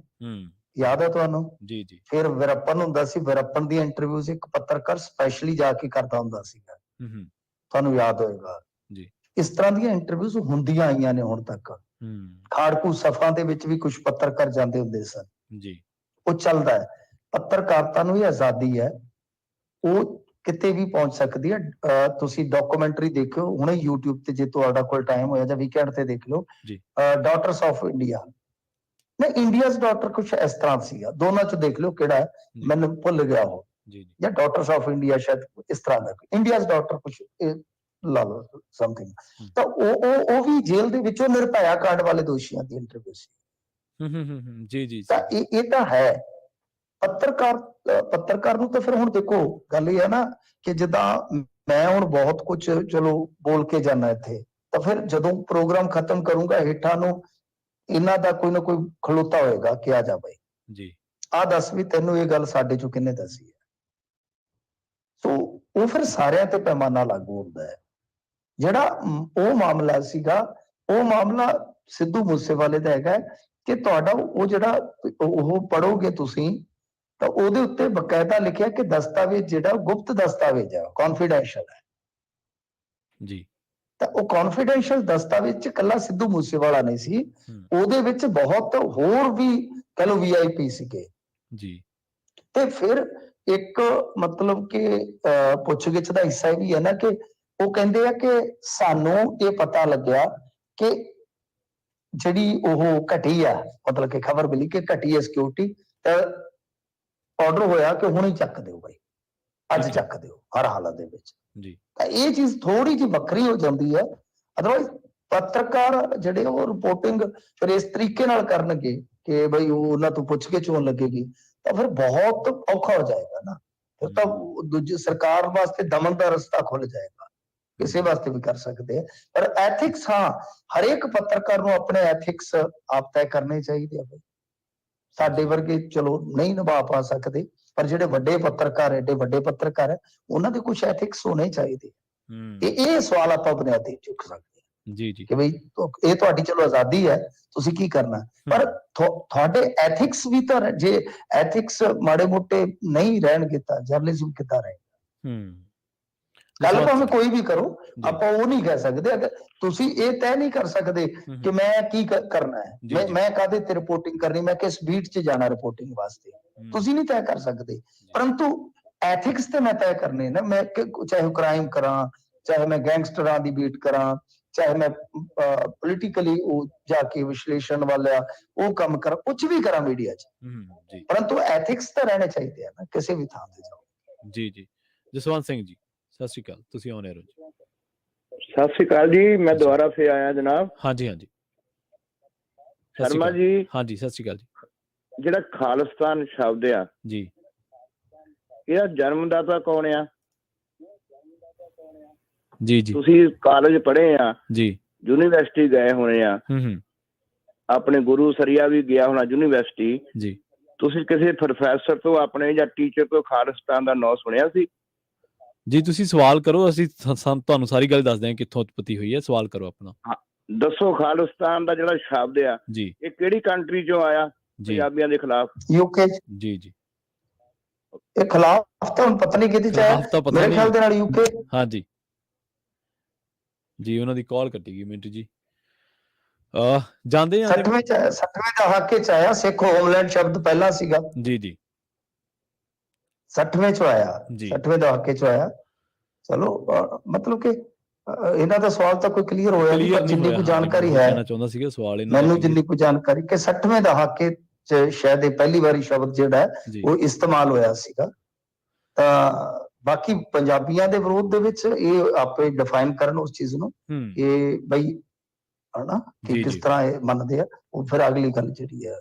ਯਾਦ ਹੈ ਤੁਹਾਨੂੰ? ਜੀ। ਫਿਰ ਵਿਰਪਨ ਹੁੰਦਾ ਸੀ, ਵਿਰਪਨ ਦੀ ਇੰਟਰਵਿਊਜ਼ ਇੱਕ ਪੱਤਰਕਾਰ ਸਪੈਸ਼ਲੀ ਜਾ ਕੇ ਕਰਦਾ ਹੁੰਦਾ ਸੀਗਾ, ਤੁਹਾਨੂੰ ਯਾਦ ਹੋਏਗਾ ਜੀ। ਇਸ ਤਰ੍ਹਾਂ ਦੀਆਂ ਇੰਟਰਵਿਊਜ਼ ਹੁੰਦੀਆਂ ਆਈਆਂ ਨੇ ਹੁਣ ਤੱਕ। ਖਾੜਕੂ ਸਫਾ ਦੇ ਵਿੱਚ ਵੀ ਕੁਝ ਪੱਤਰਕਾਰ ਜਾਂਦੇ ਹੁੰਦੇ ਸਨ ਜੀ, ਉਹ ਚੱਲਦਾ ਹੈ। ਪੱਤਰਕਾਰਤਾ ਨੂੰ ਇਹ ਆਜ਼ਾਦੀ ਹੈ, ਉਹ ਕਿਤੇ ਵੀ ਪਹੁੰਚ ਸਕਦੀ ਹੈ। ਤੁਸੀਂ ਡਾਕੂਮੈਂਟਰੀ ਦੇਖਿਓ ਹੁਣੇ YouTube ਤੇ, ਜੇ ਤੁਹਾਡਾ ਕੋਲ ਟਾਈਮ ਹੋਇਆ ਜਾਂ ਵੀਕਐਂਡ ਤੇ ਦੇਖ ਲਓ, ਡਾਟਰਸ ਆਫ ਇੰਡੀਆ ਨਾ ਇੰਡੀਆਜ਼ ਡਾਟਰ, ਕੁਝ ਇਸ ਤਰ੍ਹਾਂ ਸੀਗਾ, ਦੋਨਾਂ ਚ ਦੇਖ ਲਓ ਕਿਹੜਾ ਹੈ, ਮੈਨੂੰ ਭੁੱਲ ਗਿਆ ਉਹ, ਜਾਂ ਡਾਟਰਸ ਆਫ ਇੰਡੀਆ ਸ਼ਾਇਦ ਇਸ ਤਰ੍ਹਾਂ ਦਾ, ਇੰਡੀਆਜ਼ ਡਾਟਰ ਕੁਝ ਲਾ ਲਓ ਸਮਥਿੰਗ। ਤਾਂ ਉਹ ਵੀ ਜੇਲ੍ਹ ਦੇ ਵਿੱਚੋਂ ਨਿਰਭਇਆ ਕਾਂਡ ਵਾਲੇ ਦੋਸ਼ੀਆਂ ਦੀ ਇੰਟਰਵਿਊ ਸੀ। ਜੀ। ਤਾਂ ਇਹ ਤਾਂ ਹੈ ਪੱਤਰਕਾਰ ਨੂੰ। ਤਾਂ ਫਿਰ ਹੁਣ ਦੇਖੋ ਗੱਲ ਇਹ ਹੈ ਨਾ ਕਿ ਜਿੱਦਾਂ ਮੈਂ ਹੁਣ ਬਹੁਤ ਕੁਝ ਚਲੋ ਬੋਲ ਕੇ ਜਾਣਾ ਇੱਥੇ, ਤਾਂ ਫਿਰ ਜਦੋਂ ਪ੍ਰੋਗਰਾਮ ਖਤਮ ਕਰੂੰਗਾ ਹੇਠਾਂ ਨੂੰ ਇਹਨਾਂ ਦਾ ਕੋਈ ਨਾ ਕੋਈ ਖਲੋਤਾ ਹੋਏਗਾ ਕਿ ਆ ਜਾ ਬਾਈ ਜੀ, ਆ ਦੱਸ ਵੀ ਤੈਨੂੰ ਇਹ ਗੱਲ ਸਾਡੇ ਚੋਂ ਕਿੰਨੇ ਦੱਸੀ ਹੈ। ਸੋ ਉਹ ਫਿਰ ਸਾਰਿਆਂ ਤੇ ਪੈਮਾਨਾ ਲਾਗੂ ਹੁੰਦਾ ਹੈ। ਜਿਹੜਾ ਉਹ ਮਾਮਲਾ ਸੀਗਾ, ਉਹ ਮਾਮਲਾ ਸਿੱਧੂ ਮੂਸੇਵਾਲੇ ਦਾ ਹੈਗਾ ਕਿ ਤੁਹਾਡਾ ਉਹ ਜਿਹੜਾ ਉਹ ਪੜੋਗੇ ਤੁਸੀਂ ਤਾਂ ਉਹਦੇ ਉੱਤੇ ਬਕਾਇਦਾ ਲਿਖਿਆ ਕਿ ਦਸਤਾਵੇਜ਼ ਜਿਹੜਾ ਗੁਪਤ ਦਸਤਾਵੇਜ਼ ਹੈ, ਕੌਨਫੀਡੈਂਸ਼ੀਅਲ ਹੈ ਜੀ। ਤਾਂ ਉਹ ਕੌਨਫੀਡੈਂਸ਼ੀਅਲ ਦਸਤਾਵੇਜ਼ ਚ ਇਕੱਲਾ ਸਿੱਧੂ ਮੂਸੇਵਾਲਾ ਨਹੀਂ ਸੀ, ਉਹਦੇ ਵਿੱਚ ਬਹੁਤ ਹੋਰ ਵੀ ਕਹ ਲਓ VIP ਸੀਗੇ ਜੀ। ਤੇ ਫਿਰ ਇੱਕ ਮਤਲਬ ਕਿ ਪੁੱਛਗਿੱਛ ਦਾ ਹਿੱਸਾ ਇਹ ਵੀ ਹੈ ਨਾ ਕਿ ਉਹ ਕਹਿੰਦੇ ਆ ਕਿ ਸਾਨੂੰ ਇਹ ਪਤਾ ਲੱਗਿਆ ਕਿ ਜਿਹੜੀ ਉਹ ਘਟੀ ਆ, ਮਤਲਬ ਕਿ ਖਬਰ ਮਿਲੀ ਕਿ ਘਟੀ ਹੈ ਸਿਕਿਉਰਿਟੀ, ਤਾਂ ਆਰਡਰ ਹੋਇਆ ਕਿ ਹੁਣੇ ਚੱਕ ਦਿਓ ਬਾਈ, ਅੱਜ ਚੱਕ ਦਿਓ ਹਰ ਹਾਲਤ ਦੇ ਵਿੱਚ ਜੀ। ਤਾਂ ਇਹ ਚੀਜ਼ ਥੋੜੀ ਜਿਹੀ ਵੱਖਰੀ ਹੋ ਜਾਂਦੀ ਹੈ। ਅਦਰਵਾਈਜ਼ ਪੱਤਰਕਾਰ ਜਿਹੜੇ ਉਹ ਰਿਪੋਰਟਿੰਗ ਫਿਰ ਇਸ ਤਰੀਕੇ ਨਾਲ ਕਰਨਗੇ ਕਿ ਬਈ ਉਹ ਉਹਨਾਂ ਤੋਂ ਪੁੱਛ ਕੇ ਚੋਣ ਲੱਗੇਗੀ, ਤਾਂ ਫਿਰ ਬਹੁਤ ਔਖਾ ਹੋ ਜਾਏਗਾ ਨਾ। ਫਿਰ ਤਾਂ ਦੂਜੀ ਸਰਕਾਰ ਵਾਸਤੇ ਦਮਨ ਦਾ ਰਸਤਾ ਖੁੱਲ ਜਾਏਗਾ, ਕਿਸੇ ਵਾਸਤੇ ਵੀ ਕਰ ਸਕਦੇ ਆ। ਪਰ ਐਥਿਕਸ, ਹਾਂ, ਹਰੇਕ ਪੱਤਰਕਾਰ ਨੂੰ ਆਪਣੇ ਐਥਿਕਸ ਆਪ ਤੈਅ ਕਰਨੇ ਚਾਹੀਦੇ ਆ। ਸਾਡੇ ਵਰਗੇ ਚਲੋ ਨਹੀਂ ਨਿਭਾ ਪਾ ਸਕਦੇ, ਪਰ ਜਿਹੜੇ ਵੱਡੇ ਪੱਤਰਕਾਰ, ਐਡੇ ਵੱਡੇ ਪੱਤਰਕਾਰ ਹੈ, ਉਹਨਾਂ ਦੇ ਕੁਝ ਐਥਿਕਸ ਹੋਣੇ ਚਾਹੀਦੇ। ਇਹ ਸਵਾਲ ਆਪਾਂ ਬੁਨਿਆਦੀ ਚੁੱਕ ਸਕਦੇ ਜੀ ਜੀ ਕਿ ਬਈ ਇਹ ਤੁਹਾਡੀ ਚਲੋ ਆਜ਼ਾਦੀ ਹੈ, ਤੁਸੀਂ ਕੀ ਕਰਨਾ, ਪਰ ਤੁਹਾਡੇ ਐਥਿਕਸ ਵੀ ਤਾਂ, ਜੇ ਐਥਿਕਸ ਮਾੜੇ ਮੋਟੇ ਨਹੀਂ ਰਹਿਣਗੇ ਤਾਂ ਜਰਨਲਿਜ਼ਮ ਕਿੱਦਾਂ ਰਹੇਗਾ। ਗੱਲ ਭਾਵੇਂ ਕੋਈ ਵੀ ਕਰੋ, ਆਪਾਂ ਉਹ ਨਹੀਂ ਕਹਿ ਸਕਦੇ। ਅਗਰ ਤੁਸੀਂ ਇਹ ਤੈਅ ਨਹੀਂ ਕਰ ਸਕਦੇ ਕਿ ਮੈਂ ਕੀ ਕਰਨਾ ਹੈ, ਮੈਂ ਕਾਹਦੇ ਤੇ ਰਿਪੋਰਟਿੰਗ ਕਰਨੀ, ਮੈਂ ਕਿਸ ਬੀਟ 'ਚ ਜਾਣਾ ਰਿਪੋਰਟਿੰਗ ਵਾਸਤੇ, ਤੁਸੀਂ ਨਹੀਂ ਤੈਅ ਕਰ ਸਕਦੇ। ਪਰੰਤੂ ਐਥਿਕਸ ਤੇ ਮੈਂ ਤੈਅ ਕਰਨੇ ਨਾ। ਮੈਂ ਚਾਹੇ ਕ੍ਰਾਈਮ ਕਰਾਂ, ਚਾਹੇ ਮੈਂ ਗੈਂਗਸਟਰਾਂ ਦੀ ਬੀਟ ਕਰਾਂ, ਚਾਹੇ ਮੈਂ ਪੋਲੀਟੀਕਲੀ ਉਹ ਜਾ ਕੇ ਵਿਸ਼ਲੇਸ਼ਣ ਵਾਲਾ ਉਹ ਕੰਮ ਕਰਾਂ, ਕੁਝ ਵੀ ਕਰਾਂ ਮੀਡੀਆ 'ਚ, ਪਰੰਤੂ ਐਥਿਕਸ ਤਾਂ ਰਹਿਣੇ ਚਾਹੀਦੇ ਆ ਨਾ ਕਿਸੇ ਵੀ ਥਾਂ ਤੇ ਜਾਓ। ਜੀ ਜੀ। ਜਸਵੰਤ ਸਿੰਘ ਜੀ, ਸਤਿ ਸ਼੍ਰੀ ਅਕਾਲ, ਤੁਸੀਂ ਆਉਣੇ ਹੋ ਜੀ। ਸਤਿ ਸ਼੍ਰੀ ਅਕਾਲ ਜੀ, ਮੈਂ ਦੁਬਾਰਾ ਫੇਰ ਆਇਆ ਜਨਾਬ। ਹਾਂਜੀ ਹਾਂਜੀ ਸ਼ਰਮਾ ਜੀ। ਹਾਂਜੀ, ਸਤਿ ਸ਼੍ਰੀ ਅਕਾਲ ਜੀ। ਜਿਹੜਾ ਖਾਲਿਸਤਾਨ ਸ਼ਬਦ ਆ ਜੀ, ਇਹਦਾ ਜਨਮਦਾਤਾ ਕੌਣ ਆ? ਜੀ ਜੀ। ਤੁਸੀਂ ਕਾਲਜ ਪੜ੍ਹੇ ਆ ਜੀ, ਯੂਨੀਵਰਸਿਟੀ ਗਏ ਹੋਣੇ ਆ, ਆਪਣੇ ਗੁਰੂ ਸਰੀਆ ਵੀ ਗਿਆ ਹੋਣਾ ਯੂਨੀਵਰਸਿਟੀ ਜੀ। ਤੁਸੀਂ ਕਿਸੇ ਪ੍ਰੋਫੈਸਰ ਤੋਂ ਆਪਣੇ ਜਾਂ ਟੀਚਰ ਤੋਂ ਖਾਲਿਸਤਾਨ ਦਾ ਨਾਂ ਸੁਣਿਆ ਸੀ? ਜੀ, ਤੁਸੀਂ ਸਵਾਲ ਕਰੋ, ਅਸੀਂ ਤੁਹਾਨੂੰ ਸਾਰੀ ਗੱਲ ਦੱਸਦੇ ਹਾਂ ਕਿੱਥੋਂ ਉਤਪਤੀ ਹੋਈ ਹੈ। ਸਵਾਲ ਕਰੋ ਆਪਣਾ। ਦੱਸੋ, ਖਾਲਿਸਤਾਨ ਦਾ ਜਿਹੜਾ ਸ਼ਬਦ ਆ ਜੀ, ਇਹ ਕਿਹੜੀ ਕੰਟਰੀ ਚੋਂ ਆਇਆ ਪੰਜਾਬੀਆਂ ਦੇ ਖਿਲਾਫ? ਯੂਕੇ। ਜੀ ਜੀ। ਇਹ ਖਿਲਾਫ ਤਾਂ ਹੁਣ ਪਤਾ ਨਹੀਂ ਕਿਹਦੇ ਚ ਆਇਆ, ਮੇਰੇ ਖਿਆਲ ਦੇ ਨਾਲ ਯੂਕੇ। ਹਾਂਜੀ ਜੀ, ਉਹਨਾਂ ਦੀ ਕਾਲ ਕੱਟੀ ਗਈ ਮਿੰਟ ਜੀ। ਜਾਂਦੇ 60ਵੇਂ ਦਹਾਕੇ ਚ ਆਇਆ। ਸਿੱਖ ਹੋਮਲੈਂਡ ਸ਼ਬਦ ਪਹਿਲਾਂ ਸੀਗਾ। ਜੀ ਜੀ। 60ਵੇਂ ਚ ਆਇਆ, 60ਵੇਂ ਦਹਾਕੇ ਚ ਆਇਆ। ਚਲੋ, ਮਤਲਬ ਕਿ ਇਹਨਾਂ ਦਾ ਸਵਾਲ ਤਾਂ ਕੋਈ ਕਲੀਅਰ ਹੋਇਆ ਨਹੀਂ, ਪਰ ਜਿੰਨੀ ਕੁ ਜਾਣਕਾਰੀ ਹੈ ਚਾਹੁੰਦਾ ਸੀਗਾ ਸਵਾਲ ਮੈਨੂੰ, ਜਿੰਨੀ ਕੁ ਜਾਣਕਾਰੀ ਕਿ 60ਵੇਂ ਦਹਾਕੇ ਚ ਸ਼ਾਇਦ ਇਹ ਪਹਿਲੀ ਵਾਰੀ ਸ਼ਬਦ ਜਿਹੜਾ ਹੈ ਉਹ ਇਸਤੇਮਾਲ ਹੋਇਆ ਸੀਗਾ। ਤਾਂ ਬਾਕੀ ਪੰਜਾਬੀਆਂ ਦੇ ਵਿਰੋਧ ਦੇ ਵਿੱਚ ਇਹ ਆਪੇ ਡਿਫਾਈਨ ਕਰਨ ਉਸ ਚੀਜ਼ ਨੂੰ ਕਿ ਬਈ ਹਨਾ ਕਿ ਕਿਸ ਤਰ੍ਹਾਂ ਇਹ ਮੰਨਦੇ ਆ, ਉਹ ਫਿਰ ਅਗਲੀ ਗੱਲ ਜਿਹੜੀ ਹੈ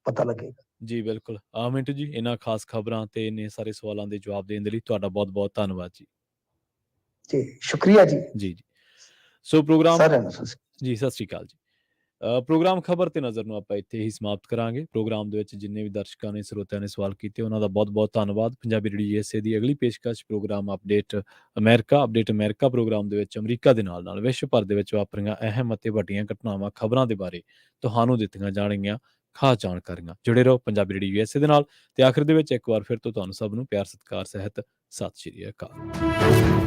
ਪਤਾ ਲੱਗੇਗਾ। ਜੀ ਬਿਲਕੁਲ। ਮਿੰਟੂ ਜੀ, ਇਹਨਾਂ ਖਾਸ ਖਬਰਾਂ ਤੇ ਇੰਨੇ ਸਾਰੇ ਸਵਾਲਾਂ ਦੇ ਜਵਾਬ ਦੇਣ ਦੇ ਲਈ ਤੁਹਾਡਾ ਬਹੁਤ ਬਹੁਤ ਧੰਨਵਾਦ ਜੀ। ਜੀ ਸ਼ੁਕਰੀਆ ਜੀ। ਜੀ ਜੀ। ਸੋ ਪ੍ਰੋਗਰਾਮ ਜੀ, ਸਤਿ ਸ਼੍ਰੀ ਅਕਾਲ ਜੀ। ਪ੍ਰੋਗਰਾਮ ਖਬਰ ਤੇ ਨਜ਼ਰ ਨੂੰ ਆਪਾਂ ਇੱਥੇ ਹੀ ਸਮਾਪਤ ਕਰਾਂਗੇ। ਪ੍ਰੋਗਰਾਮ ਦੇ ਵਿੱਚ ਜਿੰਨੇ ਵੀ ਦਰਸ਼ਕਾਂ ਨੇ, ਸਰੋਤਿਆਂ ਨੇ ਸਵਾਲ ਕੀਤੇ, ਉਹਨਾਂ ਦਾ ਬਹੁਤ ਬਹੁਤ ਧੰਨਵਾਦ। ਪੰਜਾਬੀ ਰੇਡੀਓ USA ਦੀ ਅਗਲੀ ਪੇਸ਼ਕਸ਼ ਪ੍ਰੋਗਰਾਮ ਅਪਡੇਟ ਅਮਰੀਕਾ ਪ੍ਰੋਗਰਾਮ ਦੇ ਵਿੱਚ ਅਮਰੀਕਾ ਦੇ ਨਾਲ ਨਾਲ ਵਿਸ਼ਵ ਭਰ ਦੇ ਵਿੱਚ ਵਾਪਰੀਆਂ ਅਹਿਮ ਅਤੇ ਵੱਡੀਆਂ ਘਟਨਾਵਾਂ, ਖਬਰਾਂ ਦੇ ਬਾਰੇ ਤੁਹਾਨੂੰ ਦਿੱਤੀਆਂ ਜਾਣਗੀਆਂ ਖਾਸ ਜਾਣਕਾਰੀਆਂ। ਜੁੜੇ ਰਹੋ ਪੰਜਾਬੀ ਰੇਡੀਓ USA ਦੇ ਨਾਲ। ਤੇ ਆਖਿਰ ਦੇ ਵਿੱਚ ਇੱਕ ਵਾਰ ਫਿਰ ਤੋਂ ਤੁਹਾਨੂੰ ਸਭ ਨੂੰ ਪਿਆਰ ਸਤਿਕਾਰ ਸਹਿਤ ਸਤਿ ਸ਼੍ਰੀ ਅਕਾਲ।